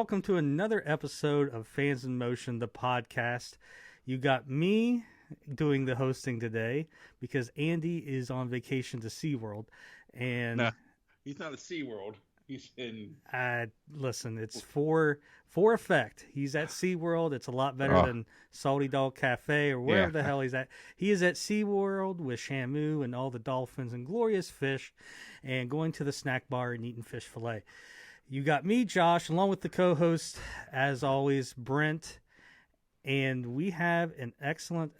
welcome to another episode of Fans in Motion, the podcast. You got me doing the hosting today because Andy is on vacation to SeaWorld. And no, he's not at SeaWorld. He's in... listen, it's for effect. He's at SeaWorld. It's a lot better than Salty Dog Cafe or wherever the hell he's at. He is at SeaWorld with Shamu and all the dolphins and glorious fish and going to the snack bar and eating fish fillet. You got me, Josh, along with the co-host, as always, Brent. And we have an excellent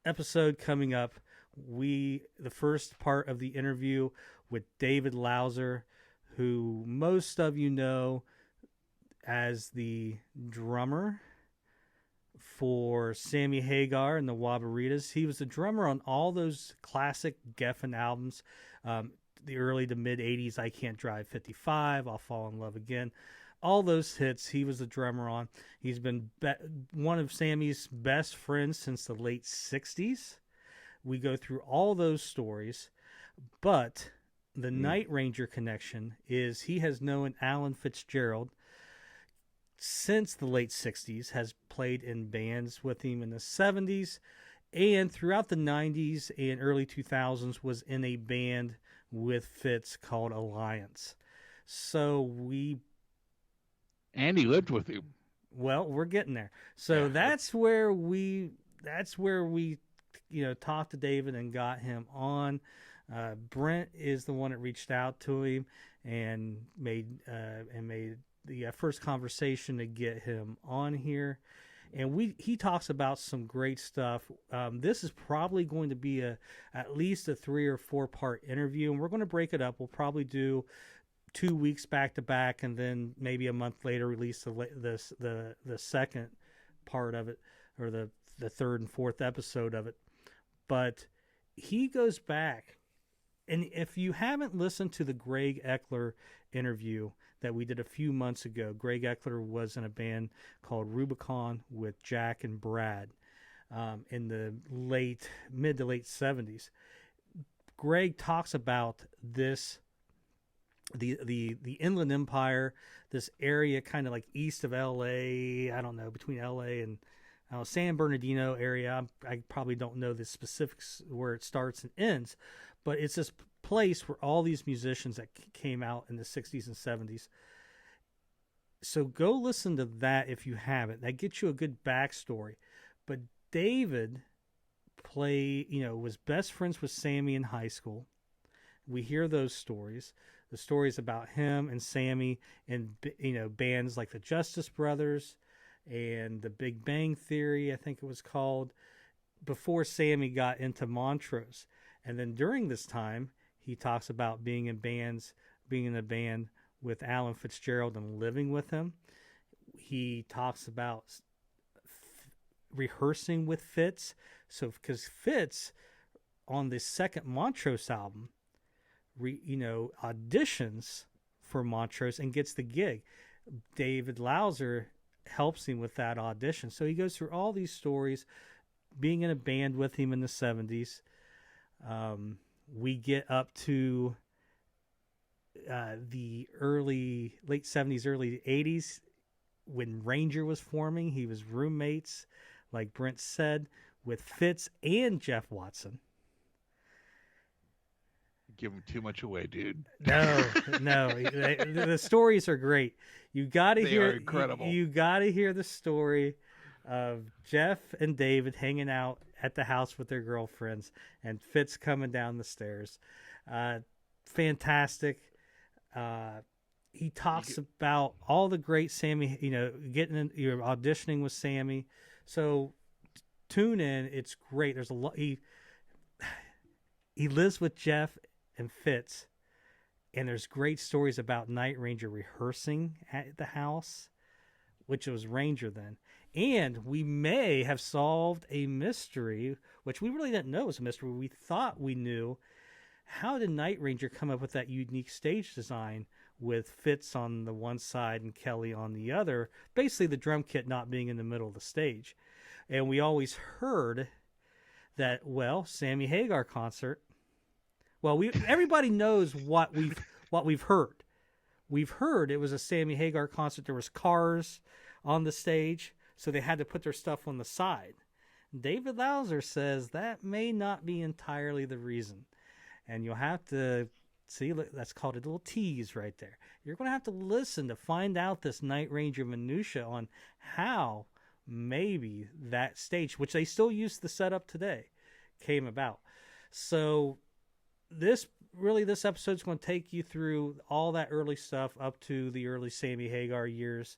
episode coming up. The first part of the interview with David Lauser, who most of you know as the drummer for Sammy Hagar and the Waboritas. He was the drummer on all those classic Geffen albums, the early to mid 80s, I Can't Drive 55, I'll Fall in Love Again. All those hits, he was the drummer on. He's been one of Sammy's best friends since the late 60s. We go through all those stories, but the Night Ranger connection is he has known Alan Fitzgerald since the late 60s, has played in bands with him in the 70s, and throughout the 90s and early 2000s was in a band with Fitz called Alliance. So Andy lived with him. Well, we're getting there. So that's where we talked to David and got him on. Brent is the one that reached out to him and made the first conversation to get him on here. And he talks about some great stuff. This is probably going to be at least a 3 or 4 part interview, and we're going to break it up. We'll probably do 2 weeks back to back, and then maybe a month later release the second part of it, or the third and fourth episode of it. But he goes back, and if you haven't listened to the Greg Eckler interview that we did a few months ago, Greg Eckler was in a band called Rubicon with Jack and Brad in the mid to late 70s. Greg talks about this, the Inland Empire, this area kind of like east of LA, I don't know, between LA and San Bernardino area. I probably don't know the specifics where it starts and ends, but it's this place where all these musicians that came out in the 60s and 70s. So go listen to that if you haven't. That gets you a good backstory. But David was best friends with Sammy in high school. We hear those stories. The stories about him and Sammy and bands like the Justice Brothers and the Big Bang Theory, I think it was called, before Sammy got into Montrose. And then during this time, he talks about being in a band with Alan Fitzgerald and living with him. He talks about rehearsing with Fitz. So, because Fitz, on the second Montrose album, auditions for Montrose and gets the gig. David Lauser helps him with that audition. So he goes through all these stories, being in a band with him in the 70s. We get up to the late 70s, early 80s, when Ranger was forming. He was roommates, like Brent said, with Fitz and Jeff Watson. Give him too much away, dude. No. The stories are great. You got to hear. They are incredible. You got to hear the story of Jeff and David hanging out at the house with their girlfriends, and Fitz coming down the stairs. Fantastic. He talks about all the great Sammy, you're auditioning with Sammy. So tune in. It's great. There's a lot. He lives with Jeff and Fitz, and there's great stories about Night Ranger rehearsing at the house, which was Ranger then. And we may have solved a mystery, which we really didn't know was a mystery. We thought we knew. How did Night Ranger come up with that unique stage design with Fitz on the one side and Kelly on the other? Basically, the drum kit not being in the middle of the stage. And we always heard that, Sammy Hagar concert. Well, everybody knows what we've heard. we've heard it was a Sammy Hagar concert. There was cars on the stage, so they had to put their stuff on the side. David Lauser says that may not be entirely the reason. And you'll have to see, that's called a little tease right there. You're going to have to listen to find out this Night Ranger minutia on how maybe that stage, which they still use the setup today, came about. So this episode's going to take you through all that early stuff up to the early Sammy Hagar years.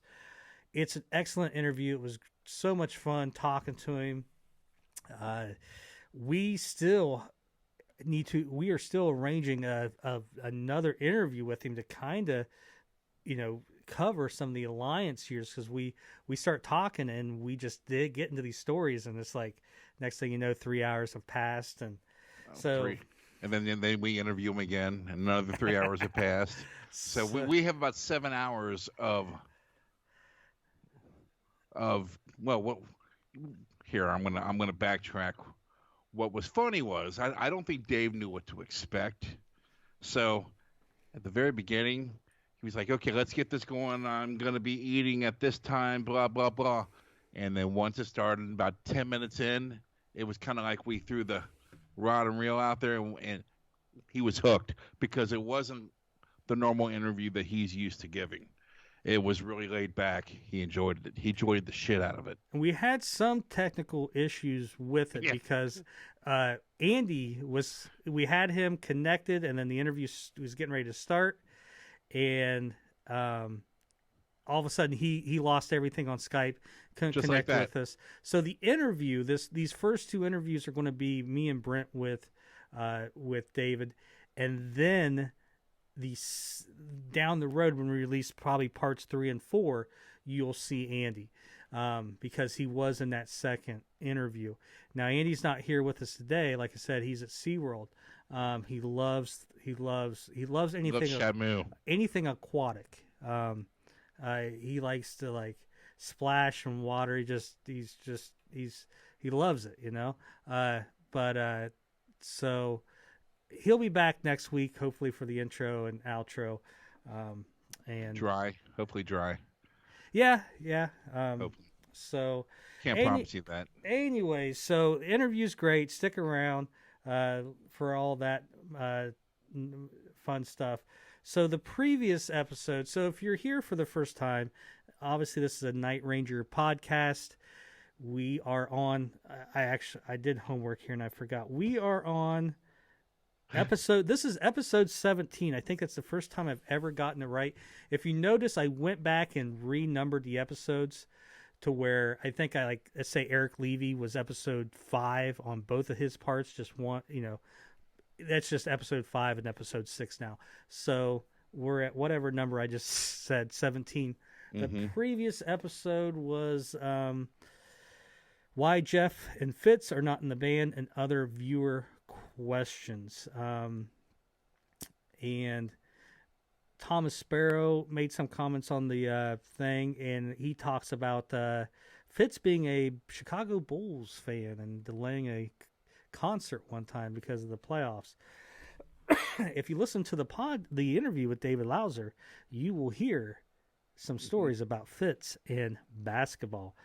It's an excellent interview. It was so much fun talking to him. We are still arranging another interview with him to kind of, cover some of the Alliance years, because we start talking and we just did get into these stories, and it's like next thing you know, 3 hours have passed, and and then we interview him again, and another 3 hours have passed. So we have about 7 hours of what here. I'm gonna backtrack. What was funny was I don't think Dave knew what to expect. So at the very beginning, he was like, okay, let's get this going. I'm going to be eating at this time, blah, blah, blah. And then once it started, about 10 minutes in, it was kind of like we threw the rod and reel out there, and he was hooked, because it wasn't the normal interview that he's used to giving. It was really laid back. He enjoyed it. He enjoyed the shit out of it. We had some technical issues with it because Andy we had him connected, and then the interview was getting ready to start, and all of a sudden he lost everything on Skype, couldn't Just connect like that. with us. So the interview, these first two interviews are going to be me and Brent with David, and then down the road when we release probably parts 3 and 4, you'll see Andy, because he was in that second interview. Now Andy's not here with us today. Like I said, he's at SeaWorld. He loves anything aquatic. He likes to splash in water. He loves it, so he'll be back next week, hopefully for the intro and outro. And Hopefully dry. Yeah. So Can't promise you that. Anyway, so the interview's great. Stick around for all that fun stuff. So the previous episode, so if you're here for the first time, obviously this is a Night Ranger podcast. We are on, I did homework here and I forgot. We are on this is episode 17. I think that's the first time I've ever gotten it right. If you notice, I went back and renumbered the episodes to where I think let's say Eric Levy was episode 5 on both of his parts. Just one, that's just episode 5 and episode 6 now. So we're at whatever number I just said, 17. The previous episode was why Jeff and Fitz are not in the band and other viewer questions. And Thomas Sparrow made some comments on the thing, and he talks about Fitz being a Chicago Bulls fan and delaying a concert one time because of the playoffs. If you listen to the interview with David Lauser, you will hear some stories about Fitz and basketball.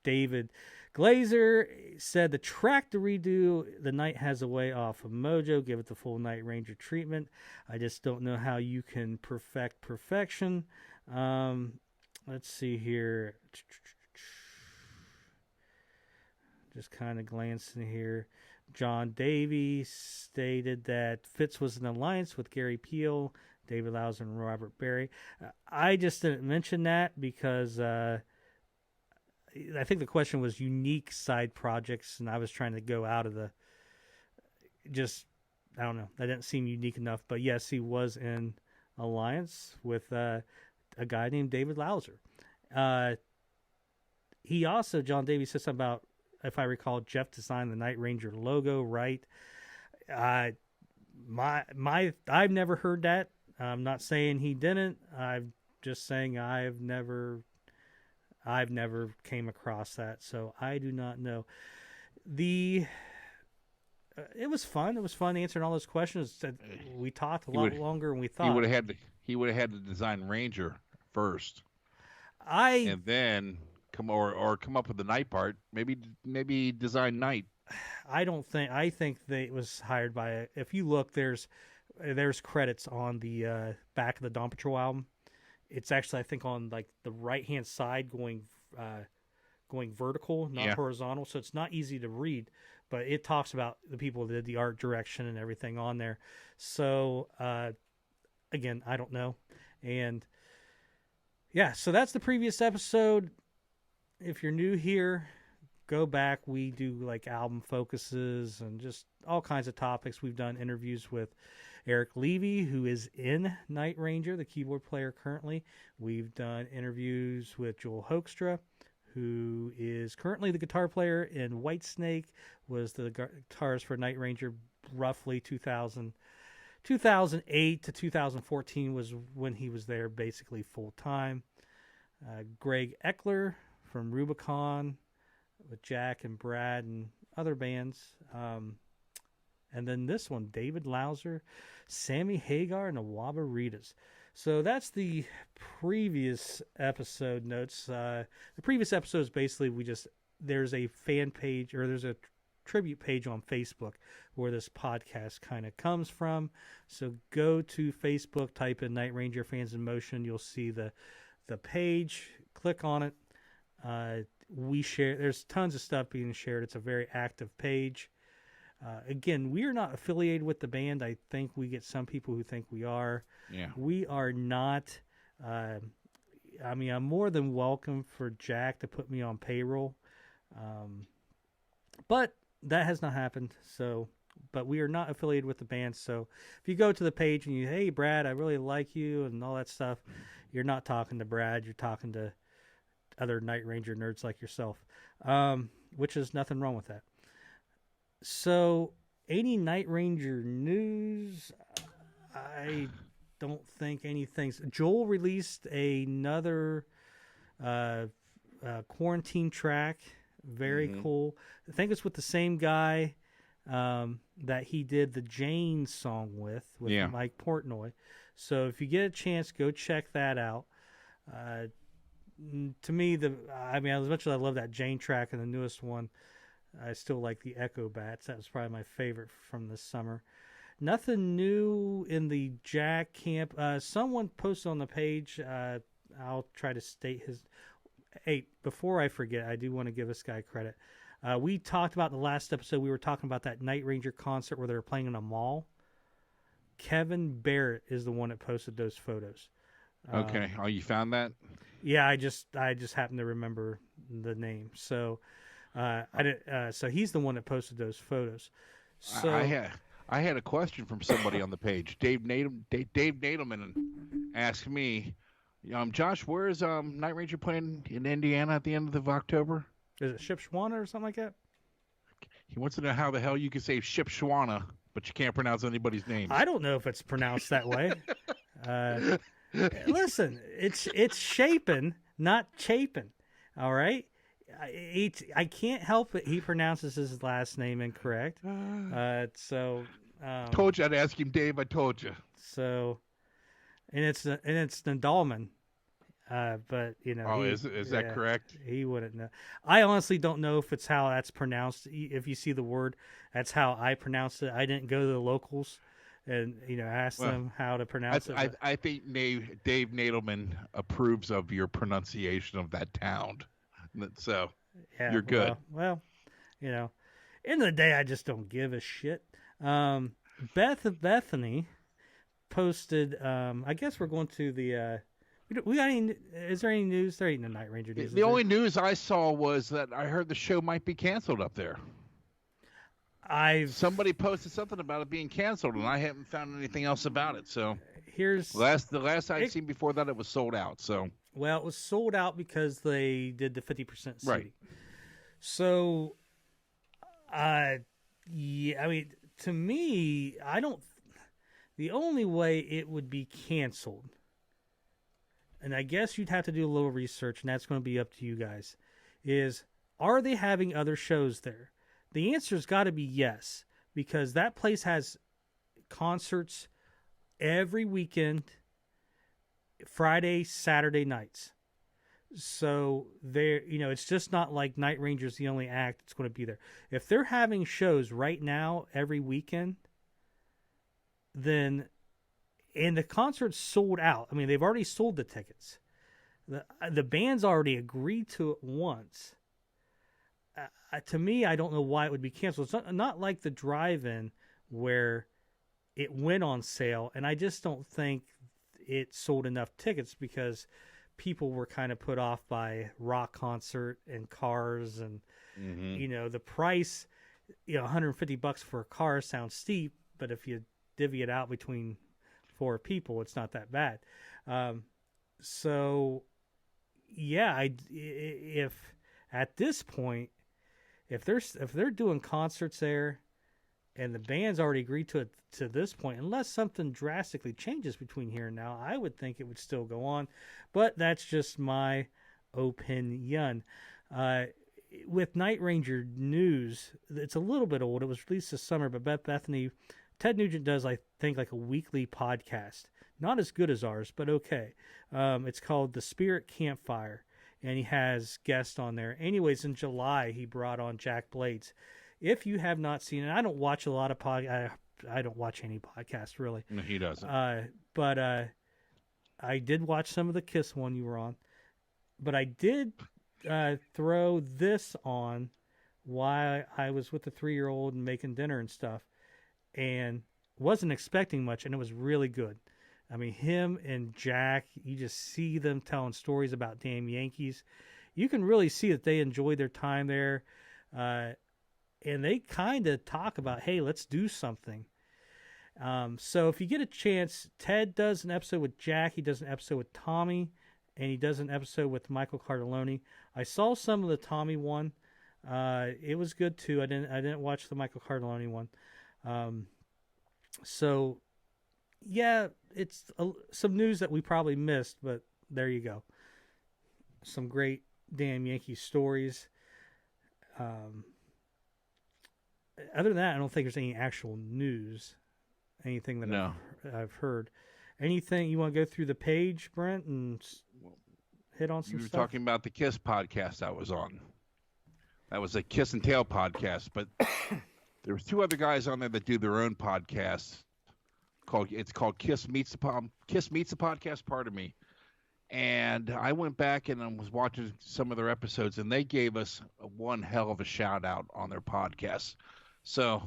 David Glazer said the track to redo The Night Has a Way off of Mojo, give it the full Night Ranger treatment. I just don't know how you can perfect perfection. Let's see here. Just kind of glancing here. John Davies stated that Fitz was in alliance with Gary Peel, David Lauser, and Robert Barry. I just didn't mention that because I think the question was unique side projects, and I was trying to go out of I don't know. That didn't seem unique enough. But yes, he was in alliance with a guy named David Lauser. He also, John Davies said something about, if I recall, Jeff designed the Night Ranger logo, right? I've never heard that. I'm not saying he didn't. I'm just saying I've never came across that, so I do not know. The It was fun. It was fun answering all those questions. We talked a lot longer than we thought. He would have had to design Ranger first, I and then come up with the Night part. Maybe design Night. I think they was hired by. If you look, there's credits on the back of the Dawn Patrol album. It's actually, I think, on like the right hand side going vertical, not horizontal. So it's not easy to read, but it talks about the people that did the art direction and everything on there. So again, I don't know. And yeah, so that's the previous episode. If you're new here, go back. We do like album focuses and just all kinds of topics. We've done interviews with Eric Levy, who is in Night Ranger, the keyboard player currently. We've done interviews with Joel Hoekstra, who is currently the guitar player in Whitesnake, was the guitarist for Night Ranger roughly 2008 to 2014 was when he was there basically full time. Greg Eckler from Rubicon with Jack and Brad and other bands. And then this one, David Lauser, Sammy Hagar, and the Waboritas. So that's the previous episode notes. The previous episode is basically there's a fan page, or there's a tribute page on Facebook where this podcast kind of comes from. So go to Facebook, type in Night Ranger Fans in Motion. You'll see the page. Click on it. We share. There's tons of stuff being shared. It's a very active page. Again, we are not affiliated with the band. I think we get some people who think we are. Yeah. We are not. I'm more than welcome for Jack to put me on payroll. But that has not happened. So, but we are not affiliated with the band. So if you go to the page and hey, Brad, I really like you and all that stuff, you're not talking to Brad. You're talking to other Night Ranger nerds like yourself, which is nothing wrong with that. So, any Night Ranger news? I don't think anything's... Joel released another quarantine track. Very cool. I think it's with the same guy that he did the Jane song with Mike Portnoy. So, if you get a chance, go check that out. To me, as much as I love that Jane track and the newest one, I still like the Echo Bats. That was probably my favorite from this summer. Nothing new in the Jack camp. Someone posted on the page. I'll try to state his... Hey, before I forget, I do want to give this guy credit. We talked about in the last episode, we were talking about that Night Ranger concert where they were playing in a mall. Kevin Barrett is the one that posted those photos. Okay. You found that? Yeah, I just happened to remember the name. So... so he's the one that posted those photos. So I had a question from somebody on the page. Dave Nadelman asked me, Josh, where is Night Ranger playing in Indiana at the end of October? Is it Shipshewana or something like that? He wants to know how the hell you can say Shipshewana, but you can't pronounce anybody's name. I don't know if it's pronounced that way. Listen, it's Chapin, not Chapin. All right. I can't help it. He pronounces his last name incorrect. Told you I'd ask him, Dave. I told you. So, and it's Nadalman. But is that correct? He wouldn't know. I honestly don't know if it's how that's pronounced. If you see the word, that's how I pronounce it. I didn't go to the locals and ask them how to pronounce it. I think Dave Nadelman approves of your pronunciation of that town. So you're good. Well, end of the day, I just don't give a shit. Bethany posted. I guess we're going to the. We got any? Is there any news? There ain't no Night Ranger news. The only news I saw was that I heard the show might be canceled up there. Somebody posted something about it being canceled, and I haven't found anything else about it. So the last I'd seen before that, it was sold out. So. Well, it was sold out because they did the 50% seating. Right. So, to me, the only way it would be canceled, and I guess you'd have to do a little research, and that's going to be up to you guys, is are they having other shows there? The answer's got to be yes, because that place has concerts every weekend, Friday, Saturday nights. So it's just not like Night Ranger's the only act that's going to be there. If they're having shows right now every weekend, and the concert's sold out. I mean, they've already sold the tickets. The band's already agreed to it once. To me, I don't know why it would be canceled. It's not like the drive-in where it went on sale, and I just don't think it sold enough tickets because people were kind of put off by rock concert and cars, and the price, $150 for a car sounds steep, but if you divvy it out between 4 people, it's not that bad. If at this point, if they're doing concerts there, and the band's already agreed to it to this point, unless something drastically changes between here and now, I would think it would still go on. But that's just my opinion. With Night Ranger news, it's a little bit old. It was released this summer, but Bethany, Ted Nugent does, I think, like a weekly podcast. Not as good as ours, but okay. It's called The Spirit Campfire, and he has guests on there. Anyways, in July, he brought on Jack Blades. If you have not seen it, I don't watch a lot of I don't watch any podcasts, really. No, he doesn't. But I did watch some of the Kiss one you were on. But I did throw this on while I was with the 3-year-old and making dinner and stuff, and wasn't expecting much, and it was really good. I mean, him and Jack, you just see them telling stories about Damn Yankees. You can really see that they enjoyed their time there. And they kind of talk about, hey, let's do something. So if you get a chance, Ted does an episode with Jack. He does an episode with Tommy. And he does an episode with Michael Cardelloni. I saw some of the Tommy one. It was good, too. I didn't watch the Michael Cardelloni one. So, yeah, it's some news that we probably missed, but there you go. Some great Damn Yankee stories. Other than that, I don't think there's any actual news, anything that I've heard. Anything you want to go through the page, Brent, and hit on some stuff? You were talking about the Kiss podcast I was on. That was a Kiss and Tail podcast, but there was 2 other guys on there that do their own podcast. It's called Kiss Meets the Podcast. Pardon me. And I went back and I was watching some of their episodes, and they gave us one hell of a shout out on their podcast. So,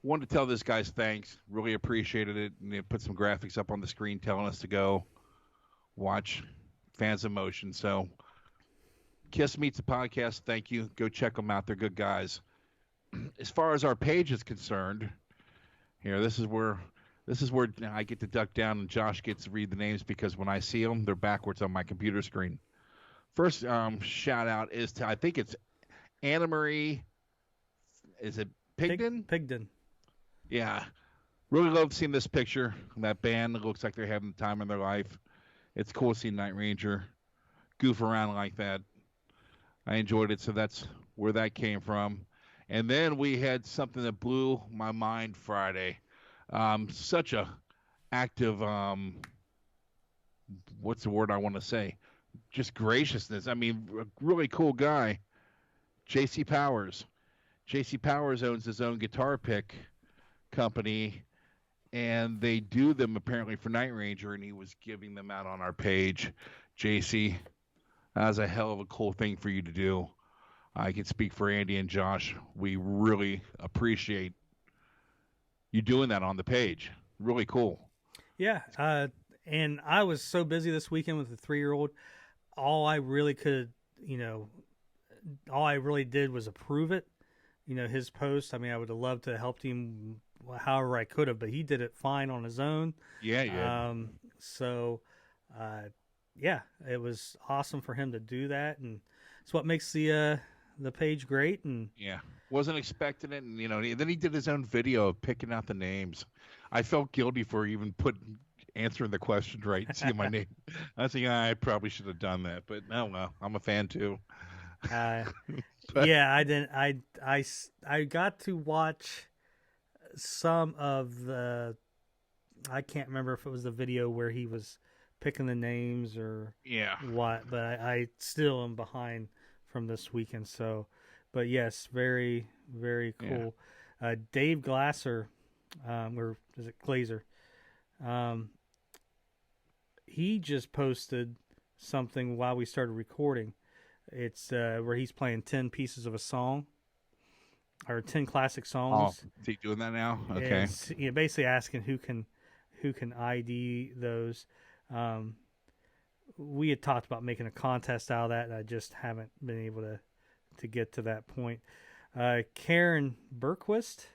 wanted to tell those guys thanks. Really appreciated it. And they put some graphics up on the screen telling us to go watch Fans of Motion. So, Kiss Meets the Podcast. Thank you. Go check them out. They're good guys. As far as our page is concerned, here, this is where I get to duck down and Josh gets to read the names because when I see them, they're backwards on my computer screen. First shout out is to, I think it's Anna Marie. Is it Pigden? Pigden. Yeah. Really love seeing this picture. That band, it looks like they're having the time of their life. It's cool to see Night Ranger goof around like that. I enjoyed it, so that's where that came from. And then we had something that blew my mind Friday. Such a active, what's the word I want to say? Just graciousness. I mean, a really cool guy. J.C. Powers. J.C. Powers owns his own guitar pick company, and they do them apparently for Night Ranger, and he was giving them out on our page. J.C., that was a hell of a cool thing for you to do. I can speak for Andy and Josh. We really appreciate you doing that on the page. Really cool. Yeah, and I was so busy this weekend with the 3-year-old. All I really did was approve it. His post. I mean, I would have loved to have helped him however I could have, but he did it fine on his own. Yeah, yeah. Yeah, it was awesome for him to do that, and it's what makes the page great. And yeah, wasn't expecting it, and then he did his own video of picking out the names. I felt guilty for even answering the questions right and seeing my name. I was thinking I probably should have done that, but no, well, I'm a fan too. Yeah, I didn't. I got to watch some of the, I can't remember if it was the video where he was picking the names or what, but I still am behind from this weekend. So, but yes, very, very cool. Yeah. Dave Glasser, or is it Glazer? He just posted something while we started recording. It's where he's playing 10 pieces of a song, or 10 classic songs. Oh, is he doing that now? Okay. It's, basically asking who can ID those. We had talked about making a contest out of that, and I just haven't been able to get to that point. Karen Berquist,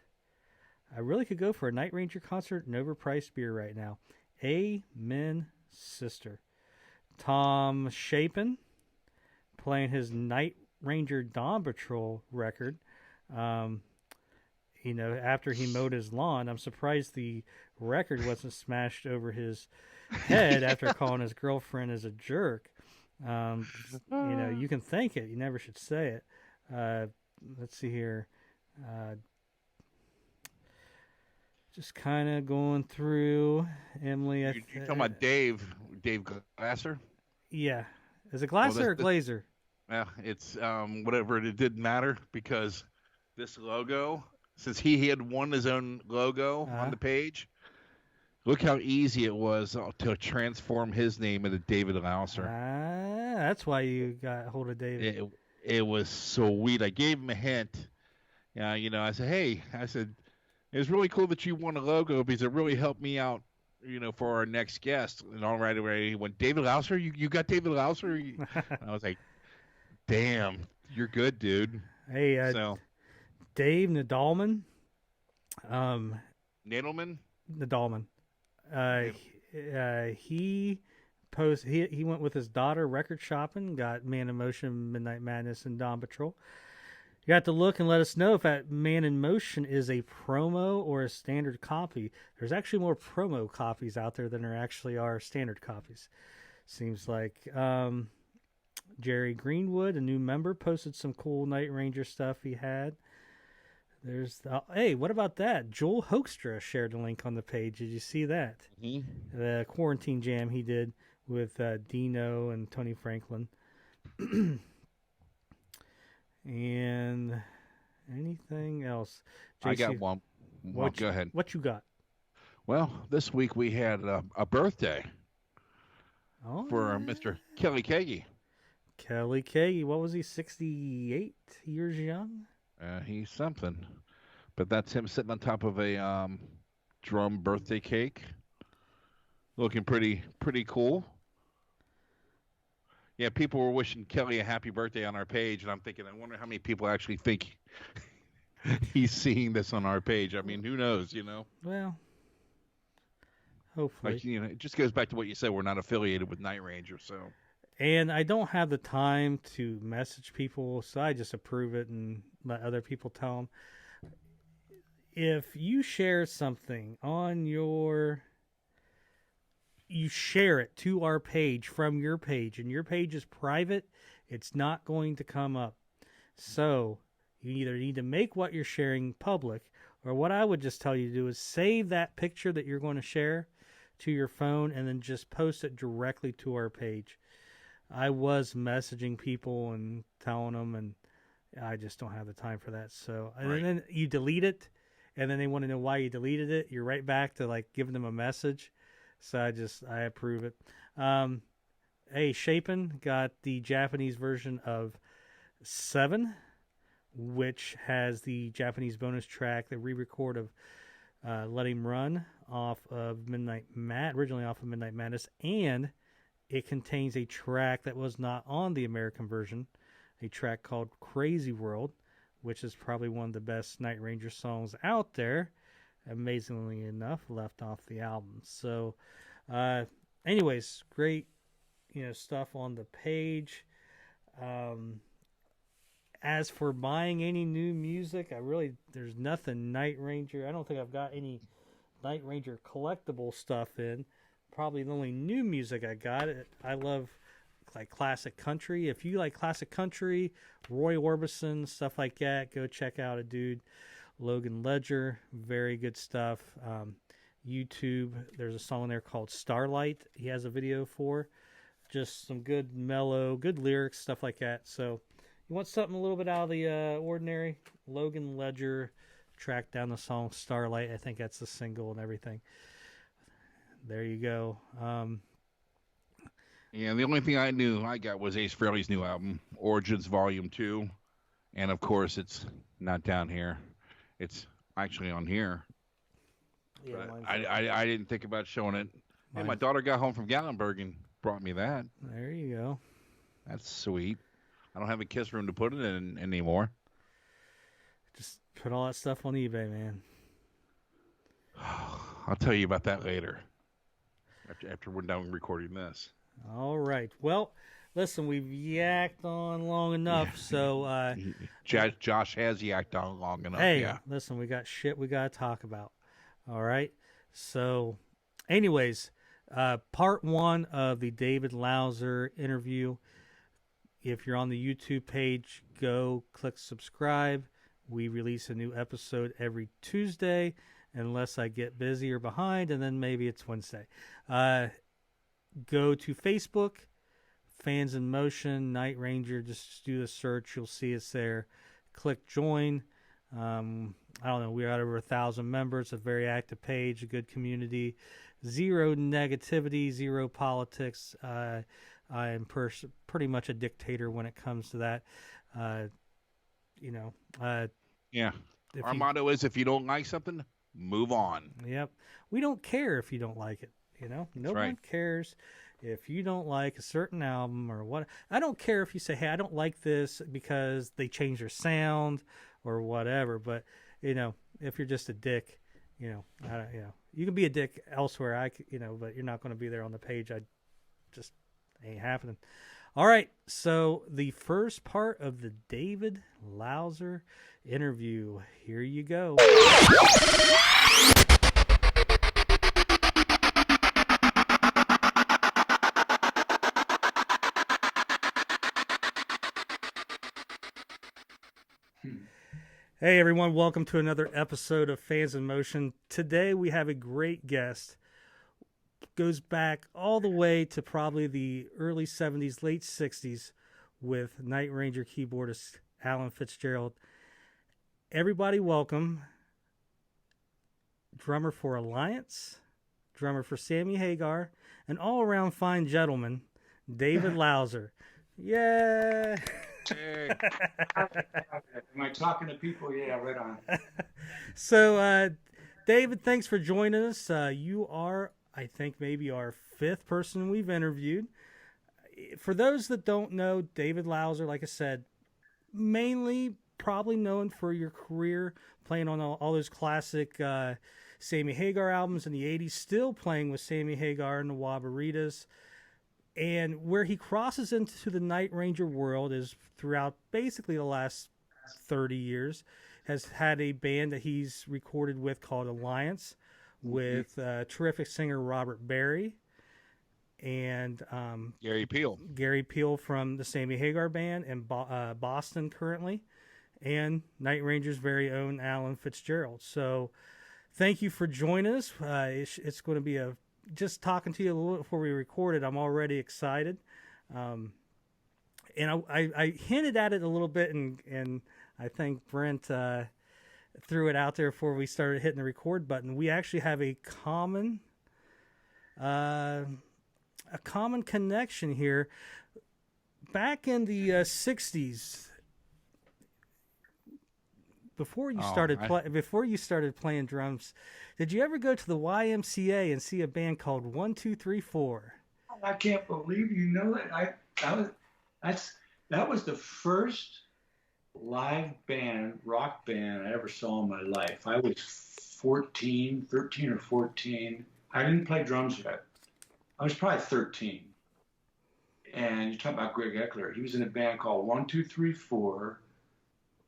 I really could go for a Night Ranger concert and overpriced beer right now. Amen, sister. Tom Chapin, playing his Night Ranger Dawn Patrol record. After he mowed his lawn, I'm surprised the record wasn't smashed over his head after calling his girlfriend as a jerk. You can thank it. You never should say it. Let's see here. Just kind of going through Emily. You're talking about Dave Glasser? Yeah. Is it Glasser or Glazer? Well, it's whatever. It didn't matter because this logo, since he had won his own logo on the page, look how easy it was to transform his name into David Lauser. That's why you got hold of David. It was sweet. I gave him a hint. I said, it was really cool that you won a logo because it really helped me out, for our next guest. And all right away, he went, David Lauser? You got David Lauser? I was like, damn, you're good, dude. Hey, Dave Nadalman. Nadelman? Nadalman. He went with his daughter record shopping, got Man in Motion, Midnight Madness, and Dawn Patrol. You have to look and let us know if that Man in Motion is a promo or a standard copy. There's actually more promo copies out there than there actually are standard copies. Seems like Jerry Greenwood, a new member, posted some cool Night Ranger stuff he had. Hey, what about that? Joel Hoekstra shared a link on the page. Did you see that? Mm-hmm. The quarantine jam he did with Dino and Tony Franklin. And anything else? JC, I got one. Well, go ahead. What you got? Well, this week we had a birthday for Mr. Kelly Kagi. Kelly Kagi, what was he, 68 years young? He's something. But that's him sitting on top of a drum birthday cake. Looking pretty cool. Yeah, people were wishing Kelly a happy birthday on our page, and I'm thinking, I wonder how many people actually think he's seeing this on our page. I mean, who knows, Well, hopefully. It just goes back to what you said. We're not affiliated with Night Ranger, so. And I don't have the time to message people, so I just approve it and let other people tell them. If you share something on you share it to our page from your page, and your page is private, it's not going to come up. So you either need to make what you're sharing public, or what I would just tell you to do is save that picture that you're going to share to your phone and then just post it directly to our page. I was messaging people and telling them, and I just don't have the time for that. So, and then you delete it, and then they want to know why you deleted it. You're right back to giving them a message. So I approve it. Hey, Chapin got the Japanese version of 7, which has the Japanese bonus track, the re-record of Let Him Run off of originally off of Midnight Madness, and it contains a track that was not on the American version, a track called Crazy World, which is probably one of the best Night Ranger songs out there. Amazingly enough, left off the album. So, anyways, great, stuff on the page. As for buying any new music, there's nothing Night Ranger. I don't think I've got any Night Ranger collectible stuff in. Probably the only new music I got. I love classic country. If you like classic country, Roy Orbison, stuff like that, go check out a dude Logan Ledger, very good stuff. YouTube, there's a song there called Starlight. He has a video for. Just some good mellow, good lyrics, stuff like that. So you want something a little bit out of the ordinary? Logan Ledger tracked down the song Starlight. I think that's the single and everything. There you go. Yeah, the only thing I got was Ace Frehley's new album, Origins Volume 2. And, of course, it's not down here. It's actually on here. Yeah, I didn't think about showing it. And my daughter got home from Gatlinburg and brought me that. There you go. That's sweet. I don't have a kiss room to put it in anymore. Just put all that stuff on eBay, man. I'll tell you about that later. After we're done recording this. All right. Well, listen, we've yacked on long enough, yeah. So Josh has yacked on long enough. Hey, yeah. Listen, we got shit we got to talk about. All right. So, anyways, part 1 of the David Lauser interview. If you're on the YouTube page, go click subscribe. We release a new episode every Tuesday, unless I get busy or behind, and then maybe it's Wednesday. Go to Facebook, Fans in Motion, Night Ranger. Just do the search. You'll see us there. Click join. I don't know. We're at over 1,000 members. A very active page, a good community. Zero negativity, zero politics. I am pretty much a dictator when it comes to that. Yeah. Our motto is, if you don't like something, move on. Yep. We don't care if you don't like it. No one cares if you don't like a certain album or what. I don't care if you say, hey, I don't like this because they changed their sound or whatever. But, if you're just a dick, you can be a dick elsewhere. But you're not going to be there on the page. Ain't happening. All right. So the first part of the David Lauser interview. Here you go. Hey everyone, welcome to another episode of Fans in Motion. Today we have a great guest. Goes back all the way to probably the early 70s, late 60s with Night Ranger keyboardist Alan Fitzgerald. Everybody welcome drummer for Alliance, drummer for Sammy Hagar, an all-around fine gentleman, David Lauser. Yeah. Hey. Am I talking to people? Yeah, right on. So, David, thanks for joining us. You are, I think, maybe our 5th person we've interviewed. For those that don't know, David Lauser, like I said, mainly probably known for your career playing on all those classic Sammy Hagar albums in the 80s, still playing with Sammy Hagar and the Waboritas. And where he crosses into the Night Ranger world is throughout basically the last 30 years, has had a band that he's recorded with called Alliance with terrific singer Robert Berry and Gary Peel from the Sammy Hagar band in Boston currently, and Night Ranger's very own Alan Fitzgerald. So thank you for joining us. It's going to be just talking to you a little before we recorded, I'm already excited. And I hinted at it a little bit, and I think Brent threw it out there before we started hitting the record button. We actually have a common connection here. Back in the 60s, before you started playing drums, did you ever go to the YMCA and see a band called 1 2 3 4? I can't believe you know it. That was the first live band, rock band I ever saw in my life. I was 13 or 14. I didn't play drums yet. I was probably 13. And you talk about Greg Eckler. He was in a band called 1 2 3 4.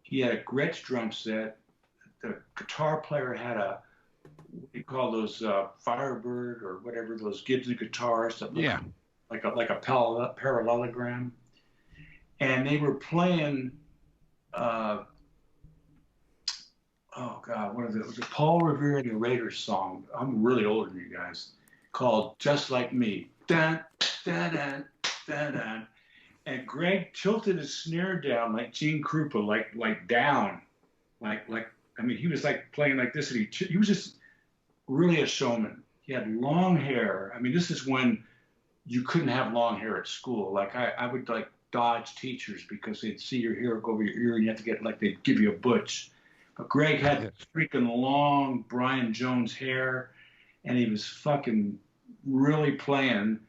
He had a Gretsch drum set. The guitar player had what do you call those Firebird or whatever, those Gibson guitars that look like a parallelogram. And they were playing oh God, what is it? It was a Paul Revere and the Raiders song. I'm really older than you guys. Called "Just Like Me." Dun dun dun dun dun. And Greg tilted his snare down like Gene Krupa, like down, like. I mean, he was like playing like this, and he was just really a showman. He had long hair. I mean, this is when you couldn't have long hair at school. Like I would like dodge teachers because they'd see your hair go over your ear and you have to get like they'd give you a butch. But Greg had freaking long Brian Jones hair, and he was fucking really playing,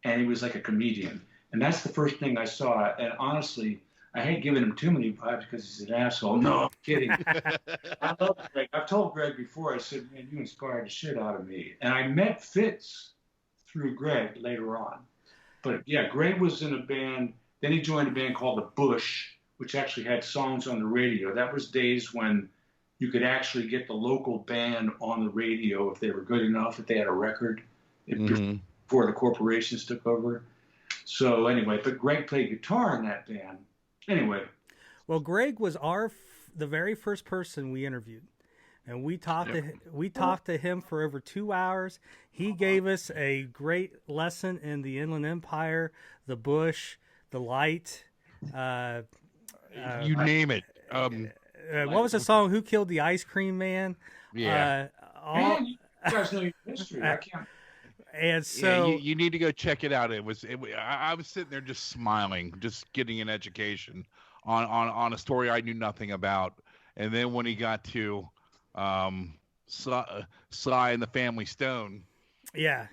and he was like a comedian. And that's the first thing I saw. And honestly, I hate giving him too many vibes because he's an asshole. No, I'm kidding. I love Greg. I've told Greg before, I said, man, you inspired the shit out of me. And I met Fitz through Greg later on. But yeah, Greg was in a band. Then he joined a band called The Bush, which actually had songs on the radio. That was days when you could actually get the local band on the radio if they were good enough, if they had a record, before the corporations took over. So anyway, but Greg played guitar in that band. Anyway. Well, Greg was the very first person we interviewed. And we talked to him for over 2 hours. He gave us a great lesson in the Inland Empire, the Bush, the Light. You name it. What was the song? Who Killed the Ice Cream Man? Yeah. Man, you guys know your history. I can't. And so you need to go check it out. I was sitting there just smiling, just getting an education on a story I knew nothing about. And then when he got to Sly and the Family Stone. Yeah.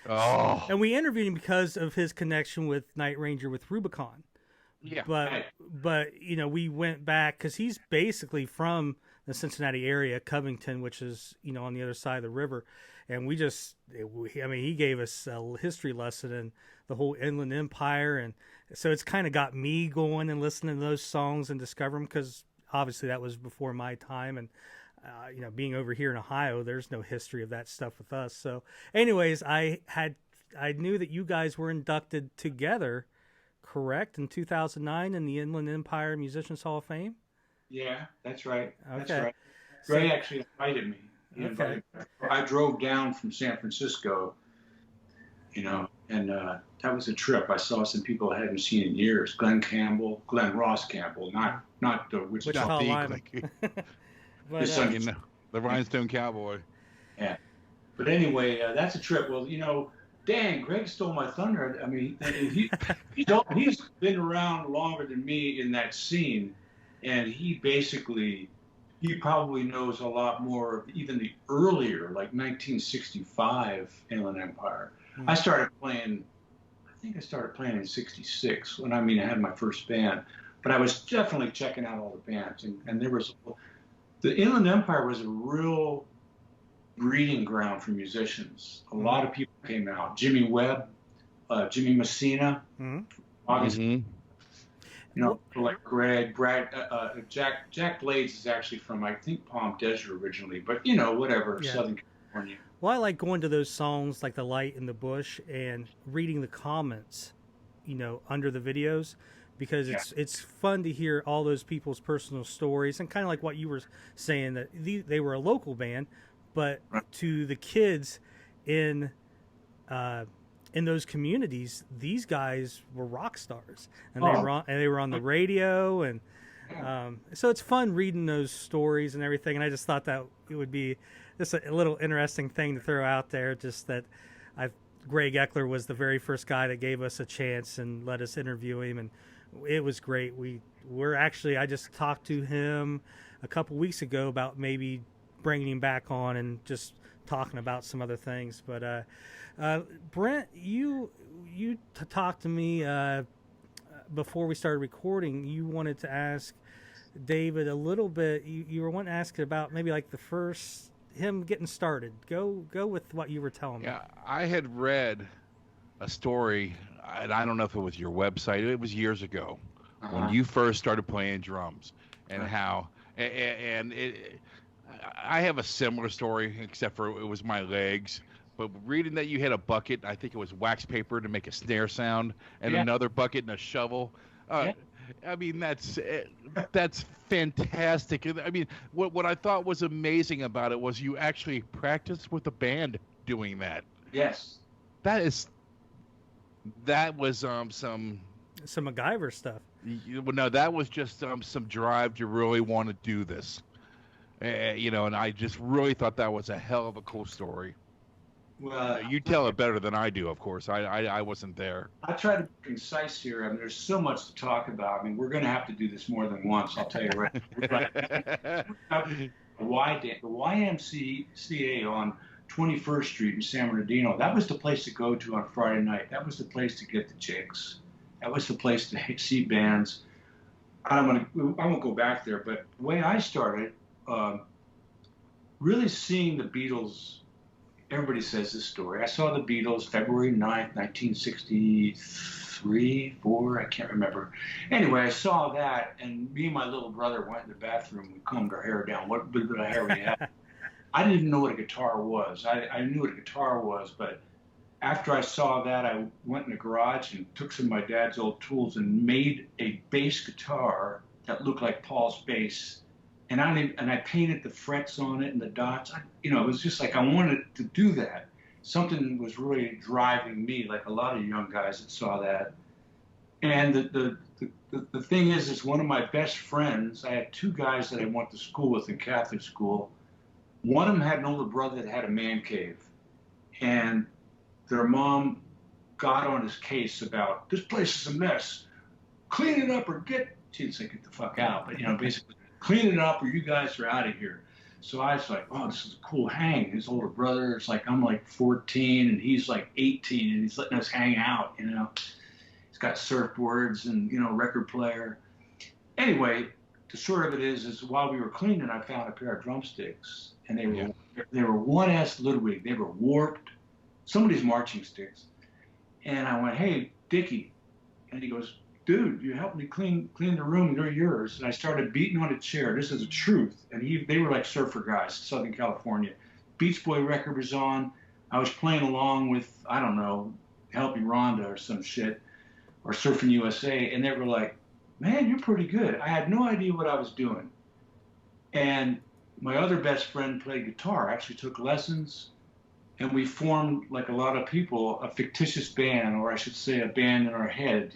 Oh. And we interviewed him because of his connection with Night Ranger with Rubicon. Yeah. But we went back because he's basically from the Cincinnati area, Covington, which is, on the other side of the river. And he gave us a history lesson in the whole Inland Empire. And so it's kind of got me going and listening to those songs and discovering them because obviously that was before my time. And, being over here in Ohio, there's no history of that stuff with us. So anyways, I knew that you guys were inducted together, correct, in 2009 in the Inland Empire Musicians Hall of Fame? Yeah, that's right. Okay. That's right. Gray actually invited me. I drove down from San Francisco, and that was a trip. I saw some people I hadn't seen in years. Glenn Ross Campbell, not the Wichita Lineman. But, the Rhinestone Cowboy. Yeah. But anyway, that's a trip. Well, dang, Greg stole my thunder. I mean, he's been around longer than me in that scene, and he probably knows a lot more of even the earlier, like 1965 Inland Empire. I started playing in 66 when I had my first band, but I was definitely checking out all the bands, and the Inland Empire was a real breeding ground for musicians. A lot of people came out. Jimmy Webb, Jimmy Messina, August. Like Greg, Brad, Jack Blades is actually from, I think, Palm Desert originally, but whatever, yeah. Southern California. Well, I like going to those songs like The Light in the Bush and reading the comments, under the videos, because it's fun to hear all those people's personal stories and kind of like what you were saying that they were a local band, but to the kids in those communities, these guys were rock stars, and they were on the radio, and so it's fun reading those stories and everything. And I just thought that it would be just a little interesting thing to throw out there. Just that Greg Eckler was the very first guy that gave us a chance and let us interview him, and it was great. I just talked to him a couple weeks ago about maybe bringing him back on and just talking about some other things, but. Brent, you talked to me before we started recording. You wanted to ask David a little bit. You were wanting to ask about maybe like him getting started. Go with what you were telling me. Yeah, I had read a story, and I don't know if it was your website. It was years ago when you first started playing drums, and how I have a similar story, except for it was my legs. But reading that you had a bucket, I think it was wax paper to make a snare sound, and another bucket and a shovel. I mean, that's fantastic. I mean, what I thought was amazing about it was you actually practiced with the band doing that. Yes. That was some. MacGyver stuff. Well, no, that was just some drive to really want to do this. And I just really thought that was a hell of a cool story. Well, You tell it better than I do, of course. I wasn't there. I try to be concise here. I mean, there's so much to talk about. I mean, we're going to have to do this more than once, I'll tell you right. The YMCA on 21st Street in San Bernardino, that was the place to go to on Friday night. That was the place to get the chicks. That was the place to see bands. I won't go back there, but the way I started, really seeing the Beatles. Everybody says this story. I saw the Beatles February 9th, 1963, 4, I can't remember. Anyway, I saw that, and me and my little brother went in the bathroom. We combed our hair down, what bit of hair we had. I didn't know what a guitar was. I knew what a guitar was, but after I saw that, I went in the garage and took some of my dad's old tools and made a bass guitar that looked like Paul's bass. And I painted the frets on it and the dots. It was just like I wanted to do that. Something was really driving me, like a lot of young guys that saw that. And the thing is one of my best friends. I had two guys that I went to school with in Catholic school. One of them had an older brother that had a man cave, and their mom got on his case about this place is a mess. Clean it up or get. She didn't say get the fuck out, but basically. Clean it up or you guys are out of here. So I was like, oh, this is a cool hang. His older brother, it's like I'm like 14 and he's like 18 and he's letting us hang out, He's got surfboards and, record player. Anyway, the short of it is while we were cleaning, I found a pair of drumsticks and they were 1S Ludwig. They were warped, somebody's marching sticks. And I went, hey, Dickie. And he goes, dude, you helped me clean the room. They're yours. And I started beating on a chair. This is the truth. And they were like surfer guys, Southern California. Beach Boy record was on. I was playing along with, I don't know, Helping Rhonda or some shit, or Surfing USA. And they were like, man, you're pretty good. I had no idea what I was doing. And my other best friend played guitar, actually took lessons. And we formed, like a lot of people, a fictitious band, or I should say a band in our head.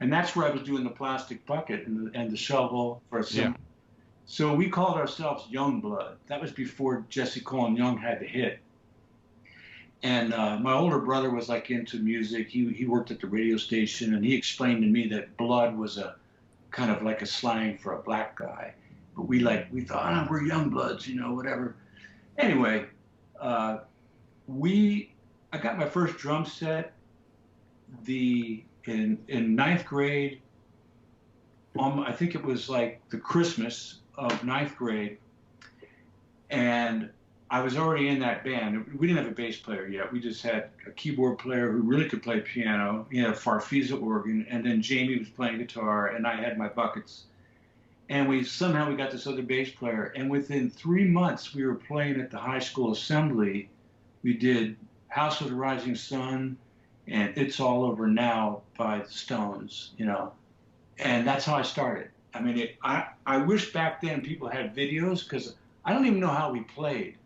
And that's where I was doing the plastic bucket and the shovel for a summer. Yeah. So we called ourselves Youngblood. That was before Jesse Cole and Young had the hit. And my older brother was like into music. He worked at the radio station, and he explained to me that blood was a kind of like a slang for a black guy. But we thought, we're Youngbloods, whatever. Anyway, I got my first drum set. In ninth grade, I think it was like the Christmas of ninth grade, and I was already in that band. We didn't have a bass player yet. We just had a keyboard player who really could play piano. He had a Farfisa organ, and then Jamie was playing guitar, and I had my buckets. And we got this other bass player, and within 3 months, we were playing at the high school assembly. We did House of the Rising Sun, and It's All Over Now by the Stones, and that's how I started. I mean, I wish back then people had videos, because I don't even know how we played,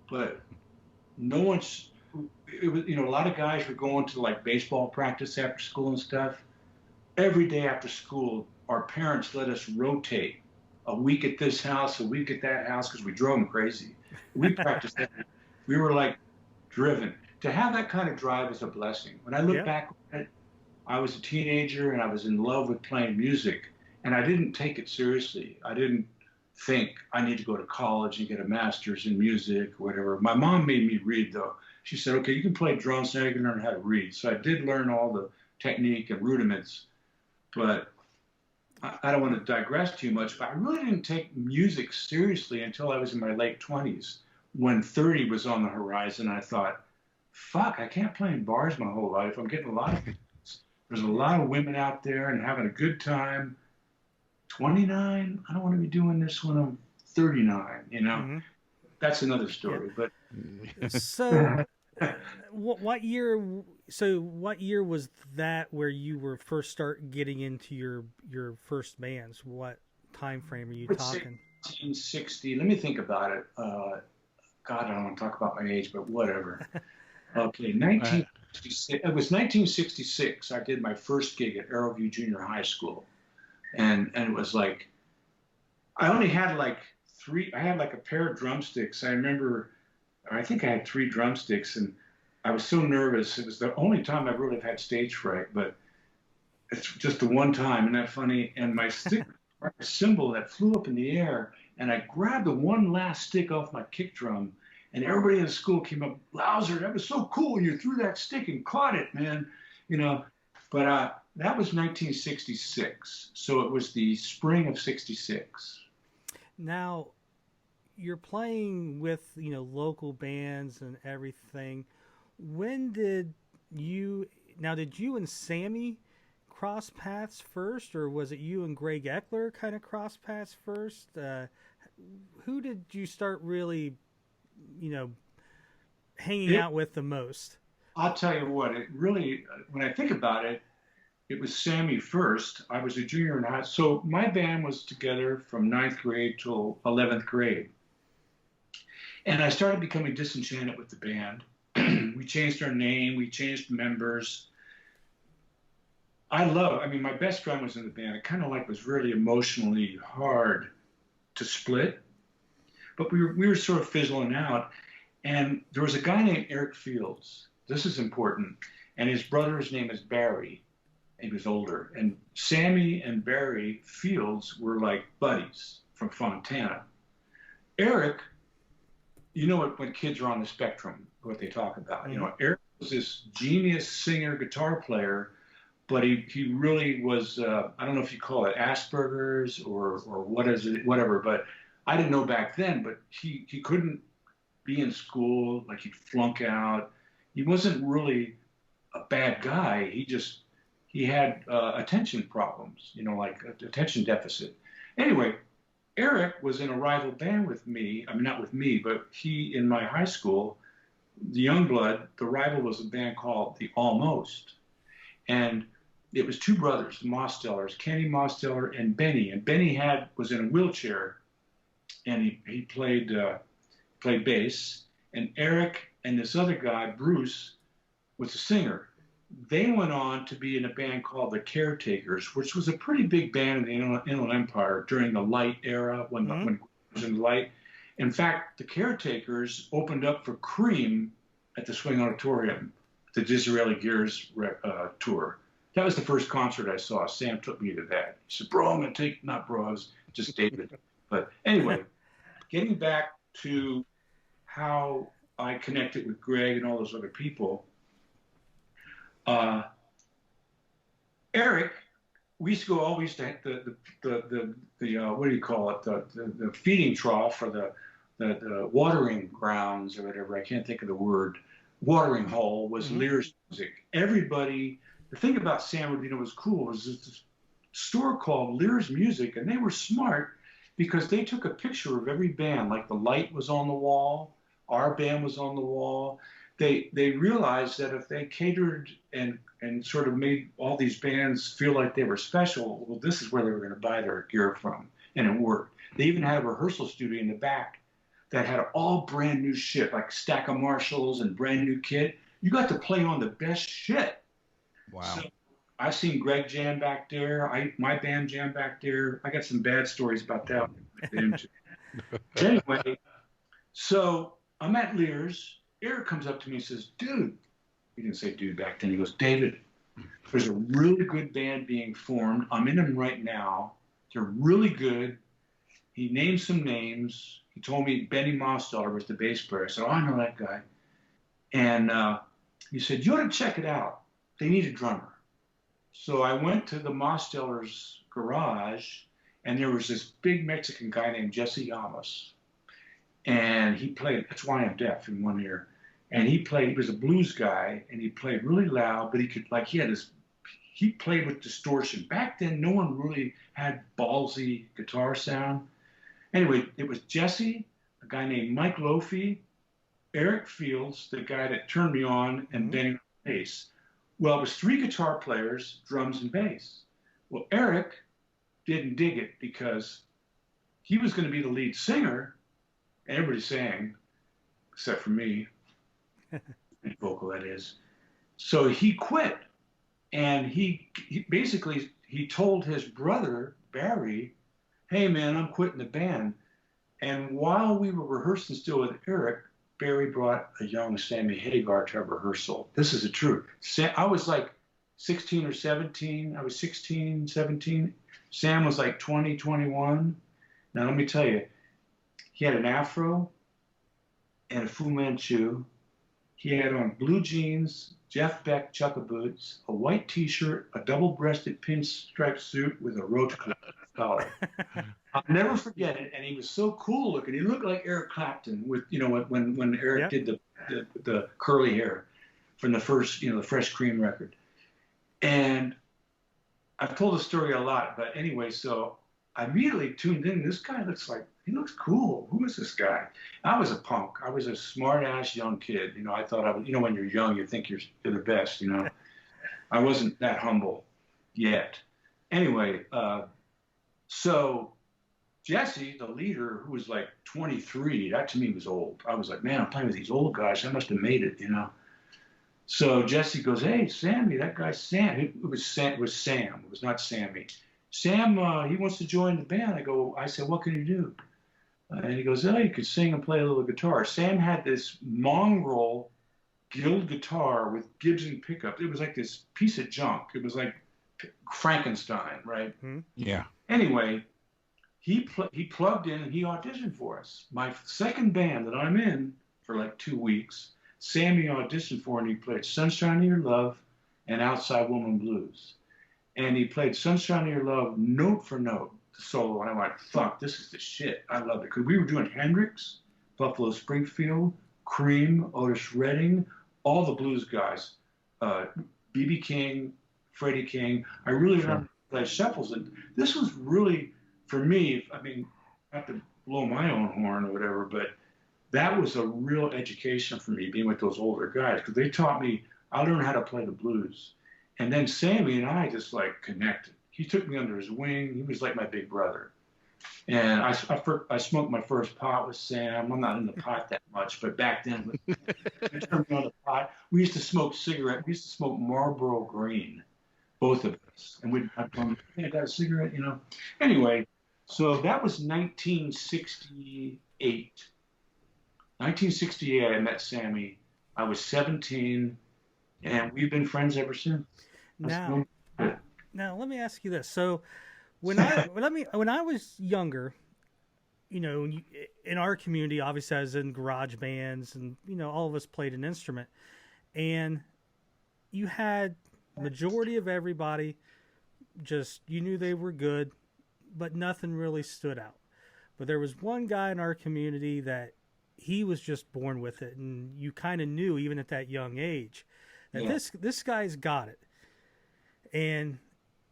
but it was, a lot of guys were going to like baseball practice after school and stuff. Every day after school, our parents let us rotate a week at this house, a week at that house, because we drove them crazy. We practiced that. We were like driven. To have that kind of drive is a blessing. When I look back at it, I was a teenager and I was in love with playing music, and I didn't take it seriously. I didn't think I need to go to college and get a master's in music or whatever. My mom made me read, though. She said, okay, you can play drums, now you can learn how to read. So I did learn all the technique and rudiments, but I don't want to digress too much, but I really didn't take music seriously until I was in my late 20s, when 30 was on the horizon. I thought, fuck, I can't play in bars my whole life. I'm getting a lot of, there's a lot of women out there and having a good time. 29, I don't want to be doing this when I'm 39, Mm-hmm. That's another story. But so What year? So what year was that where you were first start getting into your first bands? What time frame are you Let's say talking? 1960. Let me think about it. God, I don't want to talk about my age, but whatever. Okay, 1966. It was 1966. I did my first gig at Arrowview Junior High School, and it was like I only had like three. I had like a pair of drumsticks. I remember. I think I had three drumsticks, and I was so nervous. It was the only time I really had stage fright, but it's just the one time. Isn't that funny? And my stick cymbal that flew up in the air, and I grabbed the one last stick off my kick drum, and everybody in the school came up, Lauser, that was so cool. You threw that stick and caught it, man. You know, but that was 1966. So it was the spring of 66. Now, you're playing with, local bands and everything. When did you and Sammy cross paths first, or was it you and Greg Eckler kind of cross paths first? Who did you start really, hanging out with the most? I'll tell you what, it really, when I think about it, it was Sammy first. I was a junior in high school. So my band was together from 9th grade till 11th grade. And I started becoming disenchanted with the band. We changed our name. We changed members. My best friend was in the band. It kind of was really emotionally hard to split. But we were sort of fizzling out. And there was a guy named Eric Fields. This is important. And his brother's name is Barry. He was older. And Sammy and Barry Fields were like buddies from Fontana. Eric, you know what, when kids are on the spectrum, what they talk about. Mm-hmm. Eric was this genius singer, guitar player, but he really was, I don't know if you call it Asperger's or what is it, whatever, but I didn't know back then, but he couldn't be in school, like he'd flunk out. He wasn't really a bad guy. He had attention problems, like attention deficit. Anyway, Eric was in a rival band with me. I mean, not with me, but he, in my high school, the Youngblood, the rival was a band called The Almost. And it was two brothers, the Mostellers, Kenny Mosteller and Benny. And Benny was in a wheelchair, and he played bass. And Eric and this other guy, Bruce, was a singer. They went on to be in a band called the Caretakers, which was a pretty big band in the Inland Empire during the Light era, when it was in the Light. In fact, the Caretakers opened up for Cream at the Swing Auditorium, the Disraeli Gears tour. That was the first concert I saw. Sam took me to that. He said, bro, I'm going to take, not bros, just David. But anyway, getting back to how I connected with Greg and all those other people, Eric, we used to the what do you call it? The feeding trough or the watering grounds or whatever. I can't think of the word. Watering hole was Lear's music. Everybody, the thing about San Bernardino was cool was this store called Lear's Music, and they were smart because they took a picture of every band. Like the Light was on the wall, our band was on the wall. They realized that if they catered and sort of made all these bands feel like they were special, well, this is where they were going to buy their gear from, and it worked. They even had a rehearsal studio in the back that had all brand new shit, like stack of Marshalls and brand new kit. You got to play on the best shit. Wow. So I've seen Greg jam back there. My band jam back there. I got some bad stories about that. Anyway, so I'm at Lear's. Eric comes up to me and says, dude, he didn't say dude back then. He goes, David, there's a really good band being formed. I'm in them right now. They're really good. He named some names. He told me Benny Mosteller was the bass player. I said, oh, I know that guy. And he said, you ought to check it out. They need a drummer. So I went to the Mostellers' garage, and there was this big Mexican guy named Jesse Llamas. And he played, that's why I'm deaf in one ear. And he was a blues guy, and he played really loud, but he played with distortion. Back then, no one really had ballsy guitar sound. Anyway, it was Jesse, a guy named Mike Lofi, Eric Fields, the guy that turned me on, and Benny bass. Well, it was 3 guitar players, drums and bass. Well, Eric didn't dig it because he was going to be the lead singer, and everybody sang, except for me, vocal that is. So he quit, and he basically told his brother Barry, "Hey man, I'm quitting the band." And while we were rehearsing still with Eric, Barry brought a young Sammy Hagar to a rehearsal. This is the truth. I was like 16 or 17. I was 16, 17. Sam was like 20, 21. Now, let me tell you, he had an afro and a Fu Manchu. He had on blue jeans, Jeff Beck chukka boots, a white T-shirt, a double-breasted pinstripe suit with a roach collar. I'll never forget it, and he was so cool looking. He looked like Eric Clapton with, when Eric did the curly hair from the first, the Fresh Cream record. And I've told the story a lot, but anyway, so I immediately tuned in. This guy he looks cool. Who is this guy? I was a punk. I was a smart-ass young kid. I thought I was, when you're young, you think you're the best, I wasn't that humble yet. Anyway, so Jesse, the leader, who was like 23, that to me was old. I was like, man, I'm playing with these old guys. I must have made it, So Jesse goes, hey, Sammy, that guy's Sam. It was Sam. It was not Sammy. Sam, he wants to join the band. I said, what can you do? And he goes, oh, you could sing and play a little guitar. Sam had this mongrel Guild guitar with Gibson pickups. It was like this piece of junk. It was like Frankenstein, right? Mm-hmm. Yeah. Anyway, he plugged in and he auditioned for us. My second band that I'm in for like 2 weeks, Sammy auditioned for, and he played Sunshine of Your Love and Outside Woman Blues. And he played Sunshine of Your Love note for note, the solo. And I went, fuck, this is the shit. I love it. Because we were doing Hendrix, Buffalo Springfield, Cream, Otis Redding, all the blues guys, B.B. King, Freddie King. I really remember play shuffles. And this was really, for me, not to blow my own horn or whatever, but that was a real education for me, being with those older guys, because they taught me, I learned how to play the blues. And then Sammy and I just connected. He took me under his wing. He was like my big brother. And I smoked my first pot with Sam. I'm not in the pot that much, but back then, he turned me on the pot. We used to smoke cigarette. We used to smoke Marlboro Green, both of us. And I'd come, hey, I got a cigarette, Anyway, so that was 1968. 1968, I met Sammy. I was 17, and we've been friends ever since. Now, let me ask you this. So, when I was younger, in our community, obviously I was in garage bands, and all of us played an instrument, and you had majority of everybody just, you knew they were good, but nothing really stood out. But there was one guy in our community that he was just born with it, and you kind of knew even at that young age that this guy's got it. And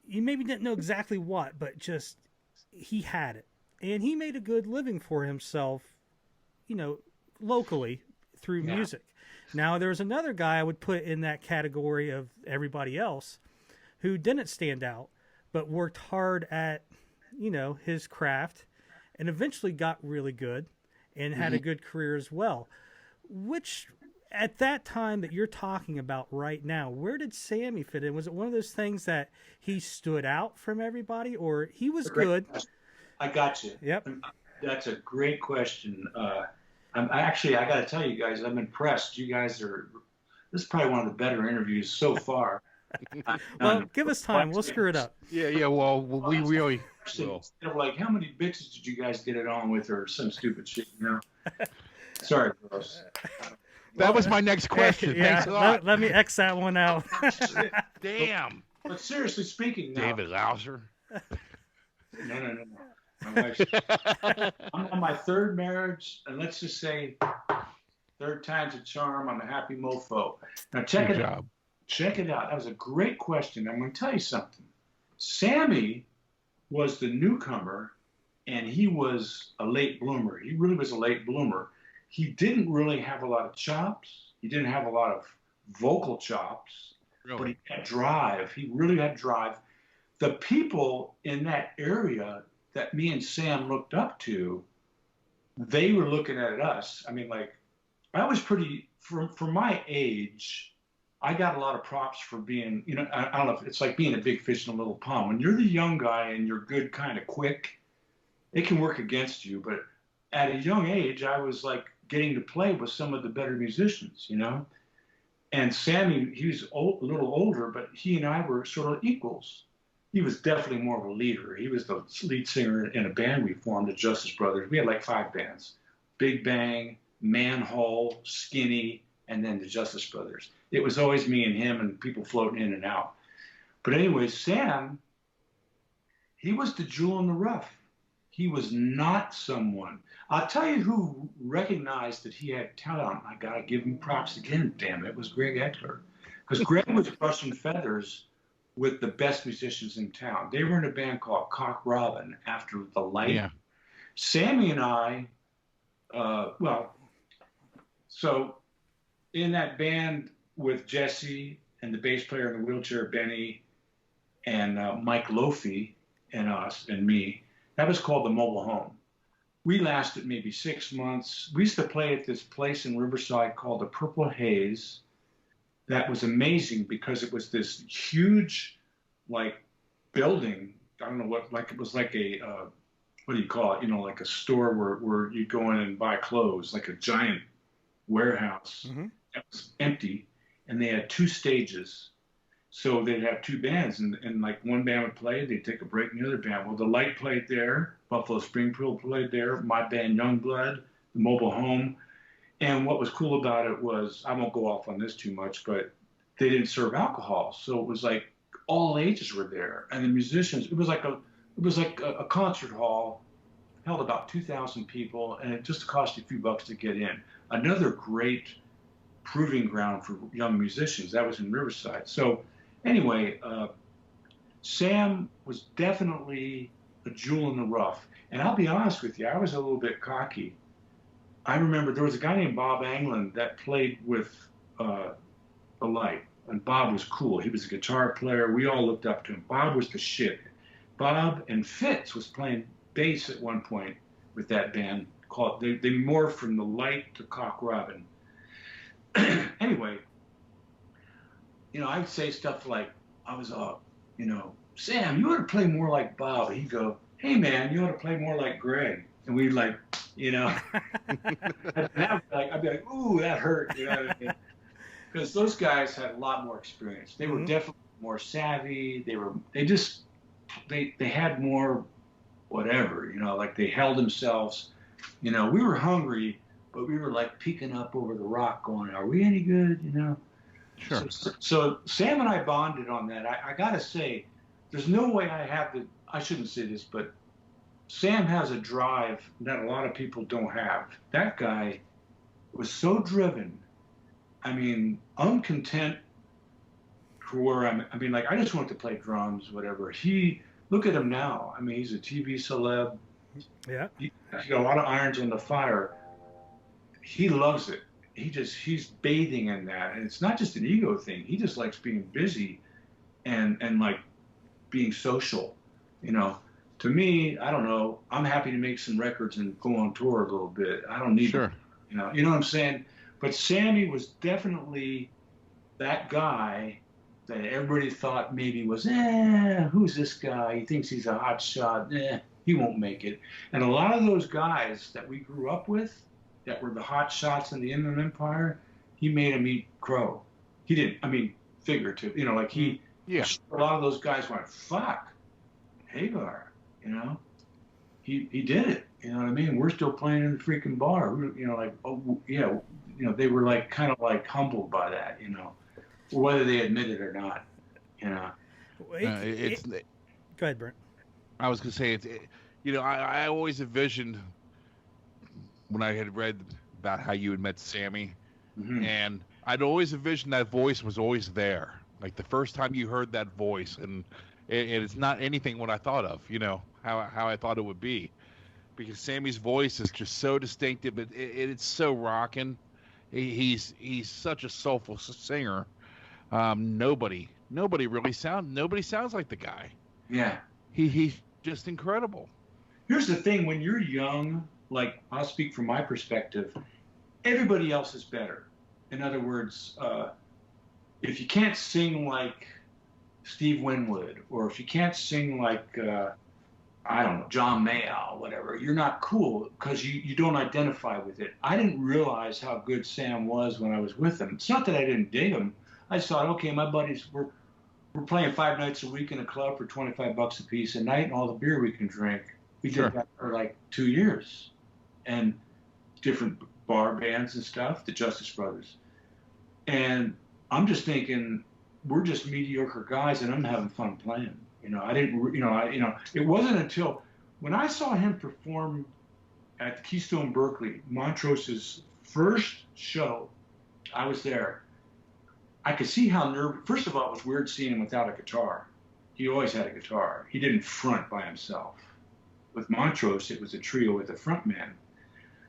you maybe didn't know exactly what, but just he had it. And he made a good living for himself, locally through music. Now, there's another guy I would put in that category of everybody else who didn't stand out, but worked hard at, his craft and eventually got really good and had a good career as well. Which, at that time that you're talking about right now, where did Sammy fit in? Was it one of those things that he stood out from everybody, or he was good? I got you. Yep. That's a great question. I got to tell you guys, I'm impressed. You guys this is probably one of the better interviews so far. Well, give us time. We'll screw it up. Yeah. Well, we really will. Like, how many bitches did you guys get it on with, or some stupid shit, Sorry, girls. That was my next question. Thanks a lot. Let me X that one out. Damn. But seriously speaking, now, David Lauser. No. My wife's, I'm on my third marriage, and let's just say, third time's a charm. I'm a happy mofo. Now check it out. Check it out. That was a great question. I'm going to tell you something. Sammy was the newcomer, and he was a late bloomer. He really was a late bloomer. he didn't really have a lot of chops. He didn't have a lot of vocal chops, but he had drive. He really had drive. The people in that area that me and Sam looked up to, they were looking at us. I mean, like, I was pretty, for my age, I got a lot of props for being, you know, I don't know, if it's like being a big fish in a little pond. When you're the young guy and you're good kind of quick, it can work against you. But at a young age, I was like getting to play with some of the better musicians, you know. And Sammy, he was a little older, but he and I were sort of equals. He was definitely more of a leader. He was the lead singer in a band we formed, the Justice Brothers. We had like 5 bands: Big Bang, Manhole, Skinny, and then the Justice Brothers. It was always me and him and people floating in and out. But anyway, Sam, he was the jewel in the rough. He was not someone. I'll tell you who recognized that he had talent. I got to give him props again, damn it, was Greg Eckler. Because Greg was brushing feathers with the best musicians in town. They were in a band called Cock Robin after The Light. Yeah. Sammy and I, so in that band with Jesse and the bass player in the wheelchair, Benny, and Mike Lofi and us and me, that was called the Mobile Home. We lasted maybe 6 months. We used to play at this place in Riverside called the Purple Haze. That was amazing because it was this huge, like, building. I don't know what, like, it was like a, what do you call it? You know, like a store where you go in and buy clothes, like a giant warehouse. Mm-hmm. That was empty, and they had 2 stages. So they'd have 2 bands, and like one band would play, they'd take a break, and the other band. Well, the Light played there, Buffalo Springfield played there, my band Youngblood, the Mobile Home. And what was cool about it was, I won't go off on this too much, but they didn't serve alcohol, so it was like all ages were there, and the musicians. It was like a concert hall, held about 2,000 people, and it just cost you a few bucks to get in. Another great proving ground for young musicians. That was in Riverside. So anyway, Sam was definitely a jewel in the rough. And I'll be honest with you, I was a little bit cocky. I remember there was a guy named Bob Anglin that played with The Light. And Bob was cool. He was a guitar player. We all looked up to him. Bob was the shit. Bob and Fitz was playing bass at one point with that band. They morphed from The Light to Cock Robin. Anyway, you know, I'd say stuff like, you know, Sam, you ought to play more like Bob. He'd go, hey, man, you ought to play more like Greg. And we'd like, you know, I'd be like, ooh, that hurt. You know what I mean? Because those guys had a lot more experience. They were definitely more savvy. They had more whatever, you know, like they held themselves. You know, we were hungry, but we were like peeking up over the rock going, are we any good, you know? Sure. So Sam and I bonded on that. I got to say, there's no way I shouldn't say this, but Sam has a drive that a lot of people don't have. That guy was so driven. I mean, uncontent for where I mean, like, I just want to play drums, whatever. Look at him now. I mean, he's a TV celeb. Yeah. He's got a lot of irons on the fire. He loves it. He's bathing in that. And it's not just an ego thing. He just likes being busy and like being social, you know. To me, I don't know. I'm happy to make some records and go on tour a little bit. I don't need sure. You know what I'm saying? But Sammy was definitely that guy that everybody thought maybe was, who's this guy? He thinks he's a hot shot. He won't make it. And a lot of those guys that we grew up with that were the hot shots in the Inland Empire, he made them eat crow. He didn't, I mean, figurative, you know, like a lot of those guys went, fuck, Hagar, you know? He did it, you know what I mean? We're still playing in the freaking bar. You know, like, oh, yeah, you know, they were like kind of like humbled by that, you know, whether they admit it or not, you know. Go ahead, Brent. I was going to say, you know, I always envisioned when I had read about how you had met Sammy, and I'd always envisioned that voice was always there. Like the first time you heard that voice, and it's not anything what I thought of, you know, how I thought it would be. because Sammy's voice is just so distinctive. It's so rocking. He's such a soulful singer. Nobody sounds like the guy. Yeah. He's just incredible. Here's the thing: when you're young, like I'll speak from my perspective, everybody else is better. In other words, if you can't sing like Steve Winwood, or if you can't sing like I don't know, John Mayall, whatever, you're not cool because you don't identify with it. I didn't realize how good Sam was when I was with him. It's not that I didn't dig him. I just thought, okay, my buddies, we're playing 5 nights a week in a club for $25 a piece a night, and all the beer we can drink. We did that for like 2 years, and different bar bands and stuff, the Justice Brothers. And I'm just thinking, we're just mediocre guys, and I'm having fun playing. It wasn't until when I saw him perform at the Keystone Berkeley, Montrose's first show, I was there. I could see how nervous. First of all, it was weird seeing him without a guitar. He always had a guitar. He didn't front by himself. With Montrose, it was a trio with a front man.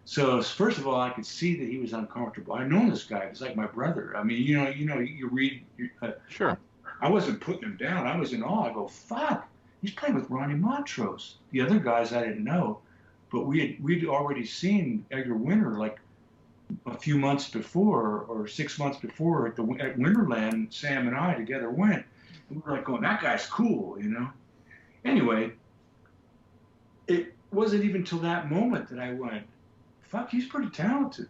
So first of all, I could see that he was uncomfortable. I've known this guy. He's like my brother. I mean, you read. Sure. I wasn't putting him down. I was in awe. I go, fuck, he's playing with Ronnie Montrose. The other guys I didn't know, but we'd already seen Edgar Winter like a few months before or 6 months before at Winterland. Sam and I together went, and we were like going, that guy's cool, Anyway, it wasn't even till that moment that I went, fuck, he's pretty talented,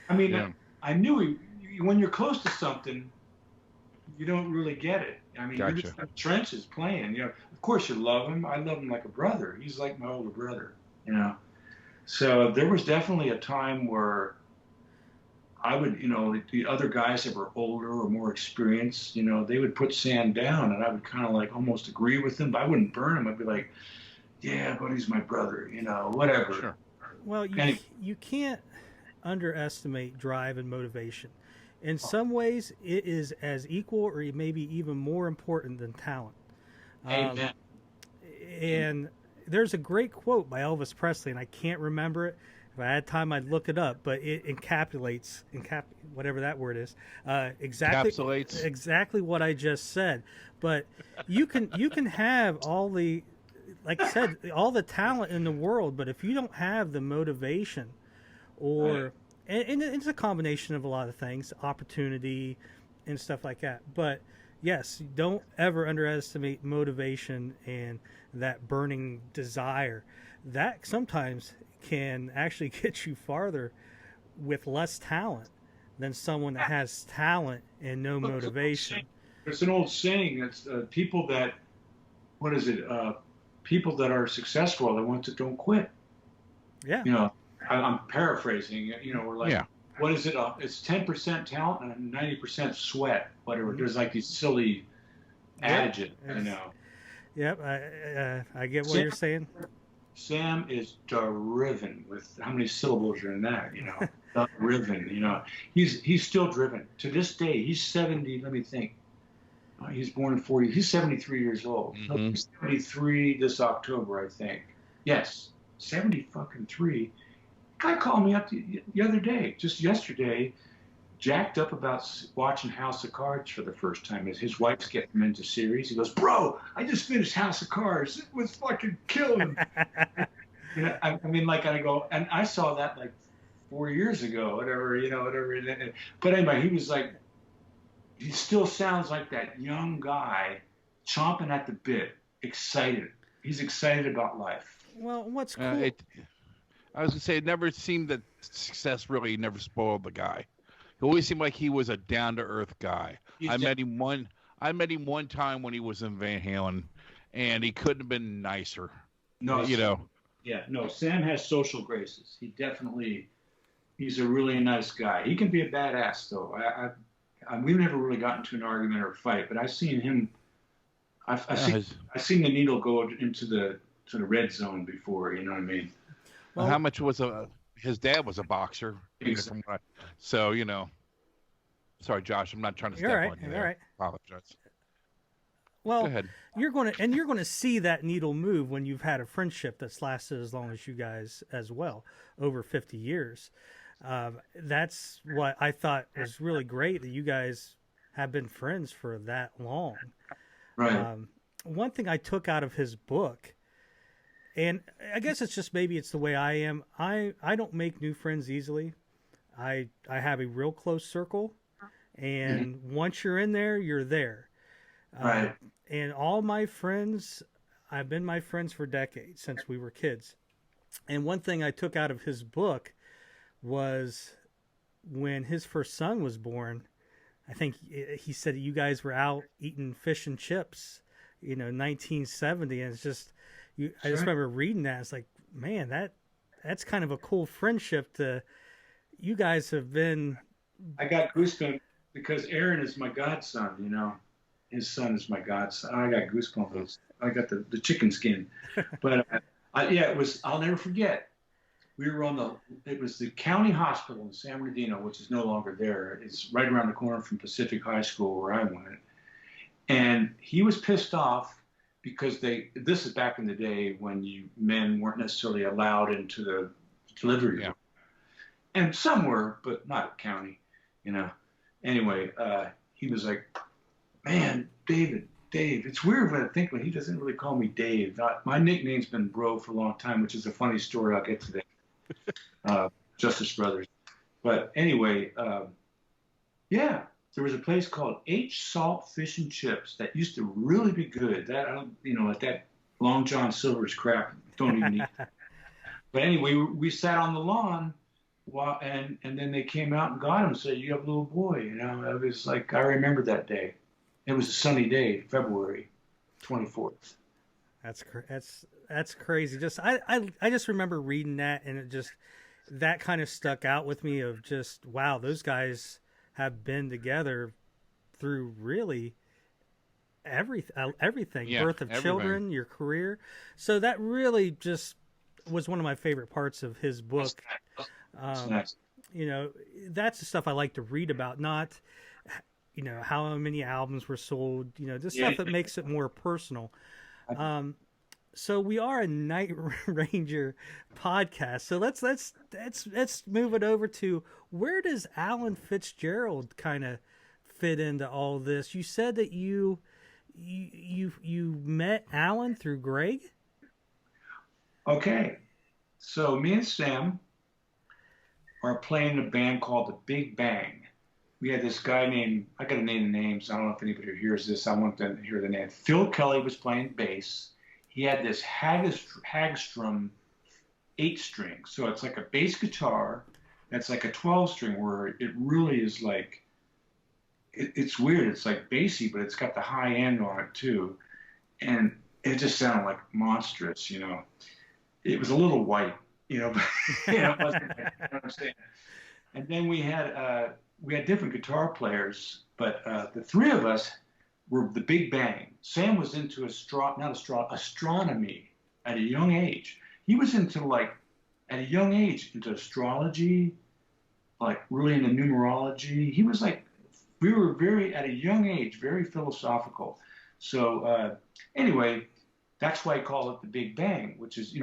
I mean, yeah. I knew when you're close to something, you don't really get it. I mean, Gotcha. You're just in the trenches playing. Of course you love him. I love him like a brother. He's like my older brother. So there was definitely a time where I would, the other guys that were older or more experienced, they would put Sam down, and I would kind of like almost agree with them, but I wouldn't burn him. I'd be like, yeah, but he's my brother, whatever. Sure. Well, you can't underestimate drive and motivation. In some ways, it is as equal or maybe even more important than talent. Amen. And there's a great quote by Elvis Presley, and I can't remember it. If I had time, I'd look it up. But it encapsulates, whatever that word is, exactly what I just said. But you can have all the, like I said, all the talent in the world, but if you don't have the motivation, or right. And it's a combination of a lot of things, opportunity and stuff like that. But yes, don't ever underestimate motivation and that burning desire. That sometimes can actually get you farther with less talent than someone that has talent and no motivation. There's an old saying that's people that, people that are successful are the ones that don't quit. Yeah. I'm paraphrasing. We're like, yeah. What is it? It's 10% talent and 90% sweat. Whatever. There's like these silly adages. Yep. I get what you're saying. Sam is driven with how many syllables are in that? Driven. He's still driven to this day. He's 70. Let me think. He's born in 40. He's 73 years old. Mm-hmm. He's 73 this October, I think. Yes, 73. Guy called me up the other day, just yesterday, jacked up about watching House of Cards for the first time. As his wife's getting him into series, he goes, "Bro, I just finished House of Cards. It was fucking killing." I mean, like I go, and I saw that like 4 years ago, whatever. But anyway, he was like, he still sounds like that young guy, chomping at the bit, excited. He's excited about life. Well, what's cool? I was going to say, it never seemed that success really never spoiled the guy. It always seemed like he was a down-to-earth guy. I met him one time when he was in Van Halen, and he couldn't have been nicer. No, Yeah, no, Sam has social graces. He's a really nice guy. He can be a badass, though. We've never really gotten into an argument or a fight, but I've seen him. I've seen the needle go into the red zone before. You know what I mean? Well, how much was his dad was a boxer? Exactly. So sorry, Josh, I'm not trying to step on you there. All right. Apologize. Go Well, ahead. you're going to see that needle move when you've had a friendship that's lasted as long as you guys as well, over 50 years. That's what I thought was really great, that you guys have been friends for that long. Right. One thing I took out of his book, and I guess it's just maybe it's the way I am. I don't make new friends easily. I have a real close circle, and once you're in there, you're there. Right. And all my friends, I've been my friends for decades, since we were kids. And one thing I took out of his book was when his first son was born. I think he said you guys were out eating fish and chips, 1970, and it's just, I just remember reading that. It's like, man, that's kind of a cool friendship. You guys have been. I got goosebumps because Aaron is my godson. His son is my godson. I got goosebumps. I got the chicken skin. But it was. I'll never forget. We were it was the county hospital in San Bernardino, which is no longer there. It's right around the corner from Pacific High School where I went. And he was pissed off because this is back in the day when men weren't necessarily allowed into the delivery room. And some were, but not county, Anyway, he was like, man, Dave, it's weird when I think when he doesn't really call me Dave. My nickname's been Bro for a long time, which is a funny story I'll get to that. Justice Brothers. But anyway, there was a place called H Salt Fish and Chips that used to really be good. Like that Long John Silver's crap, don't even eat. But anyway, we sat on the lawn, and then they came out and got him and said, "You have a little boy." It was like, I remember that day. It was a sunny day, February 24th. That's crazy. Just I just remember reading that, and it just, that kind of stuck out with me, of just, wow, those guys have been together through really everything. Birth of children, your career. So that really just was one of my favorite parts of his book. Nice. That's the stuff I like to read about, not how many albums were sold, the stuff that makes it more personal. So we are a Night Ranger podcast. So let's move it over to, where does Alan Fitzgerald kind of fit into all this? You said that you met Alan through Greg. Okay, so me and Sam are playing a band called the Big Bang. We had this guy named, I got to name the names. I don't know if anybody hears this. I want them to hear the name. Phil Kelly was playing bass. He had this Hagstrom 8-string. So it's like a bass guitar that's like a 12-string, where it really is like, it's weird. It's like bassy, but it's got the high end on it too. And it just sounded like monstrous, It was a little white, but it wasn't, you know what I'm saying? And then we had different guitar players, but the three of us were the Big Bang. Sam was into astronomy at a young age. He was into, at a young age, into astrology, really into numerology. He was we were at a young age, very philosophical. So anyway, that's why I call it the Big Bang, which is,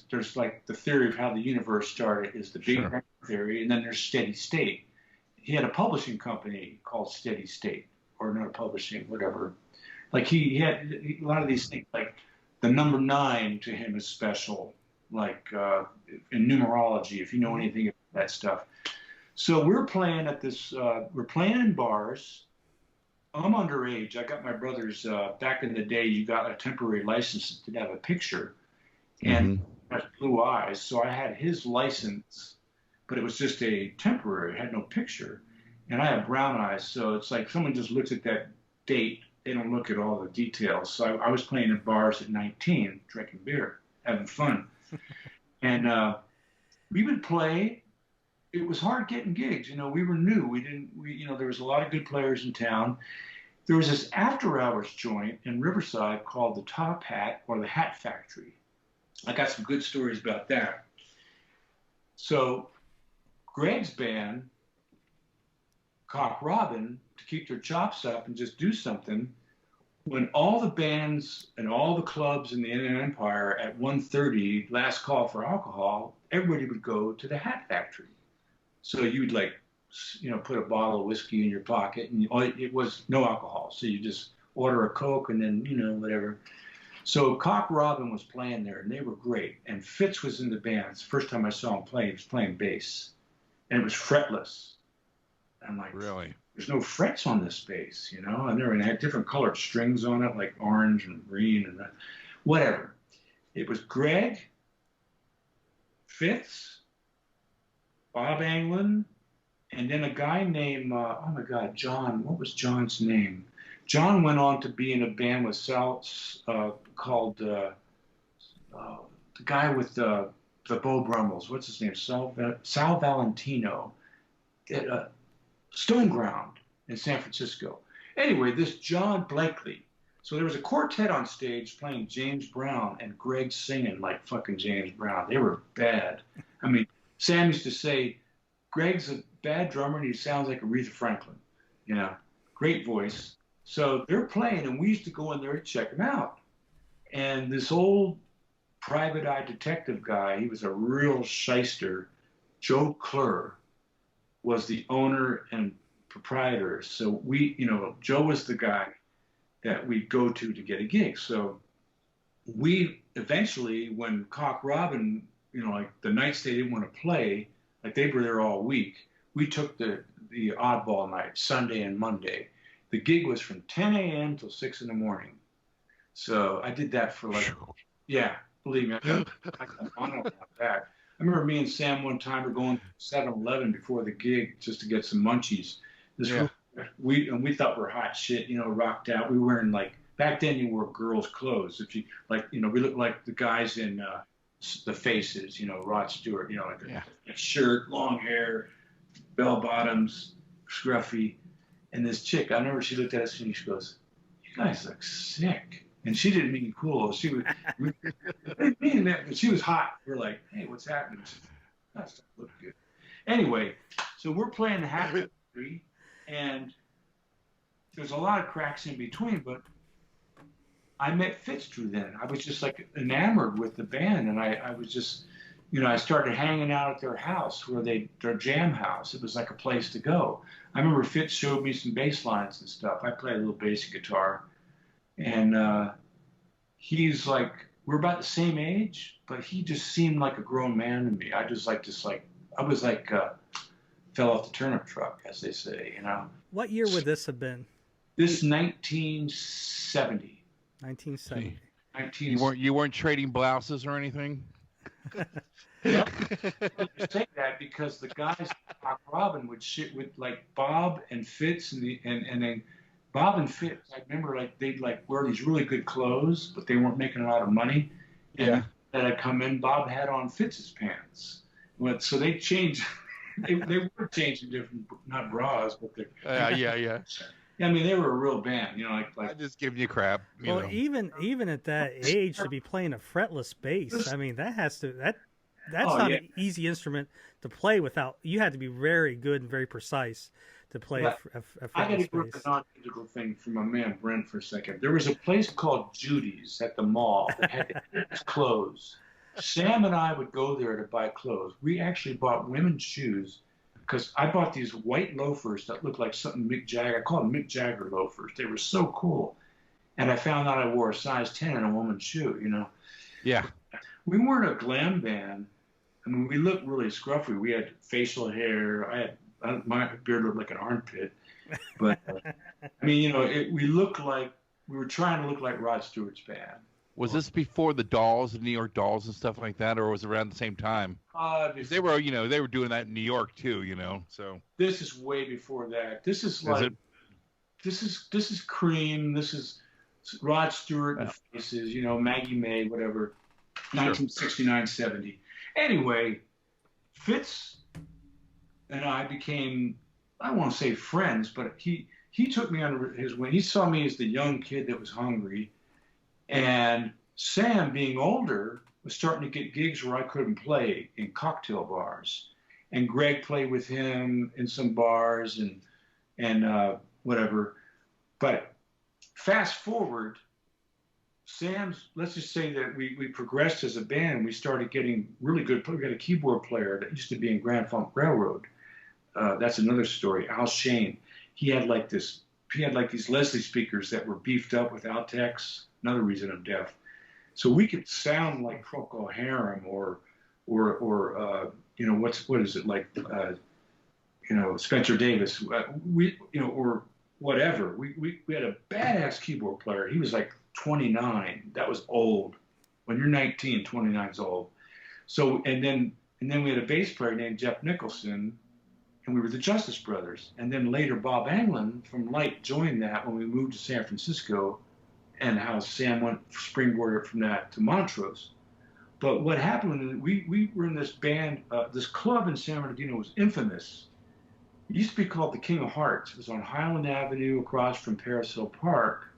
there's the theory of how the universe started is the Big Bang theory, and then there's steady state. He had a publishing company called Steady State, or not a publishing, whatever. He had a lot of these things, the number 9 to him is special, in numerology, if you know anything about that stuff. So we're playing at this, we're playing in bars. I'm underage. I got my brother's, back in the day, you got a temporary license that didn't have a picture, and had blue eyes. So I had his license, but it was just a temporary, it had no picture. And I have brown eyes, so it's like someone just looks at that date, they don't look at all the details. So I was playing in bars at 19, drinking beer, having fun. And we would play. It was hard getting gigs. We were new. There was a lot of good players in town. There was this after-hours joint in Riverside called the Top Hat, or the Hat Factory. I got some good stories about that. So Greg's band, Cock Robin, to keep their chops up and just do something, when all the bands and all the clubs in the Inland Empire at 1:30, last call for alcohol, everybody would go to the Hat Factory. So you'd like, put a bottle of whiskey in your pocket, and it was no alcohol. So you just order a Coke and then, whatever. So Cock Robin was playing there, and they were great. And Fitz was in the band. It's the first time I saw him play. He was playing bass, and it was fretless. I'm like, really? There's no frets on this bass, and it had different colored strings on it, like orange and green and whatever. It was Greg, Fitz, Bob Anglin, and then a guy named, John. What was John's name? John went on to be in a band with Sal, called the guy with the Beau Brummels. What's his name? Sal Valentino. Stoneground in San Francisco. Anyway, this John Blakely. So there was a quartet on stage playing James Brown and Greg singing like fucking James Brown. They were bad. I mean, Sam used to say, Greg's a bad drummer and he sounds like Aretha Franklin. Great voice. So they're playing, and we used to go in there to check them out. And this old private eye detective guy, he was a real shyster, Joe Klur, was the owner and proprietor. So Joe was the guy that we'd go to get a gig. So we eventually, when Cock Robin, like the nights they didn't want to play, like they were there all week, we took the oddball night, Sunday and Monday. The gig was from 10 a.m. till 6 in the morning. So I did that for yeah, believe me, I can on about that. I remember me and Sam one time were going to 7-Eleven before the gig just to get some munchies. We thought we were hot shit, rocked out. We were wearing back then you wore girls' clothes. If you we looked like the guys in The Faces, Rod Stewart, a shirt, long hair, bell bottoms, scruffy. And this chick, I remember she looked at us and she goes, "You guys look sick." And she didn't mean cool. She was mean that, but she was hot. We're like, "Hey, what's happening?" That stuff looked good. Anyway, so we're playing the Hat Factory, and there's a lot of cracks in between, but I met Fitz through then. I was just enamored with the band, and I was just, I started hanging out at their house, their jam house. It was like a place to go. I remember Fitz showed me some bass lines and stuff. I play a little bass guitar. And he's we're about the same age, but he just seemed like a grown man to me. I just I was fell off the turnip truck, as they say, What year would this have been? This 1970. 1970. You weren't trading blouses or anything? Yeah, I say that because the guys at Cock Robin would shit with Bob and Fitz and then Bob and Fitz. I remember they'd wear these really good clothes, but they weren't making a lot of money. And that I'd come in, Bob had on Fitz's pants. So they changed. they were changing different, not bras, but yeah. I mean, they were a real band, I just giving you crap. Well, even at that age to be playing a fretless bass, I mean, that's not an easy instrument to play without. You had to be very good and very precise to play a fretless I got to bass. go to a non-technical thing from my man Brent for a second. There was a place called Judy's at the mall that had clothes. Sam and I would go there to buy clothes. We actually bought women's shoes because I bought these white loafers that looked like something Mick Jagger. I call them Mick Jagger loafers. They were so cool. And I found out I wore a size 10 in a woman's shoe, Yeah. We weren't a glam band. I mean, we looked really scruffy. We had facial hair. My beard looked like an armpit. But, I mean, we looked like, we were trying to look like Rod Stewart's band. Was this before the Dolls, the New York Dolls and stuff like that, or was it around the same time? They were, they were doing that in New York too, so. This is way before that. This is this is Cream. This is Rod Stewart and Faces, Maggie May, whatever, 1969, 70. Anyway, Fitz and I became, I don't want to say friends, but he took me under his wing. He saw me as the young kid that was hungry. And Sam, being older, was starting to get gigs where I couldn't play in cocktail bars. And Greg played with him in some bars and whatever. But fast forward, let's just say that we progressed as a band. We started getting really good. We got a keyboard player that used to be in Grand Funk Railroad. That's another story. Al Shane. He had like these Leslie speakers that were beefed up with Altex. Another reason I'm deaf. So we could sound like Procol Harum or what is it like Spencer Davis. Or whatever. We had a badass keyboard player. He was like 29. That was old. When you're 19, 29 is old. So and then we had a bass player named Jeff Nicholson, and we were the Justice Brothers. And then later Bob Anglin from Light joined that when we moved to San Francisco, and how Sam went springboarded from that to Montrose. But what happened, we were in this band, this club in San Bernardino was infamous. It used to be called the King of Hearts. It was on Highland Avenue across from Paris Hill Park.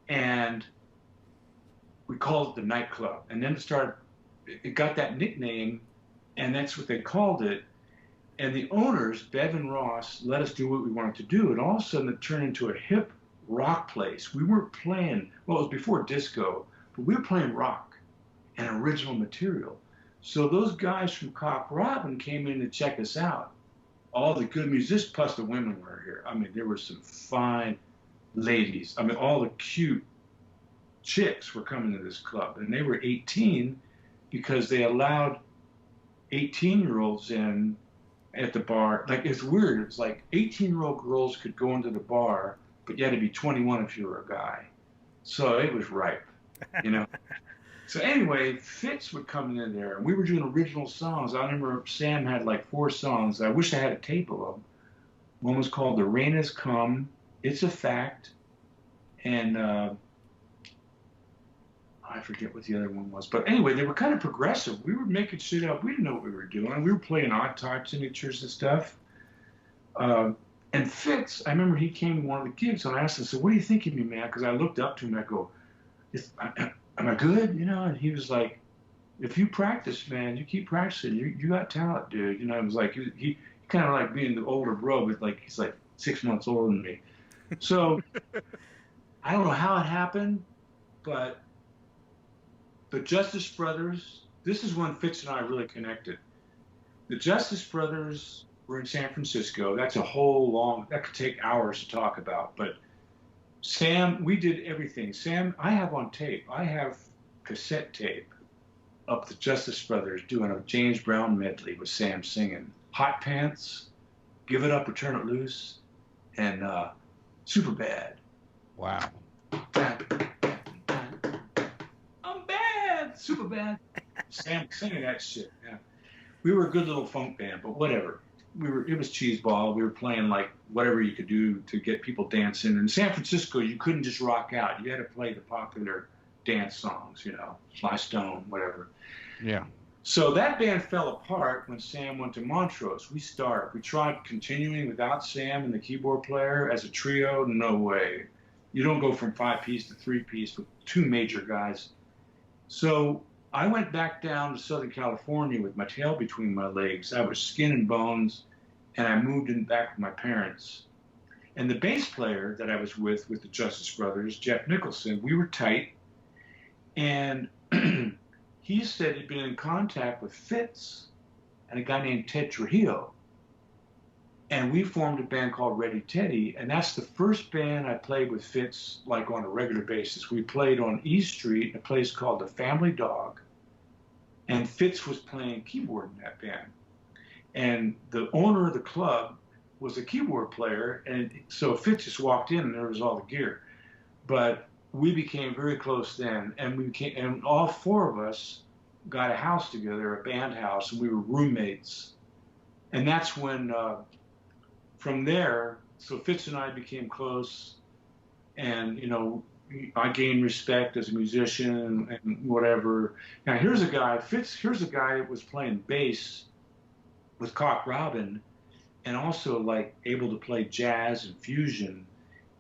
And we called it the nightclub. And then it got that nickname, and that's what they called it. And the owners, Bev and Ross, let us do what we wanted to do. And all of a sudden it turned into a hip rock place. We weren't playing, well, it was before disco, but we were playing rock and original material. So those guys from Cock Robin came in to check us out. All the good musicians, plus the women were here. I mean, there were some fine ladies. I mean, all the cute chicks were coming to this club, and they were 18 because they allowed 18-year-olds in at the bar. Like, it's weird. It's like 18-year-old girls could go into the bar, but you had to be 21 if you were a guy. So it was ripe, So anyway, Fitz would come in there, and we were doing original songs. I remember Sam had like 4 songs. I wish I had a tape of them. One was called The Rain Has Come, It's a Fact, and I forget what the other one was. But anyway, they were kind of progressive. We were making shit up. We didn't know what we were doing. We were playing odd time signatures and stuff. And Fitz, I remember he came to one of the gigs, and I asked him, so what do you think of me, man? Because I looked up to him, and I go, am I good? And he was like, if you practice, man, you keep practicing, you got talent, dude. It was like, he kind of like being the older bro, but like, he's like 6 months older than me. So I don't know how it happened, but the Justice Brothers, this is when Fitz and I really connected. The Justice Brothers were in San Francisco. That's a whole that could take hours to talk about, but Sam, we did everything. Sam, I have on tape. I have cassette tape of the Justice Brothers doing a James Brown medley with Sam singing Hot Pants, Give It Up or Turn It Loose, and Super Bad. Wow. I'm bad, super bad. Sam singing that shit. Yeah. We were a good little funk band, but whatever. It was cheeseball. We were playing like whatever you could do to get people dancing. In San Francisco, you couldn't just rock out. You had to play the popular dance songs, Sly Stone, whatever. Yeah. So that band fell apart when Sam went to Montrose. We tried continuing without Sam and the keyboard player as a trio. No way. You don't go from 5-piece to 3-piece with 2 major guys. So I went back down to Southern California with my tail between my legs. I was skin and bones, and I moved in back with my parents. And the bass player that I was with the Justice Brothers, Jeff Nicholson, we were tight. And he said he'd been in contact with Fitz and a guy named Ted Trujillo. And we formed a band called Ready Teddy, and that's the first band I played with Fitz like on a regular basis. We played on E Street in a place called the Family Dog, and Fitz was playing keyboard in that band. And the owner of the club was a keyboard player, and so Fitz just walked in and there was all the gear. But we became very close then, and all 4 of us got a house together, a band house, and we were roommates. And that's when from there, so Fitz and I became close, and I gained respect as a musician and whatever. Now here's a guy that was playing bass with Cock Robin, and also like able to play jazz and fusion,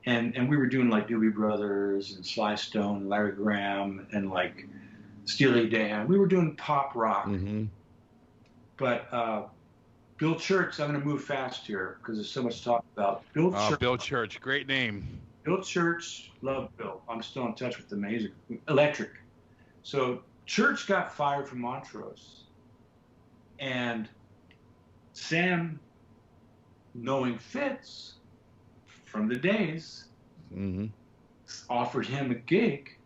and we were doing like Doobie Brothers and Sly Stone, Larry Graham, and like Steely Dan. We were doing pop rock, but. Bill Church, I'm going to move fast here because there's so much to talk about. Bill Church, great name. Bill Church, love Bill. I'm still in touch with the amazing Electric. So Church got fired from Montrose, and Sam, knowing Fitz from the days, offered him a gig,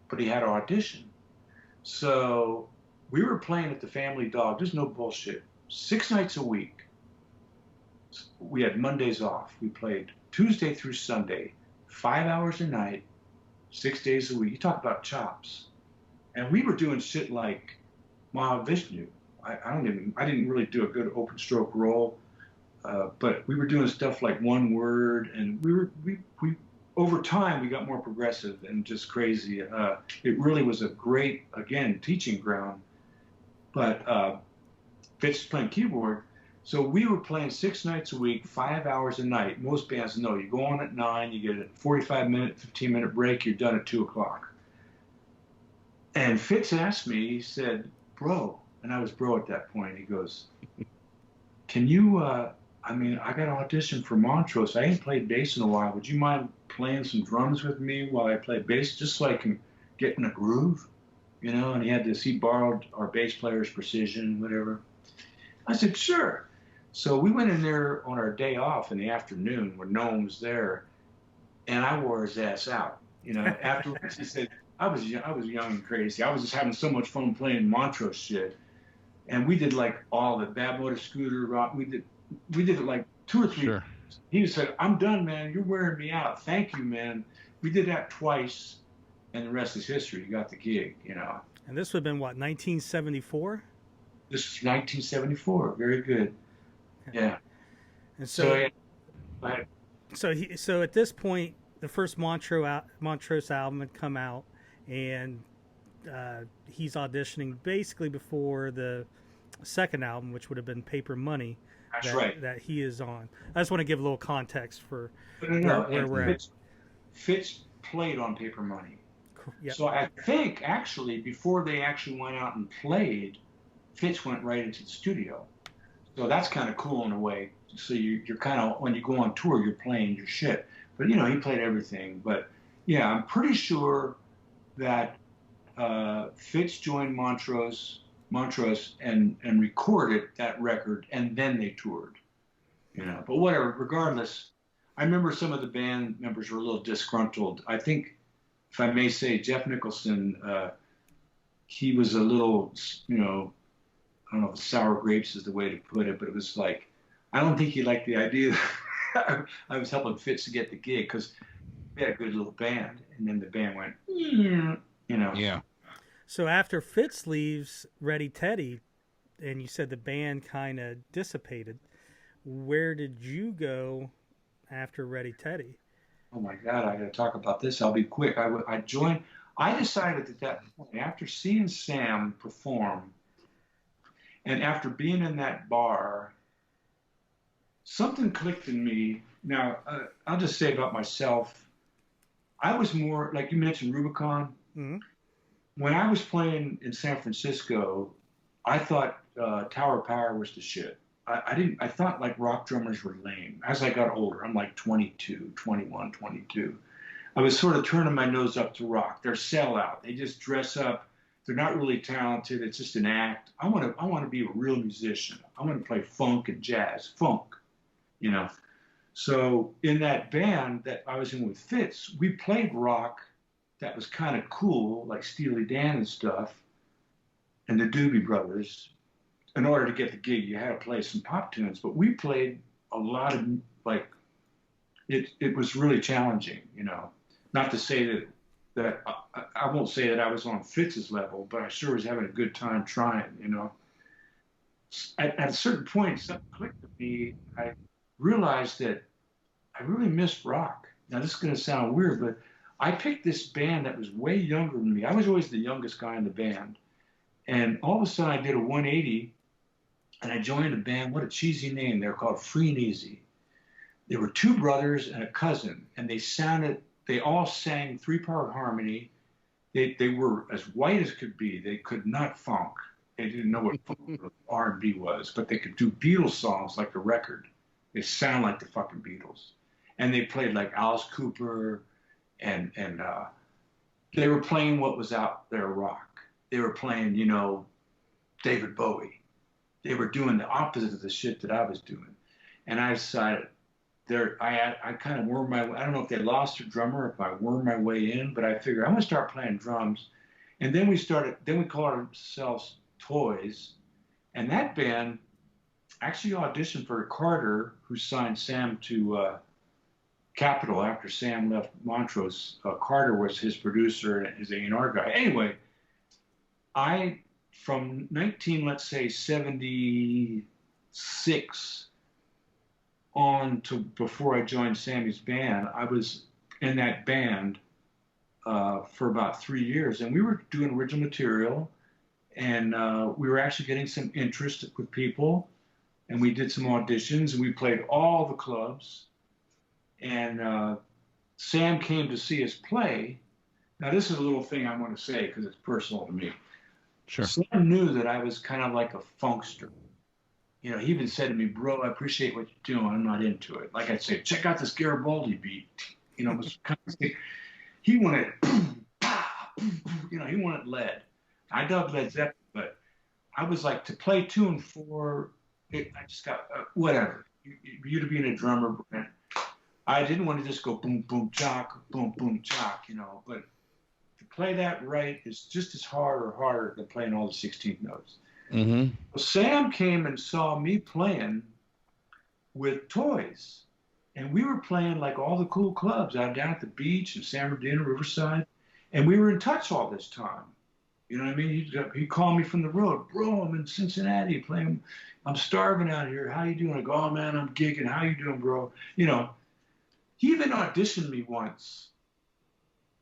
but he had to audition. So we were playing at the Family Dog. There's no bullshit. 6 nights a week. We had Mondays off. We played Tuesday through Sunday, 5 hours a night, 6 days a week. You talk about chops. And we were doing shit like Mahavishnu. I didn't really do a good open stroke roll, but we were doing stuff like one word, and we over time we got more progressive and just crazy. It really was a great, again, teaching ground. But Fitz was playing keyboard, so we were playing 6 nights a week, 5 hours a night. Most bands know you go on at 9, you get a 45-minute, 15-minute break, you're done at 2 o'clock. And Fitz asked me, he said, "Bro," and I was bro at that point. He goes, "Can you? I got an audition for Montrose. I ain't played bass in a while. Would you mind playing some drums with me while I play bass, just so I can get in a groove?" You know, and he borrowed our bass player's Precision, whatever. I said, "Sure." So we went in there on our day off in the afternoon when no one was there, and I wore his ass out. You know, afterwards he said, I was young and crazy. I was just having so much fun playing Montrose shit. And we did like all the Bad Motor Scooter rock. We did it like 2 or 3. Sure. He said, "I'm done, man. You're wearing me out. Thank you, man." We did that twice, and the rest is history. You got the gig, you know. And this would have been what, 1974? This was 1974. Very good. Yeah. And so at this point, the first Montrose album had come out, and he's auditioning basically before the second album, which would have been Paper Money. That's right. That he is on. I just want to give a little context for where we're at. Fitz played on Paper Money. Yep. So I think, actually, before they actually went out and played, Fitz went right into the studio. So that's kind of cool in a way. So you're kind of, when you go on tour, you're playing your shit. But, you know, he played everything. But, yeah, I'm pretty sure that Fitz joined Montrose and recorded that record, and then they toured. You know, but whatever, regardless, I remember some of the band members were a little disgruntled. I think, if I may say, Jeff Nicholson, he was a little, you know, I don't know if sour grapes is the way to put it, but it was like, I don't think he liked the idea that I was helping Fitz to get the gig, because we had a good little band, and then the band went, you know. Yeah. So after Fitz leaves Ready Teddy, and you said the band kind of dissipated, where did you go after Ready Teddy? Oh my God, I got to talk about this. I'll be quick. I decided at that point, after seeing Sam perform, and after being in that bar, something clicked in me. Now, I'll just say about myself, I was more, like you mentioned, Rubicon. Mm-hmm. When I was playing in San Francisco, I thought Tower Power was the shit. I thought like rock drummers were lame. As I got older, I'm like 22, 21, 22. I was sort of turning my nose up to rock. They're sellout. They just dress up. They're not really talented. It's just an act. I want to be a real musician. I want to play funk and jazz. Funk, you know. So in that band that I was in with Fitz, we played rock that was kind of cool, like Steely Dan and stuff, and the Doobie Brothers. In order to get the gig, you had to play some pop tunes, but we played a lot of, like, it was really challenging, you know. Not to say that I won't say that I was on Fitz's level, but I sure was having a good time trying, you know. At a certain point, something clicked with me. I realized that I really missed rock. Now, this is going to sound weird, but I picked this band that was way younger than me. I was always the youngest guy in the band. And all of a sudden, I did a 180, and I joined a band. What a cheesy name. They're called Free and Easy. They were two brothers and a cousin, and they all sang three-part harmony. They were as white as could be. They could not funk. They didn't know what R&B was, but they could do Beatles songs like the record. They sound like the fucking Beatles. and they played like Alice Cooper, and they were playing what was out there rock. They were playing, you know, David Bowie. They were doing the opposite of the shit that I was doing, and I decided I kind of wormed my way. I don't know if they lost their drummer, if I wormed my way in, but I figured I'm gonna start playing drums. And then we called ourselves Toys. And that band actually auditioned for Carter, who signed Sam to Capitol after Sam left Montrose. Carter was his producer and his A&R guy. Anyway, from 76 on to before I joined Sammy's band, I was in that band for about 3 years, and we were doing original material, and we were actually getting some interest with people, and we did some auditions, and we played all the clubs, and Sam came to see us play. Now, this is a little thing I want to say because it's personal to me. Sure. Sam knew that I was kind of like a funkster. You know, he even said to me, bro, I appreciate what you're doing. I'm not into it. Like I'd say, check out this Garibaldi beat. You know, it was kind of, he wanted, you know, he wanted lead. I dug Led Zeppelin, but I was like, to play 2 and 4, I just got, whatever. You to be in a drummer, Brent. I didn't want to just go boom, boom, chock, you know, but to play that right is just as hard or harder than playing all the 16th notes. Mm-hmm. Well, Sam came and saw me playing with Toys, and we were playing like all the cool clubs out down at the beach in San Bernardino, Riverside, and we were in touch all this time. You know what I mean? He called me from the road, bro, I'm in Cincinnati playing, I'm starving out here, how you doing? I go, oh man, I'm gigging, how you doing, bro? You know, he even auditioned me once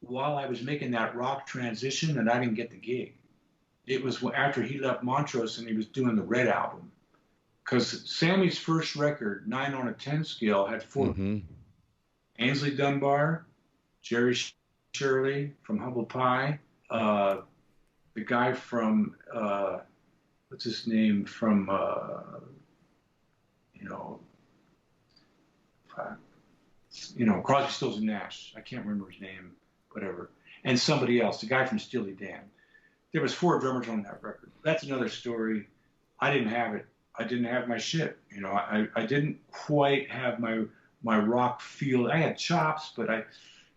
while I was making that rock transition, and I didn't get the gig. It was after he left Montrose and he was doing the Red album. Because Sammy's first record, 9 on a 10 scale, had 4. Mm-hmm. Ainsley Dunbar, Jerry Shirley from Humble Pie, the guy from, what's his name, from, Crosby, Stills and Nash. I can't remember his name, whatever. And somebody else, the guy from Steely Dan. There was 4 drummers on that record. That's another story. I didn't have it. I didn't have my shit. You know, I didn't quite have my rock feel. I had chops, but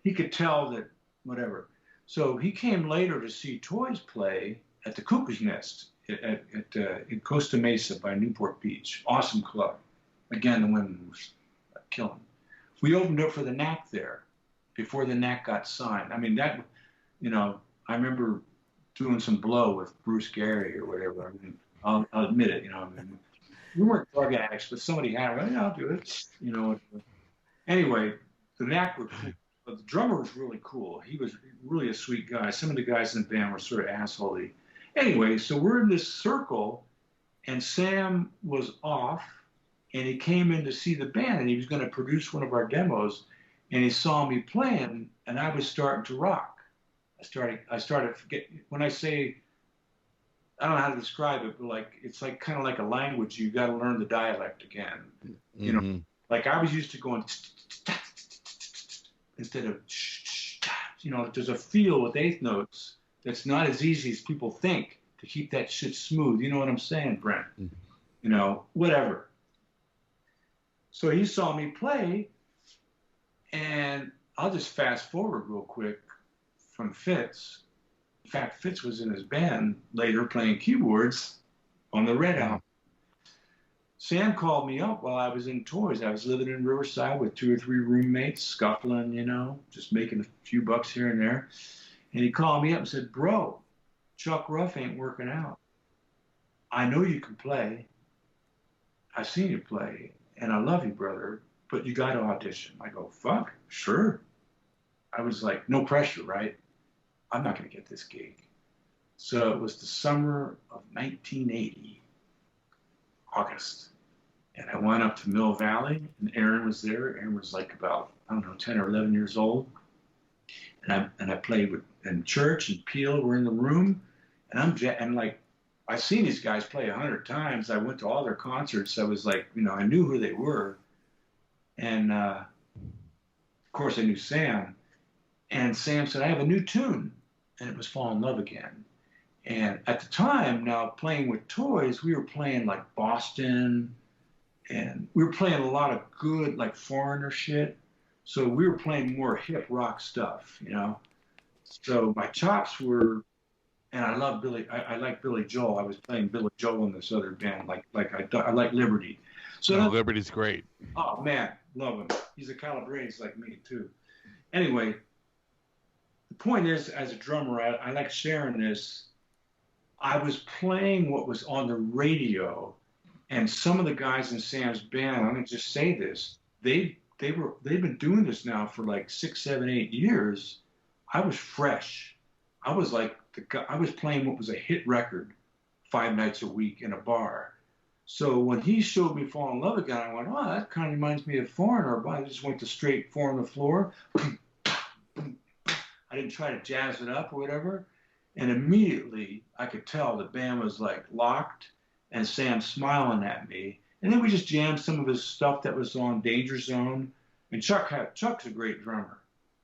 he could tell that whatever. So he came later to see Toys play at the Cuckoo's Nest in Costa Mesa by Newport Beach. Awesome club. Again, the women was killing. We opened up for the Knack there before the Knack got signed. I mean, that, you know, I remember doing some blow with Bruce Gary or whatever. I mean, I'll admit it, you know. I mean, we weren't drug addicts, but somebody had it. Yeah, I'll do it, you know. Anyway, the Knack were cool. But the drummer was really cool. He was really a sweet guy. Some of the guys in the band were sort of assholey. Anyway, so we're in this circle, and Sam was off, and he came in to see the band, and he was going to produce one of our demos, and he saw me playing, and I was starting to rock. I started when I say, I don't know how to describe it, but like, it's like kind of like a language. You got to learn the dialect again. Mm-hmm. You know, like I was used to going instead of, you know, there's a feel with 8th notes that's not as easy as people think to keep that shit smooth. You know what I'm saying, Brent? Mm-hmm. You know, whatever. So he saw me play, and I'll just fast forward real quick from Fitz. In fact, Fitz was in his band later playing keyboards on the Red album. Sam called me up while I was in Toys. I was living in Riverside with 2 or 3 roommates, scuffling, you know, just making a few bucks here and there. And he called me up and said, bro, Chuck Ruff ain't working out. I know you can play. I've seen you play, and I love you, brother, but you got to audition. I go, fuck, sure. I was like, no pressure, right? I'm not going to get this gig. So it was the summer of 1980, August. And I went up to Mill Valley, and Aaron was there. Aaron was like about, I don't know, 10 or 11 years old. And I played in church, and Peel were in the room. And like, I've seen these guys play 100 times. I went to all their concerts. I was like, you know, I knew who they were. And of course, I knew Sam. And Sam said, I have a new tune. And it was Fall in Love Again. And at the time, now playing with toys, we were playing like Boston, and we were playing a lot of good, like foreigner shit. So we were playing more hip rock stuff, you know? So my chops were, and I love Billy, I like Billy Joel. I was playing Billy Joel in this other band, I like Liberty. So Liberty's great. Oh man, love him. He's a Calabrese like me too. Anyway, the point is, as a drummer, I like sharing this. I was playing what was on the radio, and some of the guys in Sam's band, I'm gonna just say this, they've been doing this now for like 6, 7, 8 years. I was fresh. I was like I was playing what was a hit record 5 nights a week in a bar. So when he showed me Fall in Love Again, I went, oh, that kind of reminds me of Foreigner, but I just went to straight 4 on the floor. I didn't try to jazz it up or whatever. And immediately I could tell the band was like locked and Sam smiling at me. And then we just jammed some of his stuff that was on Danger Zone. And Chuck's a great drummer.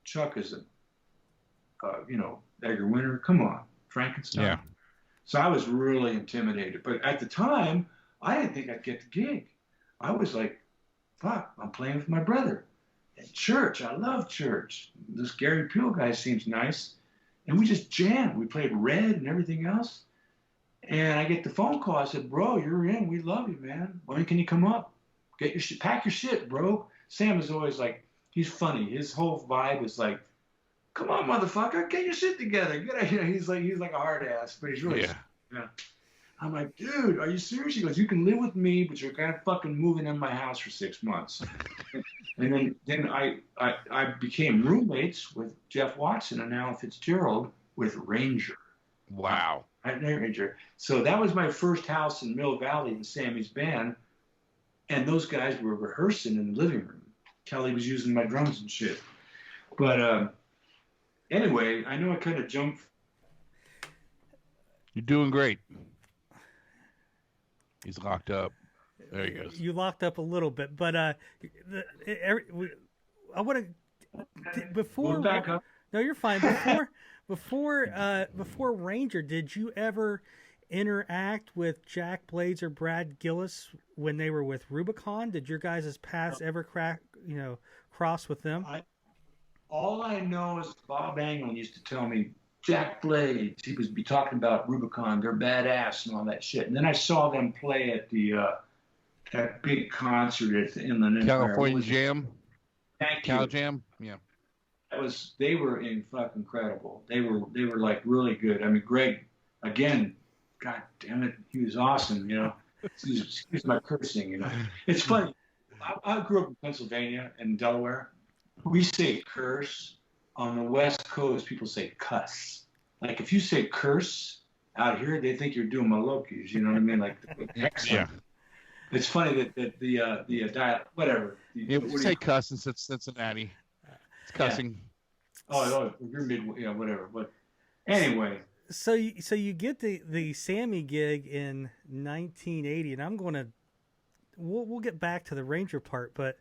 Chuck is Edgar Winter. Come on, Frankenstein. Yeah. So I was really intimidated. But at the time, I didn't think I'd get the gig. I was like, fuck, I'm playing with my brother. And church, I love church. This Gary Peel guy seems nice. And we just jammed. We played Red and everything else. And I get the phone call. I said, bro, you're in. We love you, man. When can you come up? Get your shit, pack your shit, bro. Sam is always like, he's funny. His whole vibe is like, come on, motherfucker, get your shit together. He's like a hard ass, but he's really, yeah. I'm like, dude, are you serious? He goes, you can live with me, but you're kind of fucking moving in my house for 6 months. And then I became roommates with Jeff Watson and now Fitzgerald with Ranger. Wow. Ranger. So that was my first house in Mill Valley in Sammy's band. And those guys were rehearsing in the living room. Kelly was using my drums and shit. But anyway, I know I kind of jumped. You're doing great. He's locked up. There he goes. You locked up a little bit, but I want to before. Back up. No, you're fine. Before Ranger, did you ever interact with Jack Blades or Brad Gillis when they were with Rubicon? Did your guys' paths ever cross with them? All I know is Bob Anglin used to tell me, Jack Blades, he was be talking about Rubicon, they're badass and all that shit. And then I saw them play at the that big concert at the Inland Empire. California Jam. Thank Cal you. Jam. Yeah. They were fucking incredible. They were like really good. I mean, Greg, again, God damn it, he was awesome. You know, excuse my cursing. You know, it's funny. I grew up in Pennsylvania and Delaware. We say curse. On the West Coast, people say cuss. Like if you say curse out here, they think you're doing Malokis. You know what I mean? Like yeah. It's funny that the dialect, whatever. Yeah, we say cuss in Cincinnati. It's cussing. Yeah. Oh, you're whatever. But anyway. So you get the Sammy gig in 1980, and we'll get back to the Ranger part, but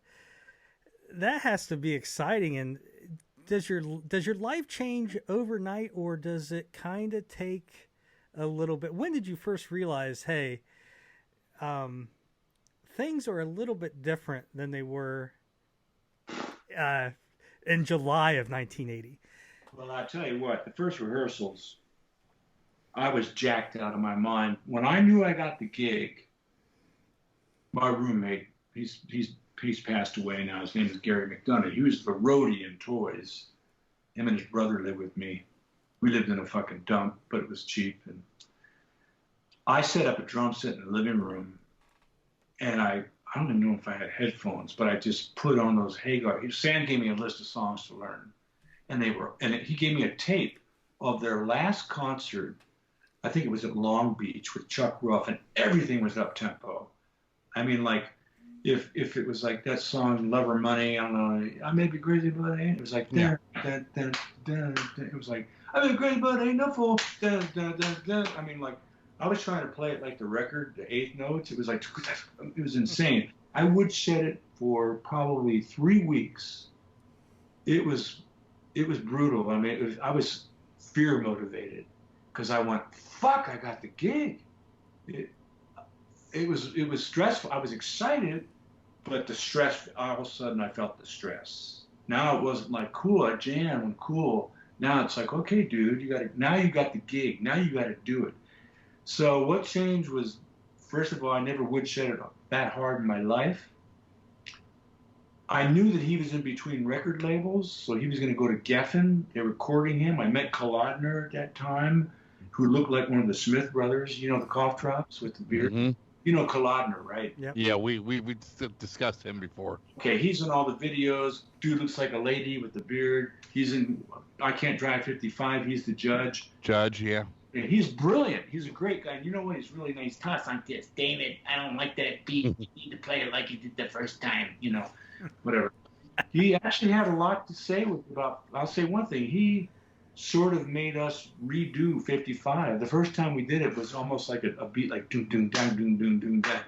that has to be exciting. And does your life change overnight, or does it kind of take a little bit? When did you first realize, hey, things are a little bit different than they were in July of 1980? Well, I tell you what, the first rehearsals, I was jacked out of my mind. When I knew I got the gig, my roommate, he's passed away now. His name is Gary McDonough. He was the roadie in Toys. Him and his brother lived with me. We lived in a fucking dump, but it was cheap. And I set up a drum set in the living room, and I don't even know if I had headphones, but I just put on those Hagar. Sam gave me a list of songs to learn, and he gave me a tape of their last concert. I think it was at Long Beach with Chuck Ruff, and everything was up tempo. I mean, like, if it was like that song "Love or Money," I don't know, I may be crazy, but I ain't. It was like it was like I may be crazy, but I ain't no fool. I mean, like, I was trying to play it like the record, the eighth notes. It was like it was insane. I would set it for probably 3 weeks, it was brutal. I mean, I was fear motivated because I went, fuck, I got the gig. It was stressful. I was excited, but the stress, all of a sudden I felt the stress. Now it wasn't like cool, I jam and cool. Now it's like, okay, dude, now you got the gig. Now you got to do it. So what changed was, first of all, I never woodshed it that hard in my life. I knew that he was in between record labels, so he was going to go to Geffen. They're recording him. I met Kolodner at that time, who looked like one of the Smith brothers, you know, the cough drops with the beard. Mm-hmm. You know Kolodner, right? Yep. Yeah, we discussed him before. Okay, he's in all the videos. Dude looks like a lady with the beard. He's in I Can't Drive 55. He's the judge. Judge, yeah. And he's brilliant. He's a great guy. You know what? He's really nice. Toss like this. David, I don't like that beat. You need to play it like you did the first time, you know, whatever. He actually had a lot to say about, I'll say one thing. He sort of made us redo 55. The first time we did it was almost like a beat like doom, doom, down, doom, doom, doom, down.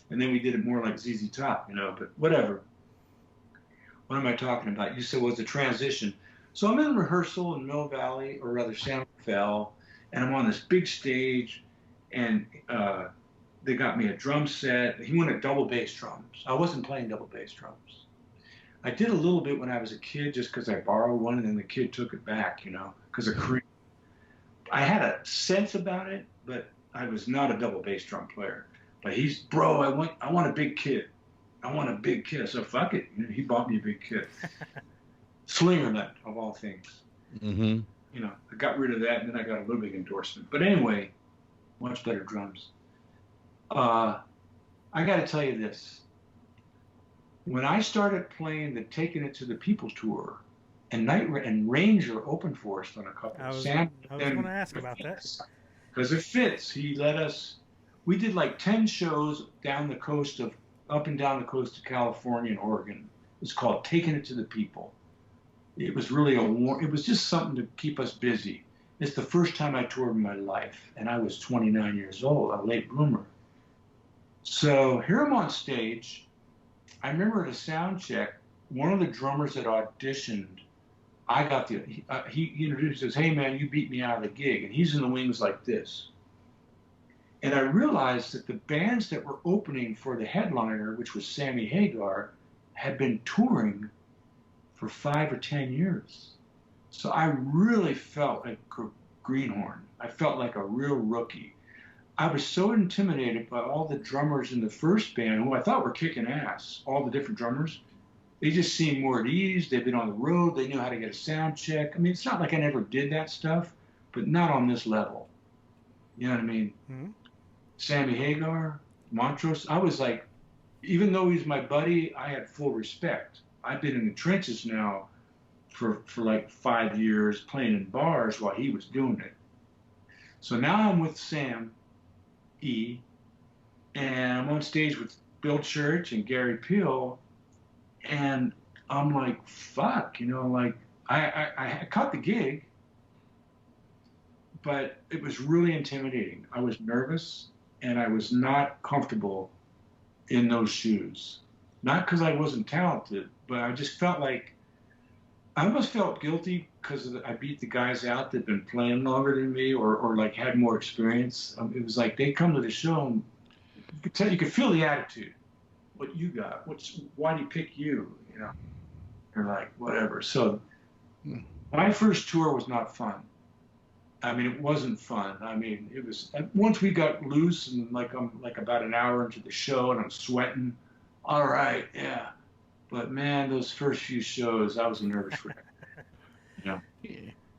And then we did it more like ZZ Top, you know, but whatever. What am I talking about? You said, well, it's a transition. So I'm in rehearsal in Mill Valley, or rather Santa Fe, and I'm on this big stage, and they got me a drum set. He wanted double bass drums. I wasn't playing double bass drums. I did a little bit when I was a kid just because I borrowed one, and then the kid took it back, you know, because of cream. I had a sense about it, but I was not a double bass drum player. But he's, bro, I want a big kit. I want a big kit. So fuck it. You know, he bought me a big kit. Slingerland, of all things. Mm-hmm. You know, I got rid of that, and then I got a little big endorsement. But anyway, much better drums. I got to tell you this. When I started playing the Taking It to the People tour, and Ranger opened for us on a couple of samples. I was going to ask about that. Because of Fitz, he let us. We did like 10 shows up and down the coast of California and Oregon. It's called Taking It to the People. It was really it was just something to keep us busy. It's the first time I toured in my life, and I was 29 years old, a late bloomer. So here I'm on stage. I remember at a sound check, one of the drummers that auditioned, he introduced us, hey man, you beat me out of the gig. And he's in the wings like this. And I realized that the bands that were opening for the headliner, which was Sammy Hagar, had been touring for 5 or 10 years. So I really felt like a greenhorn. I felt like a real rookie. I was so intimidated by all the drummers in the first band, who I thought were kicking ass, all the different drummers. They just seemed more at ease. They'd been on the road. They knew how to get a sound check. I mean, it's not like I never did that stuff, but not on this level. You know what I mean? Mm-hmm. Sammy Hagar, Montrose. I was like, even though he's my buddy, I had full respect. I've been in the trenches now for like 5 years playing in bars while he was doing it. So now I'm with Sam E, and I'm on stage with Bill Church and Gary Peel, and I'm like, fuck, you know, like I caught the gig, but it was really intimidating. I was nervous, and I was not comfortable in those shoes. Not because I wasn't talented, but I just felt like, I almost felt guilty because I beat the guys out that'd been playing longer than me or like had more experience. It was like they come to the show and you could feel the attitude. What you got? Why do you pick you? You know, you're like, whatever. So my first tour was not fun. I mean, it wasn't fun. I mean, it was, once we got loose and like I'm like about an hour into the show and I'm sweating. All right, yeah. But man, those first few shows, I was a nervous wreck. Yeah.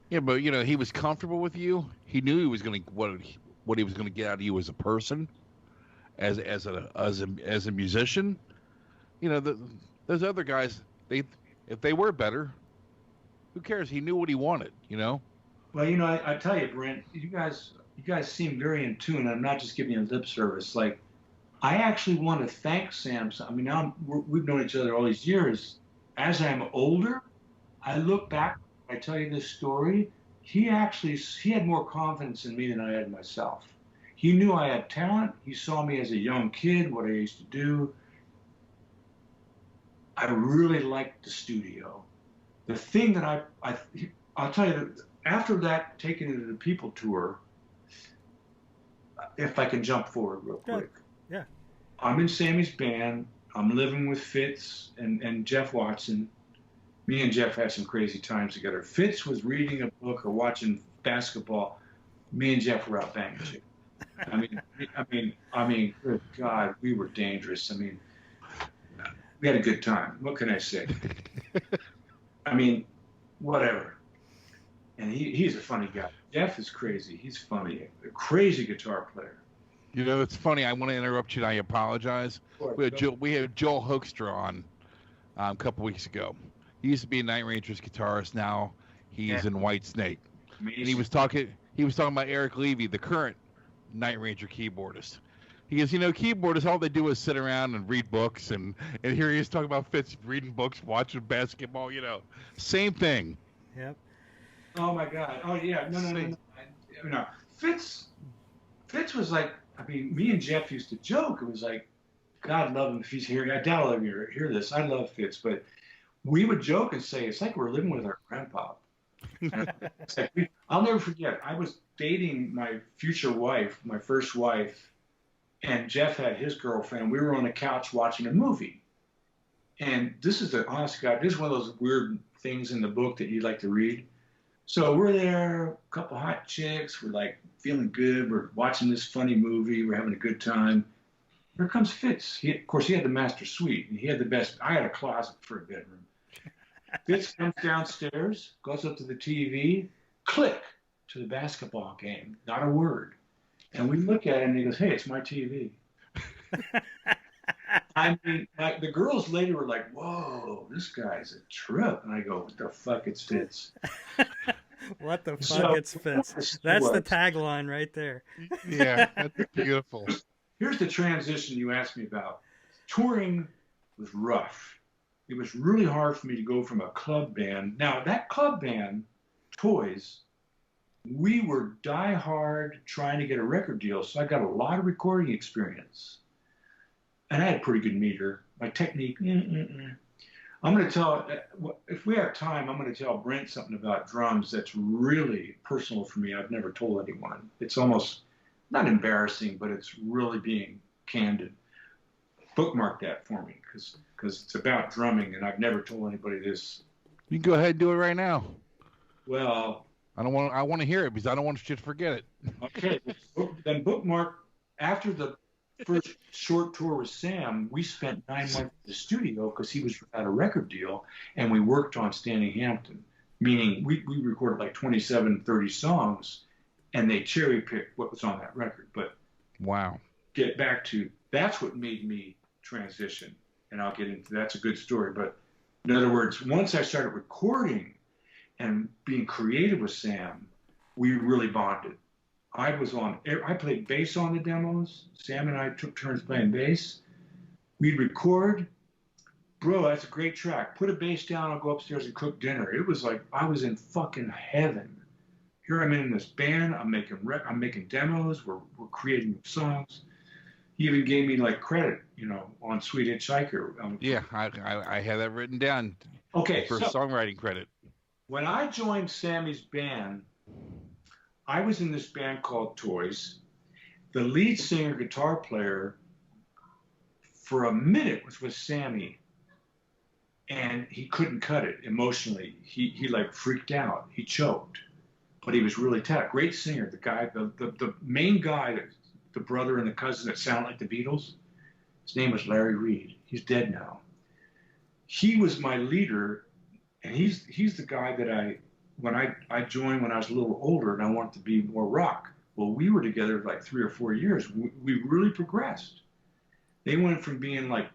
Yeah, but you know, he was comfortable with you. He knew he was going to what he was going to get out of you as a person, as a musician. You know, those other guys, if they were better, who cares? He knew what he wanted. You know. Well, you know, I tell you, Brent, you guys seem very in tune. I'm not just giving you lip service. Like, I actually want to thank Sam. I mean, now we've known each other all these years. As I'm older, I look back, I tell you this story, he had more confidence in me than I had myself. He knew I had talent. He saw me as a young kid, what I used to do. I really liked the studio. the thing that I'll tell you that after that, taking it to the People tour, if I can jump forward real quick. Yeah. I'm in Sammy's band. I'm living with Fitz and Jeff Watson. Me and Jeff had some crazy times together. Fitz was reading a book or watching basketball. Me and Jeff were out banging chicks. I mean, good God, we were dangerous. I mean, we had a good time. What can I say? I mean, whatever. And he's a funny guy. Jeff is crazy. He's funny. A crazy guitar player. You know, it's funny. I want to interrupt you, and I apologize. We had Joel Hoekstra on a couple weeks ago. He used to be a Night Rangers guitarist. Now he's in Whitesnake. Amazing. And he was talking about Eric Levy, the current Night Ranger keyboardist. He goes, keyboardists, all they do is sit around and read books, and here he is talking about Fitz reading books, watching basketball. Same thing. Yep. Oh my God. Oh yeah. No. Fitz was like, I mean, me and Jeff used to joke. It was like, God love him if he's here. I doubt he'll hear this. I love Fitz, but we would joke and say it's like we're living with our grandpa. It's like I'll never forget. I was dating my future wife, my first wife, and Jeff had his girlfriend. We were on the couch watching a movie, and this is the honest God. This is one of those weird things in the book that you like to read. So we're there, a couple hot chicks. We're like feeling good. We're watching this funny movie. We're having a good time. Here comes Fitz. Of course, he had the master suite. And he had the best. I had a closet for a bedroom. Fitz comes downstairs, goes up to the TV, click to the basketball game. Not a word. And we look at him and he goes, "Hey, it's my TV." I mean, like the girls later were like, "Whoa, this guy's a trip." And I go, "What the fuck? It's Fitz." What the fuck? It's Fitz. That's the tagline right there. Yeah, that's beautiful. Here's the transition you asked me about. Touring was rough. It was really hard for me to go from a club band. Now, that club band, Toys, we were die-hard trying to get a record deal, so I got a lot of recording experience. And I had a pretty good meter. My technique, I'm going to tell, if we have time, I'm going to tell Brent something about drums that's really personal for me. I've never told anyone. It's almost not embarrassing, but it's really being candid. Bookmark that for me, because it's about drumming, and I've never told anybody this. You can go ahead and do it right now. Well, I want to hear it because I don't want you to forget it. Okay, then bookmark. After the first short tour with Sam, we spent 9 months in the studio because he was at a record deal, and we worked on Standing Hampton, meaning we recorded like 27, 30 songs, and they cherry picked what was on that record. But wow, get back to that's what made me transition, and I'll get into that's a good story. But in other words, once I started recording and being creative with Sam, we really bonded. I played bass on the demos. Sam and I took turns playing bass. We'd record. Bro, that's a great track. Put a bass down, I'll go upstairs and cook dinner. It was like I was in fucking heaven. Here I'm in this band, I'm making demos, we're creating songs. He even gave me like credit, on Sweet Hitchhiker. Yeah, I had that written down. Okay, for songwriting credit. When I joined Sammy's band, I was in this band called Toys. The lead singer, guitar player, for a minute was Sammy, and he couldn't cut it emotionally. He like freaked out. He choked, but he was really tough. Great singer. The guy, the main guy, the brother and the cousin that sound like the Beatles. His name was Larry Reed. He's dead now. He was my leader, and he's the guy that when I joined when I was a little older and I wanted to be more rock. Well, we were together like 3 or 4 years. We really progressed. They went from being like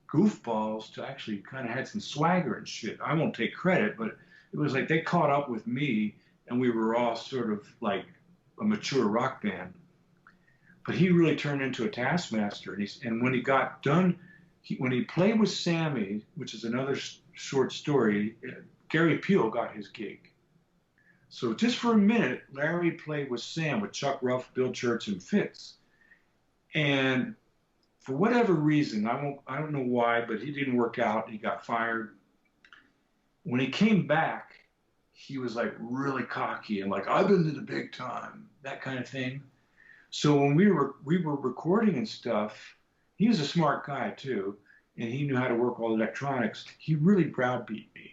goofballs to actually kind of had some swagger and shit. I won't take credit, but it was like they caught up with me, and we were all sort of like a mature rock band. But he really turned into a taskmaster, and when he got done, when he played with Sammy, which is another short story, Gary Peel got his gig. So just for a minute, Larry played with Sam, with Chuck Ruff, Bill Church, and Fitz. And for whatever reason, I don't know why, but he didn't work out. He got fired. When he came back, he was like really cocky and like, I've been to the big time, that kind of thing. So when we were recording and stuff, he was a smart guy too, and he knew how to work all the electronics. He really browbeat me.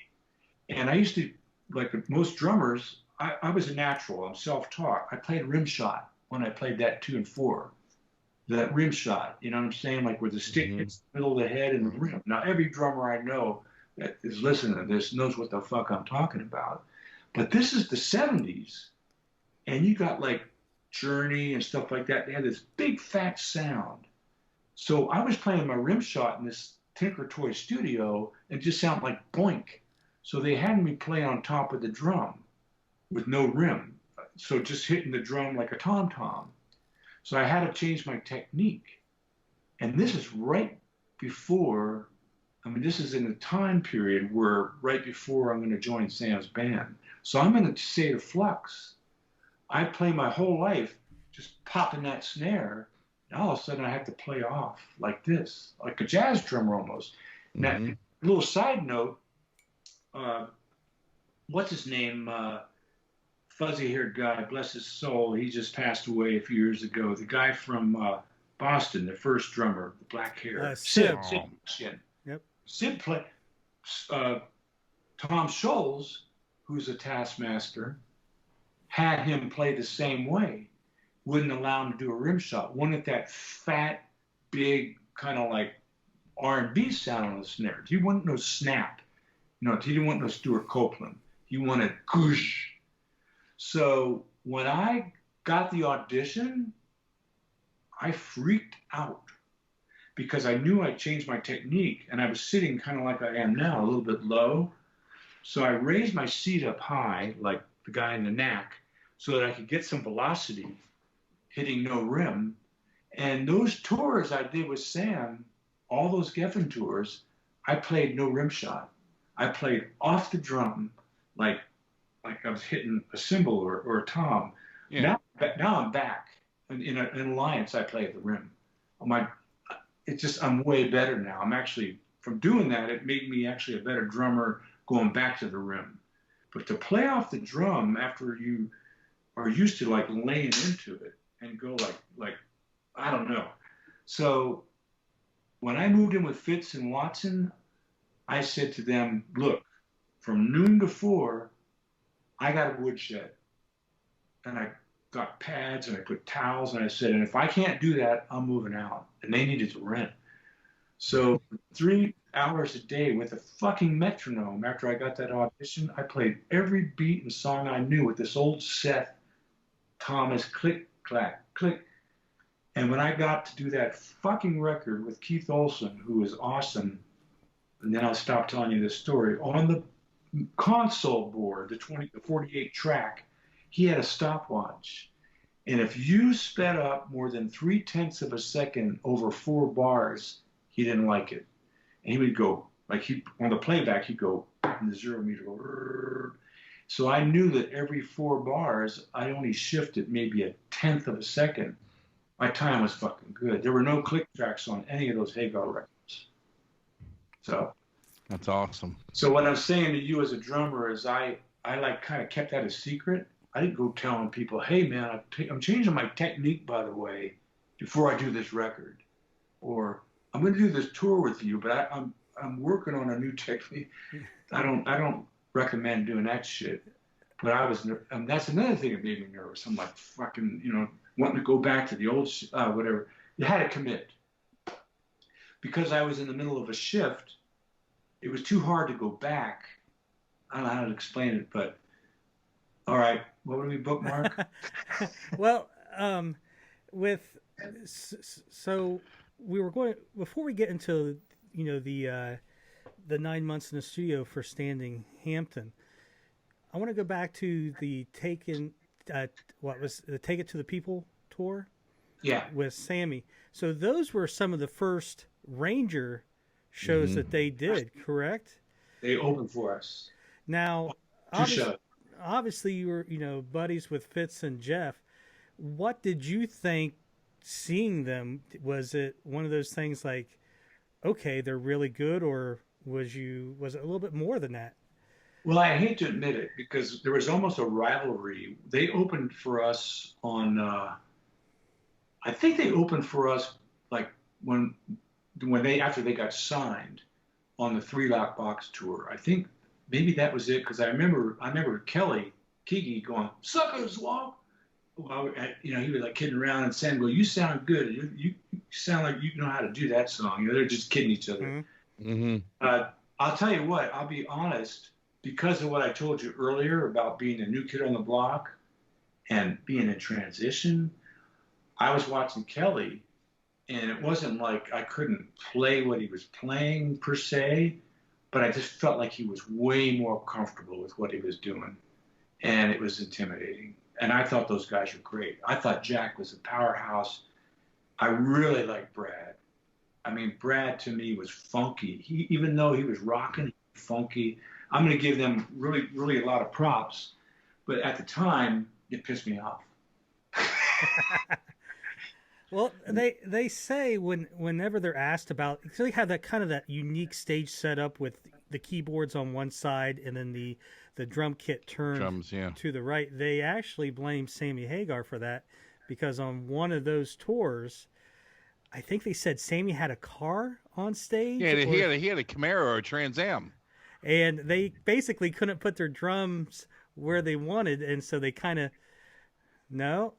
And I used to, like most drummers, I was a natural. I'm self-taught. I played rim shot when I played that 2 and 4. That rim shot, you know what I'm saying? Like where the stick hits the middle of the head and the rim. Now, every drummer I know that is listening to this knows what the fuck I'm talking about. But this is the 70s, and you got like Journey and stuff like that. They had this big fat sound. So I was playing my rim shot in this Tinker Toy studio and it just sounded like boink. So they had me play on top of the drum with no rim. So just hitting the drum like a tom-tom. So I had to change my technique. And this is right before, I mean, this is in the time period where right before I'm going to join Sam's band. So I'm in a state of flux. I play my whole life just popping that snare. And all of a sudden I have to play off like this, like a jazz drummer almost. Now, a little side note, what's his name? Fuzzy-haired guy, bless his soul. He just passed away a few years ago. The guy from Boston, the first drummer, the black hair. Sid. Yep. Sid played. Tom Scholes, who's a Taskmaster, had him play the same way. Wouldn't allow him to do a rim shot. Wanted that fat, big, kind of like R&B sound on the snare. He wanted no snap. No, he didn't want no Stuart Copeland. He wanted goosh. So when I got the audition, I freaked out because I knew I'd changed my technique and I was sitting kind of like I am now, a little bit low. So I raised my seat up high, like the guy in the knack, so that I could get some velocity, hitting no rim. And those tours I did with Sam, all those Geffen tours, I played no rim shot. I played off the drum, like I was hitting a cymbal or a tom. Yeah. Now I'm back. In an alliance, I play at the rim. I'm way better now. I'm actually, from doing that, it made me actually a better drummer going back to the rim. But to play off the drum after you are used to like laying into it and go like I don't know. So when I moved in with Fitz and Watson, I said to them, look, from noon to 4, I got a woodshed. And I got pads and I put towels and I said, and if I can't do that, I'm moving out. And they needed to rent. So 3 hours a day with a fucking metronome after I got that audition, I played every beat and song I knew with this old Seth Thomas click, clack, click. And when I got to do that fucking record with Keith Olsen, who was awesome, and then I'll stop telling you this story, on the console board, the 48 track, he had a stopwatch. And if you sped up more than 3/10 of a second over 4 bars, he didn't like it. And he would go, like on the playback, he'd go in the 0 meter. So I knew that every 4 bars, I only shifted maybe 1/10 of a second. My time was fucking good. There were no click tracks on any of those Hagar records. So that's awesome. So what I'm saying to you as a drummer is I like kind of kept that a secret. I didn't go telling people, hey man, I'm changing my technique, by the way, before I do this record, or I'm going to do this tour with you, but I'm working on a new technique. I don't recommend doing that shit. But that's another thing that made me nervous. I'm like fucking, wanting to go back to the old whatever. You had to commit. Because I was in the middle of a shift, it was too hard to go back. I don't know how to explain it, but all right. What would we bookmark? Well, so we were going, before we get into, the 9 months in the studio for Standing Hampton, I want to go back to the Take It to the People tour? Yeah. With Sammy. So those were some of the first Ranger shows that they did, correct? They opened for us. Now, obviously you were, buddies with Fitz and Jeff. What did you think seeing them? Was it one of those things like, okay, they're really good, or was it a little bit more than that? Well, I hate to admit it because there was almost a rivalry. They opened for us on, I think they opened for us like when they after they got signed on the Three Lock Box tour. I think maybe that was it because I remember Kelly Kiki going suckers walk. Well, he was like kidding around and saying, "Well, you sound good. You sound like you know how to do that song." They're just kidding each other. Mm-hmm. I'll tell you what. I'll be honest. Because of what I told you earlier about being a new kid on the block and being in transition, I was watching Kelly, and it wasn't like I couldn't play what he was playing per se, but I just felt like he was way more comfortable with what he was doing, and it was intimidating. And I thought those guys were great. I thought Jack was a powerhouse. I really liked Brad. I mean, Brad to me was funky. Even though he was rocking, funky. I'm going to give them really, really a lot of props, but at the time, it pissed me off. Well, they say whenever they're asked about, so they have that kind of that unique stage setup with the keyboards on one side and then the drum kit turned to the right. They actually blame Sammy Hagar for that because on one of those tours, I think they said Sammy had a car on stage. Yeah, he had a Camaro or a Trans Am. And they basically couldn't put their drums where they wanted, and so they kind of no.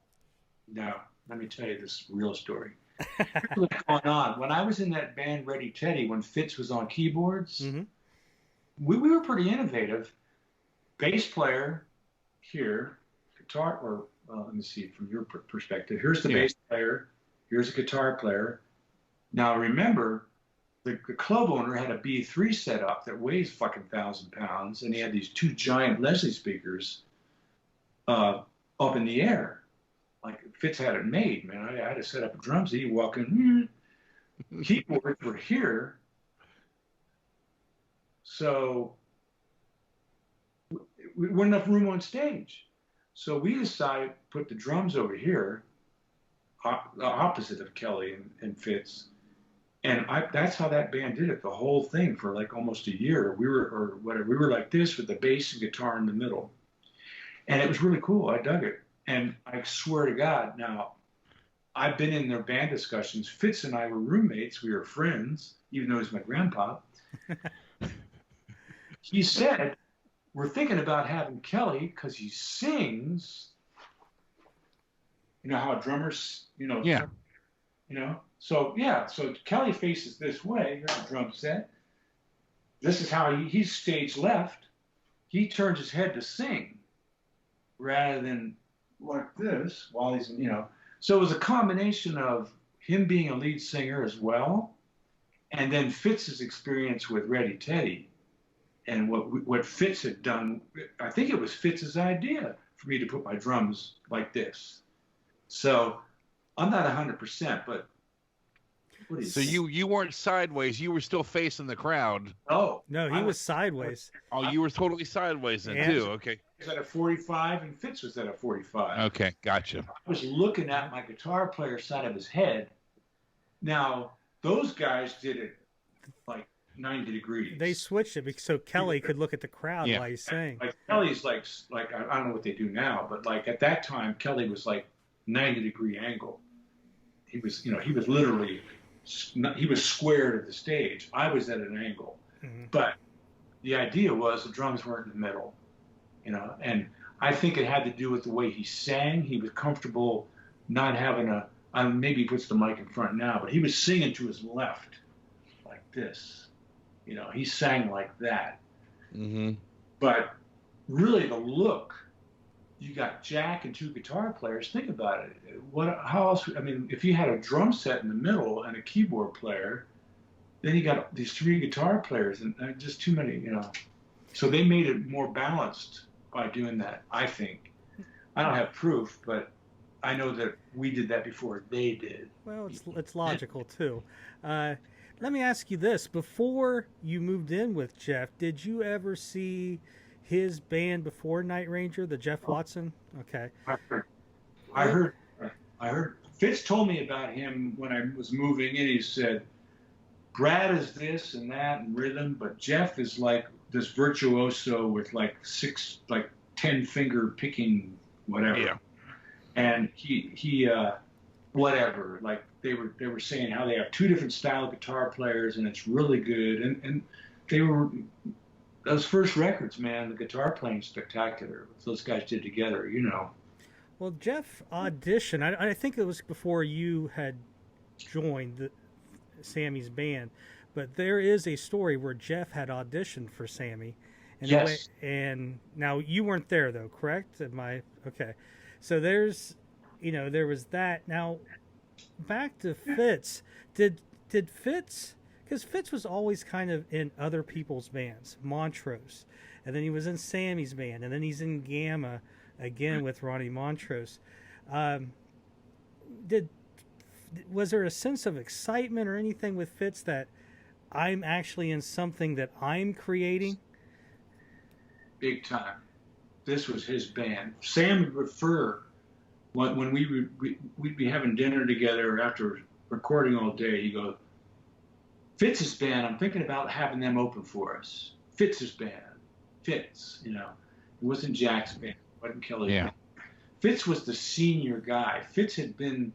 Let me tell you this real story. Here's what's going on. When I was in that band Ready Teddy, when Fitz was on keyboards, we were pretty innovative. Bass player here, guitar, or let me see from your perspective. Here's the bass player. Here's a guitar player. Now remember. The club owner had a B3 set up that weighs fucking 1,000 pounds, and he had these two giant Leslie speakers up in the air. Like Fitz had it made, man. I had to set up a drum set. He'd walk in, keyboards were here. So we weren't enough room on stage. So we decided to put the drums over here, the opposite of Kelly and Fitz. And that's how that band did it, the whole thing for like almost a year. We were like this with the bass and guitar in the middle. And it was really cool. I dug it. And I swear to God, now, I've been in their band discussions. Fitz and I were roommates. We were friends, even though he's my grandpa. He said, we're thinking about having Kelly because he sings. You know how drummers, Yeah. So Kelly faces this way. Here's a drum set. This is how he's stage left. He turns his head to sing rather than like this while he's, So it was a combination of him being a lead singer as well, and then Fitz's experience with Ready Teddy, and what Fitz had done. I think it was Fitz's idea for me to put my drums like this. So I'm not 100%, but. So you weren't sideways. You were still facing the crowd. Oh. No, he was sideways. Oh, you were totally sideways then, too. Okay. He was at a 45, and Fitz was at a 45. Okay, gotcha. I was looking at my guitar player's side of his head. Now, those guys did it like 90 degrees. They switched it so Kelly could look at the crowd while he's sang. Like Kelly's like I don't know what they do now, but like at that time, Kelly was like 90-degree angle. He was, he was literally... He was square to the stage. I was at an angle. But the idea was the drums weren't in the middle, and I think it had to do with the way he sang. He was comfortable not having maybe he puts the mic in front now, but he was singing to his left like this. He sang like that. But really the look, you got Jack and two guitar players. Think about it. How else? I mean, if you had a drum set in the middle and a keyboard player, then you got these three guitar players, and just too many, So they made it more balanced by doing that, I think. I don't have proof, but I know that we did that before they did. Well, it's logical, too. Let me ask you this. Before you moved in with Jeff, did you ever see his band before Night Ranger, the Jeff Watson? Okay. I heard. Fitz told me about him when I was moving in. He said, Brad is this and that and rhythm, but Jeff is like this virtuoso with like 10 finger picking whatever. Yeah. And he whatever, like they were saying how they have two different style guitar players and it's really good. And they were, those first records, man, the guitar playing spectacular. What those guys did together, you know. Well, Jeff auditioned. I think it was before you had joined Sammy's band, but there is a story where Jeff had auditioned for Sammy. And yes. And now you weren't there though, correct? Okay? So there was that. Now, back to Fitz. Did Fitz? Because Fitz was always kind of in other people's bands, Montrose, and then he was in Sammy's band, and then he's in Gamma again with Ronnie Montrose. Was there a sense of excitement or anything with Fitz that I'm actually in something that I'm creating? Big time. This was his band. Sam would refer when we'd be having dinner together after recording all day. He goes, Fitz's band, I'm thinking about having them open for us. Fitz's band. Fitz, you know. It wasn't Jack's band. It wasn't Kelly's band. Fitz was the senior guy. Fitz had been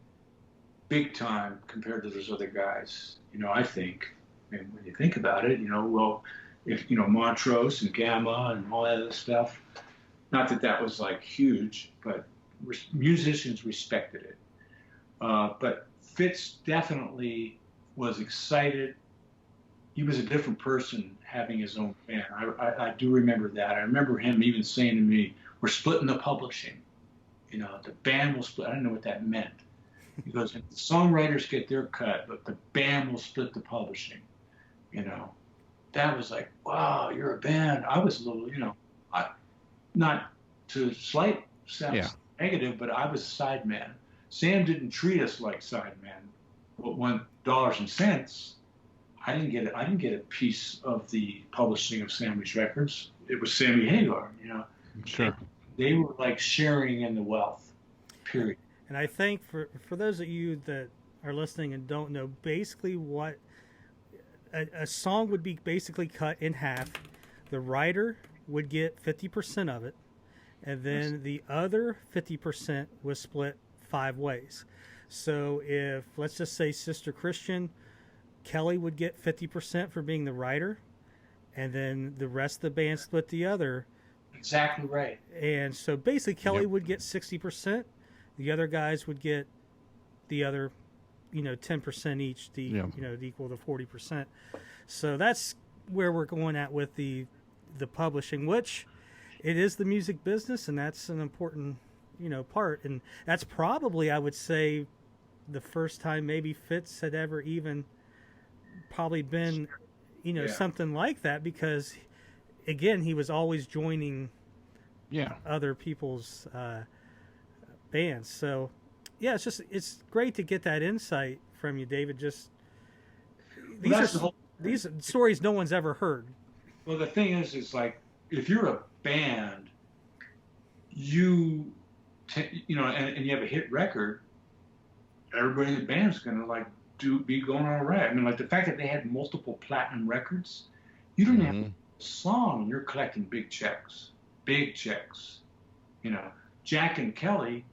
big time compared to those other guys, you know, I think. And when you think about it, you know, well, if, you know, Montrose and Gamma and all that other stuff, not that that was like huge, but musicians respected it. But Fitz definitely was excited. He was a different person having his own band. I do remember that. I remember him even saying to me, we're splitting the publishing. You know, the band will split. I don't know what that meant. He goes, the songwriters get their cut, but the band will split the publishing. You know, that was like, wow, you're a band. I was a little, you know, not to slight sound negative, but I was a side man. Sam didn't treat us like side men. But when dollars and cents, I didn't get a piece of the publishing of Sammy's records. It was Sammy Hagar, you know. Sure. They were like sharing in the wealth, period. And I think for those of you that are listening and don't know, basically what a song would be basically cut in half. The writer would get 50% of it, and then the other 50% was split 5 ways. So if, let's just say, Sister Christian, Kelly would get 50% for being the writer, and then the rest of the band split the other. Exactly right. And so basically Kelly would get 60%. The other guys would get the other, 10% each, to equal to 40%. So that's where we're going at with the publishing, which it is the music business, and that's an important, part. And that's probably, I would say, the first time maybe Fitz had ever even probably been, something like that, because again, he was always joining other people's bands. So it's great to get that insight from you, David. Just these stories no one's ever heard. Well, the thing is like, if you're a band, and you have a hit record, everybody in the band's gonna be going all right. I mean, like the fact that they had multiple platinum records, you don't have a song and you're collecting big checks. Jack and Kelly,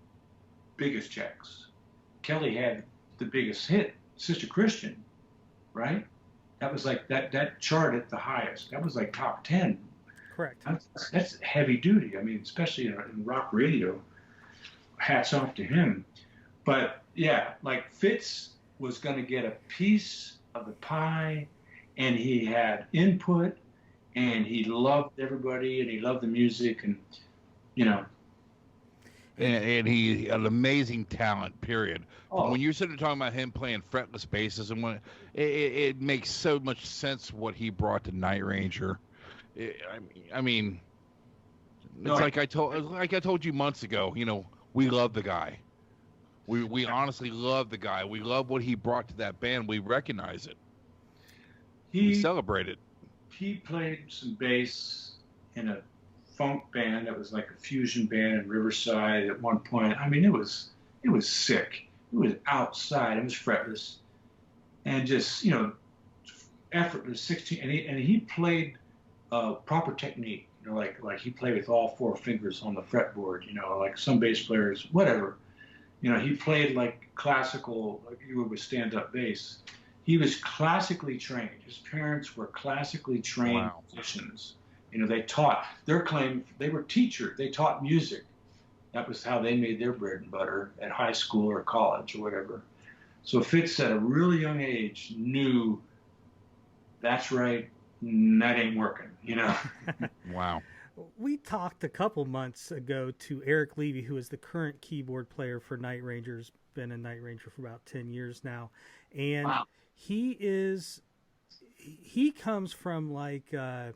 biggest checks. Kelly had the biggest hit, Sister Christian, right? That was like that chart at the highest. That was like top 10. Correct. That's heavy duty. I mean, especially in rock radio. Hats off to him. But yeah, like Fitz was going to get a piece of the pie, and he had input, and he loved everybody, and he loved the music, and And he an amazing talent, period. Oh. When you're sitting talking about him playing fretless basses, and it makes so much sense what he brought to Night Ranger. I mean, it's like I told you months ago. We love the guy. We honestly love the guy. We love what he brought to that band. We recognize it. We celebrate it. He played some bass in a funk band that was like a fusion band in Riverside at one point. I mean, it was sick. It was outside. It was fretless, and just effortless. 16, and he played proper technique. You know, like he played with all four fingers on the fretboard. You know, like some bass players, whatever. You know, he played like classical, like you would with stand-up bass. He was classically trained. His parents were classically trained musicians. You know, they taught. Their claim, they were teachers. They taught music. That was how they made their bread and butter at high school or college or whatever. So Fitz at a really young age knew that's right, that ain't working, you know. Wow. We talked a couple months ago to Eric Levy, who is the current keyboard player for Night Rangers, been a Night Ranger for about 10 years now. And he comes from like a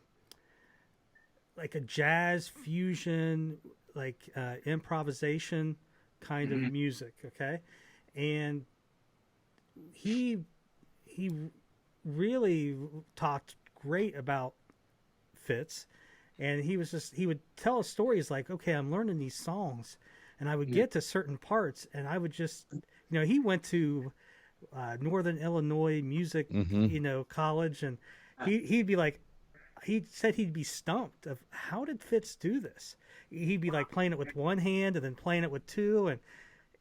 jazz fusion, like improvisation kind of music, okay? And he really talked great about Fitz, and he would tell us stories like, okay, I'm learning these songs, and I would get to certain parts, and I would just, you know, he went to Northern Illinois music, you know, college, and he'd be like, he said he'd be stumped of how did Fitz do this? He'd be like playing it with one hand and then playing it with two, and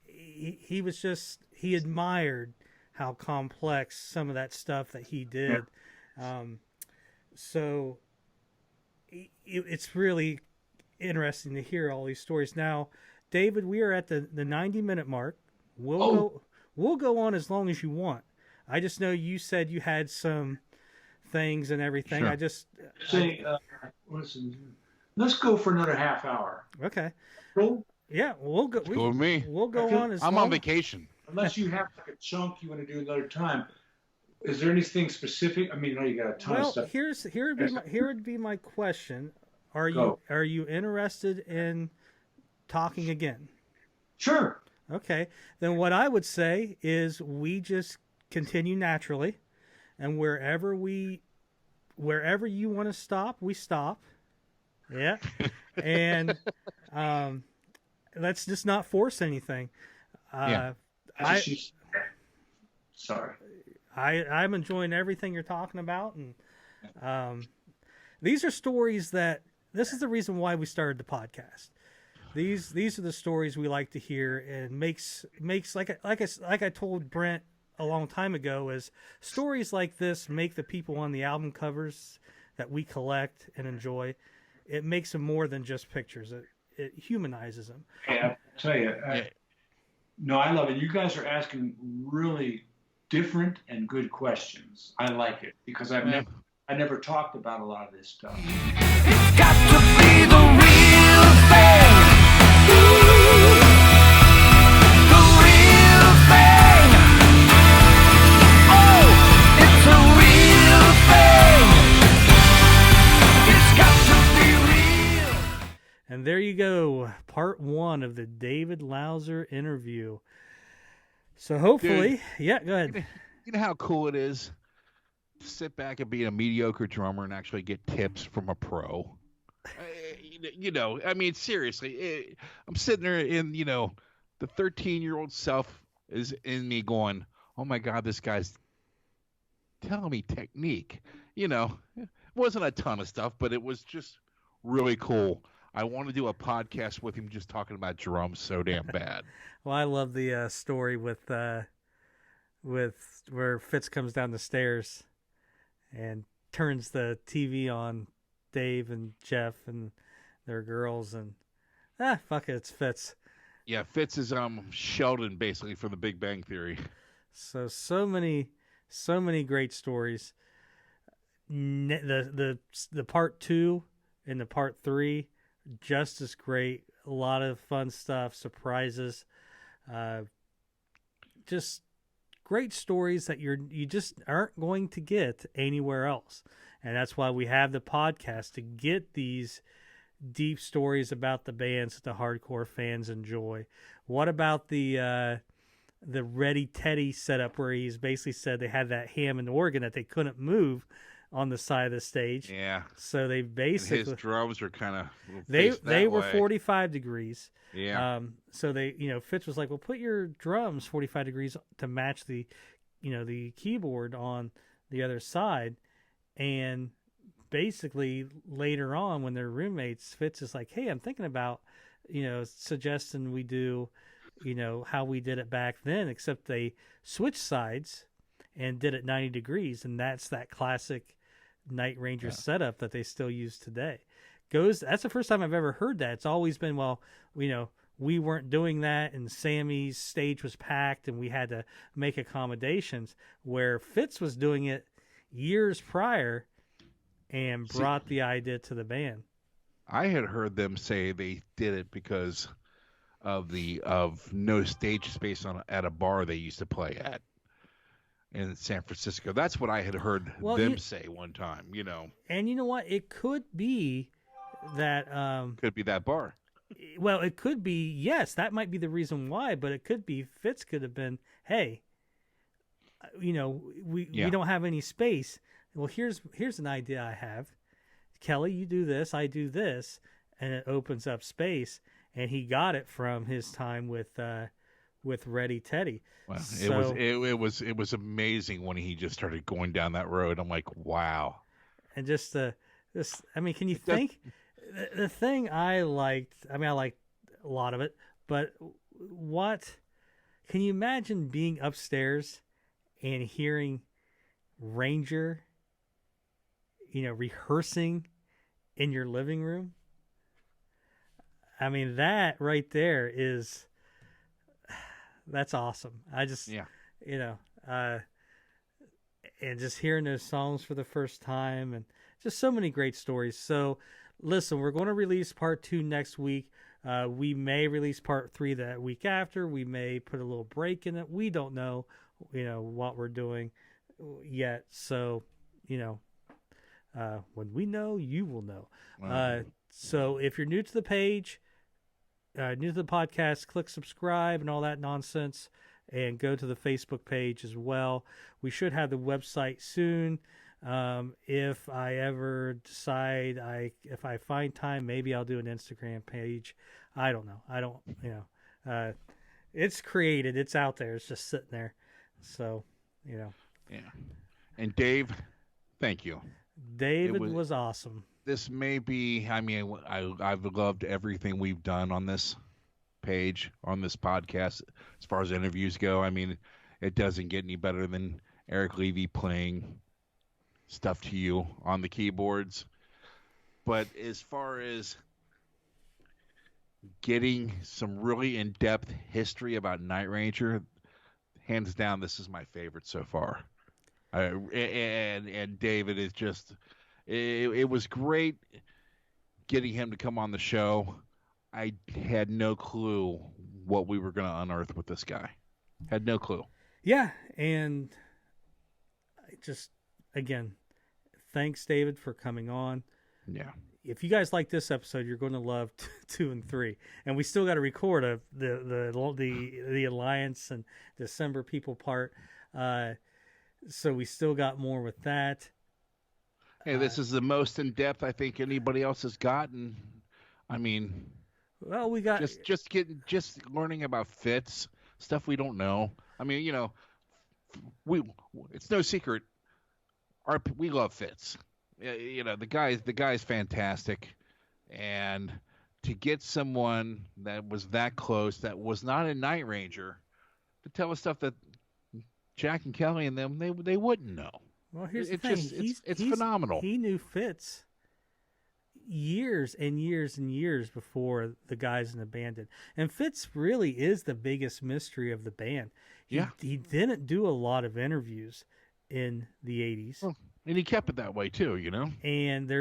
he was just, he admired how complex some of that stuff that he did. So it's really interesting to hear all these stories. Now, David, we are at the 90-minute mark. We'll go on as long as you want. I just know you said you had some things and everything. Sure. I just say, listen, let's go for another half hour. Okay. Cool? Yeah, we'll go. Go with me. We'll go on as I'm long. On vacation. Unless you have like a chunk you want to do another time. Is there anything specific? I mean, I know you got a ton of stuff. Here would be my question. Are you interested in talking again? Sure. Okay. Then what I would say is we just continue naturally, and wherever you want to stop, we stop. Yeah. And let's just not force anything. Sorry. I'm enjoying everything you're talking about, and these are stories that this is the reason why we started the podcast. These are the stories we like to hear, and makes like I told Brent a long time ago, is stories like this make the people on the album covers that we collect and enjoy. It makes them more than just pictures. It humanizes them. Hey, I'll tell you. No, I love it. You guys are asking really different and good questions. I like it because I never talked about a lot of this stuff. It's got to be the real thing. The real thing. Oh, it's a real thing. It's got to be real. And there you go, part 1 of the David Lauser interview. So hopefully, go ahead. You know how cool it is to sit back and be a mediocre drummer and actually get tips from a pro. You know, I mean, seriously, I'm sitting there in, you know, the 13-year-old self is in me going, oh my God, this guy's telling me technique. You know, it wasn't a ton of stuff, but it was just really cool. I want to do a podcast with him just talking about drums so damn bad. Well, I love the story with where Fitz comes down the stairs and turns the TV on Dave and Jeff and their girls, and fuck it, it's Fitz. Yeah, Fitz is Sheldon basically from The Big Bang Theory. So many great stories. The part 2 and the part 3 just as great. A lot of fun stuff, surprises, just great stories that you just aren't going to get anywhere else. And that's why we have the podcast, to get these deep stories about the bands that the hardcore fans enjoy. What about the Ready Teddy setup, where he's basically said they had that Hammond organ that they couldn't move on the side of the stage? Yeah. So they basically, and his drums are kind of they were 45 degrees. Yeah. So they, Fitz was like, well, put your drums 45 degrees to match the, the keyboard on the other side. And basically later on when they're roommates, Fitz is like, hey, I'm thinking about, suggesting we do, how we did it back then, except they switched sides and did it 90 degrees. And that's that classic Night Ranger setup that they still use today. That's the first time I've ever heard that. It's always been, well, we weren't doing that, and Sammy's stage was packed, and we had to make accommodations, where Fitz was doing it years prior and brought the idea to the band. I had heard them say they did it because of no stage space at a bar they used to play at in San Francisco. That's what I had heard them say one time, And you know what? It could be that... could be that bar. Well, it could be, yes, that might be the reason why, but it could be Fitz could have been, hey, we don't have any space. Well, here's an idea I have. Kelly, you do this, I do this, and it opens up space. And he got it from his time with Ready Teddy. Well, so, it was amazing when he just started going down that road. I'm like, wow. And just can you think? The thing I liked, I liked a lot of it, but can you imagine being upstairs and hearing Ranger, rehearsing in your living room? That right there that's awesome. I just, and just hearing those songs for the first time, and just so many great stories. So, listen, we're going to release part 2 next week. We may release part 3 that week after. We may put a little break in it. We don't know, what we're doing yet. So, when we know, you will know. Wow. So if you're new to the page, new to the podcast, click subscribe and all that nonsense, and go to the Facebook page as well. We should have the website soon. If I ever decide, if I find time, maybe I'll do an Instagram page. I don't know. It's created. It's out there. It's just sitting there. So, Yeah. And Dave, thank you. David was awesome. This may be, I've loved everything we've done on this page, on this podcast, as far as interviews go. It doesn't get any better than Eric Levy playing stuff to you on the keyboards. But as far as getting some really in-depth history about Night Ranger, hands down, this is my favorite so far. And David is just, it was great getting him to come on the show. I had no clue what we were going to unearth with this guy. Had no clue. Yeah, and just, again, thanks, David, for coming on. Yeah. If you guys like this episode, you're going to love 2 and 3, and we still got to record the Alliance and December People part. So we still got more with that. Hey, this is the most in depth I think anybody else has gotten. Well, we got just learning about Fitz, stuff we don't know. It's no secret. We love Fitz. The guy's fantastic, and to get someone that was that close, that was not a Night Ranger, to tell us stuff that Jack and Kelly and them they wouldn't know. Well, here's the thing. It's phenomenal. He knew Fitz years and years and years before the guys in the band did. And Fitz really is the biggest mystery of the band. He didn't do a lot of interviews in the 80s. Well, and he kept it that way too, And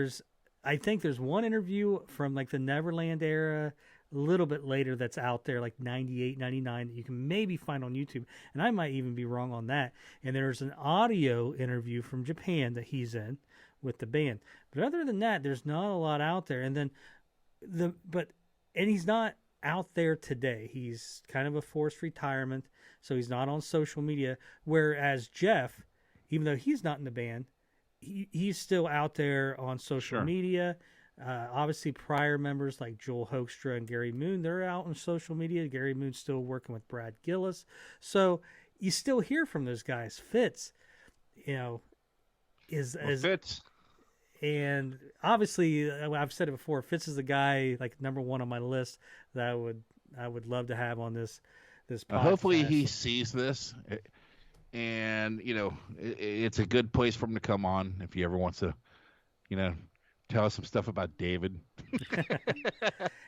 I think there's one interview from like the Neverland era, a little bit later, that's out there, like 98, 99, that you can maybe find on YouTube. And I might even be wrong on that. And there's an audio interview from Japan that he's in with the band. But other than that, there's not a lot out there. And then and he's not out there today. He's kind of a forced retirement, so he's not on social media. Whereas Jeff, even though he's not in the band, he's still out there on social media. Obviously, prior members like Joel Hoekstra and Gary Moon, they're out on social media. Gary Moon's still working with Brad Gillis. So you still hear from those guys. Fitz, Fitz. and obviously, I've said it before. Fitz is the guy like number one on my list that I would love to have on this podcast. Hopefully, he sees this, and it's a good place for him to come on if he ever wants to, tell us some stuff about David.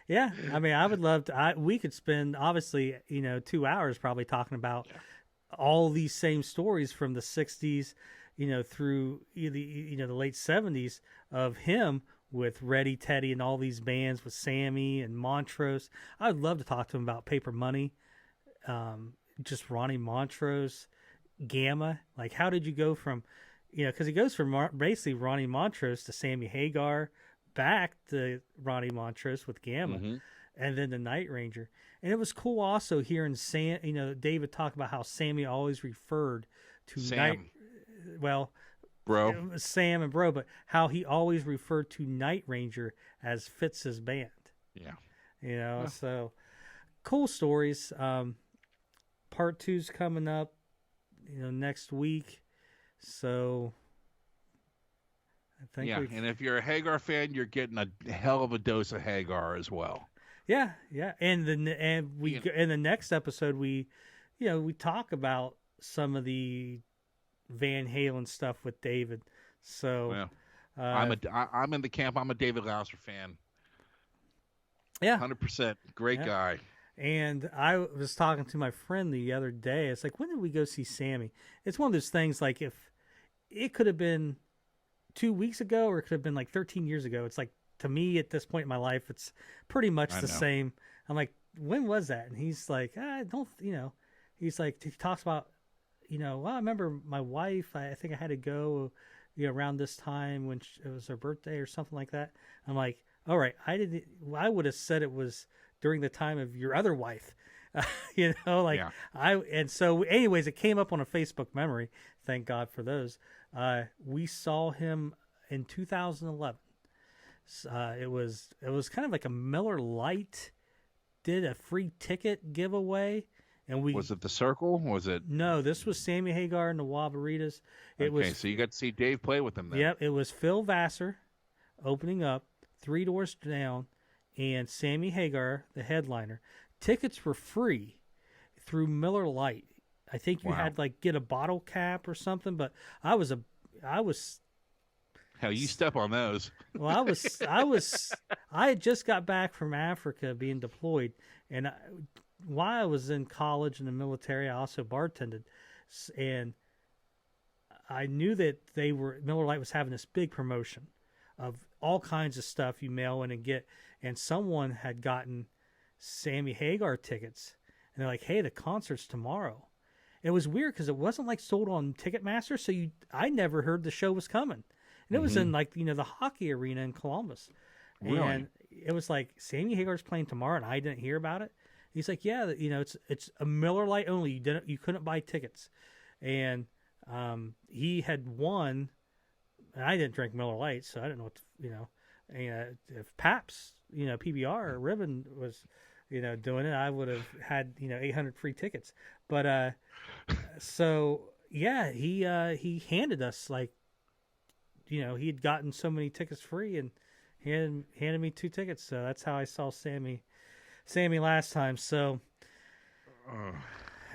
Yeah, I mean, I would love to. We could spend obviously 2 hours probably talking about all these same stories from the '60s, through the late '70s of him with Reddy, Teddy, and all these bands with Sammy and Montrose. I'd love to talk to him about Paper Money, just Ronnie Montrose, Gamma. Like, how did you go from, because he goes from basically Ronnie Montrose to Sammy Hagar, back to Ronnie Montrose with Gamma, and then the Night Ranger. And it was cool also hearing David talk about how Sammy always referred to Bro. Sam and Bro, but how he always referred to Night Ranger as Fitz's band. Yeah. So cool stories. Part 2's coming up, next week. So I think and if you're a Hagar fan, you're getting a hell of a dose of Hagar as well. Yeah. And in the next episode we talk about some of the Van Halen stuff with David. So I'm in the camp. I'm a David Lauser fan. Yeah, 100%. Great guy. And I was talking to my friend the other day. It's like, when did we go see Sammy? It's one of those things, like, if it could have been 2 weeks ago or it could have been like 13 years ago. It's like, to me at this point in my life, it's pretty much the same. I'm like, when was that? And he's like, he's like, he talks about, well, I remember my wife, I think I had to go, around this time when it was her birthday or something like that. I'm like, all right, I would have said it was during the time of your other wife, and so anyways, it came up on a Facebook memory. Thank God for those. We saw him in 2011. It was kind of like a Miller Lite did a free ticket giveaway. And was it the Circle? Was it? No, this was Sammy Hagar and the Waboritas. So you got to see Dave play with them then. Yep, it was Phil Vassar opening up, Three Doors Down, and Sammy Hagar, the headliner. Tickets were free through Miller Lite. I think you had get a bottle cap or something, but I was Hell, you step on those. Well, I had just got back from Africa being deployed, and while I was in college in the military, I also bartended, and I knew that Miller Lite was having this big promotion of all kinds of stuff you mail in and get, and someone had gotten Sammy Hagar tickets, and they're like, "Hey, the concert's tomorrow." It was weird because it wasn't sold on Ticketmaster, so I never heard the show was coming, and it was in the hockey arena in Columbus, and it was like Sammy Hagar's playing tomorrow, and I didn't hear about it. He's like, yeah, it's a Miller Lite only. You couldn't buy tickets, and he had won. And I didn't drink Miller Lite, so I didn't know what And if Pabst, PBR or Ribbon was, doing it, I would have had 800 free tickets. But so yeah, he handed us he had gotten so many tickets free and handed me 2 tickets. So that's how I saw Sammy last time. So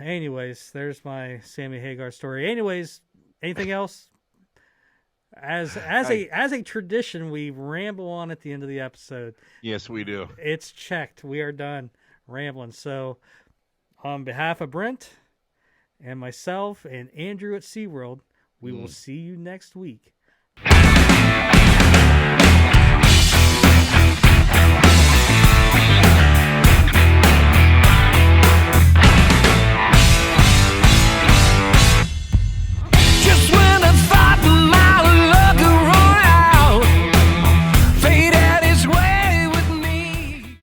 anyways, there's my Sammy Hagar story. Anyways, anything else? As a tradition, we ramble on at the end of the episode. Yes, we do. It's checked. We are done rambling. So on behalf of Brent and myself and Andrew at SeaWorld, we will see you next week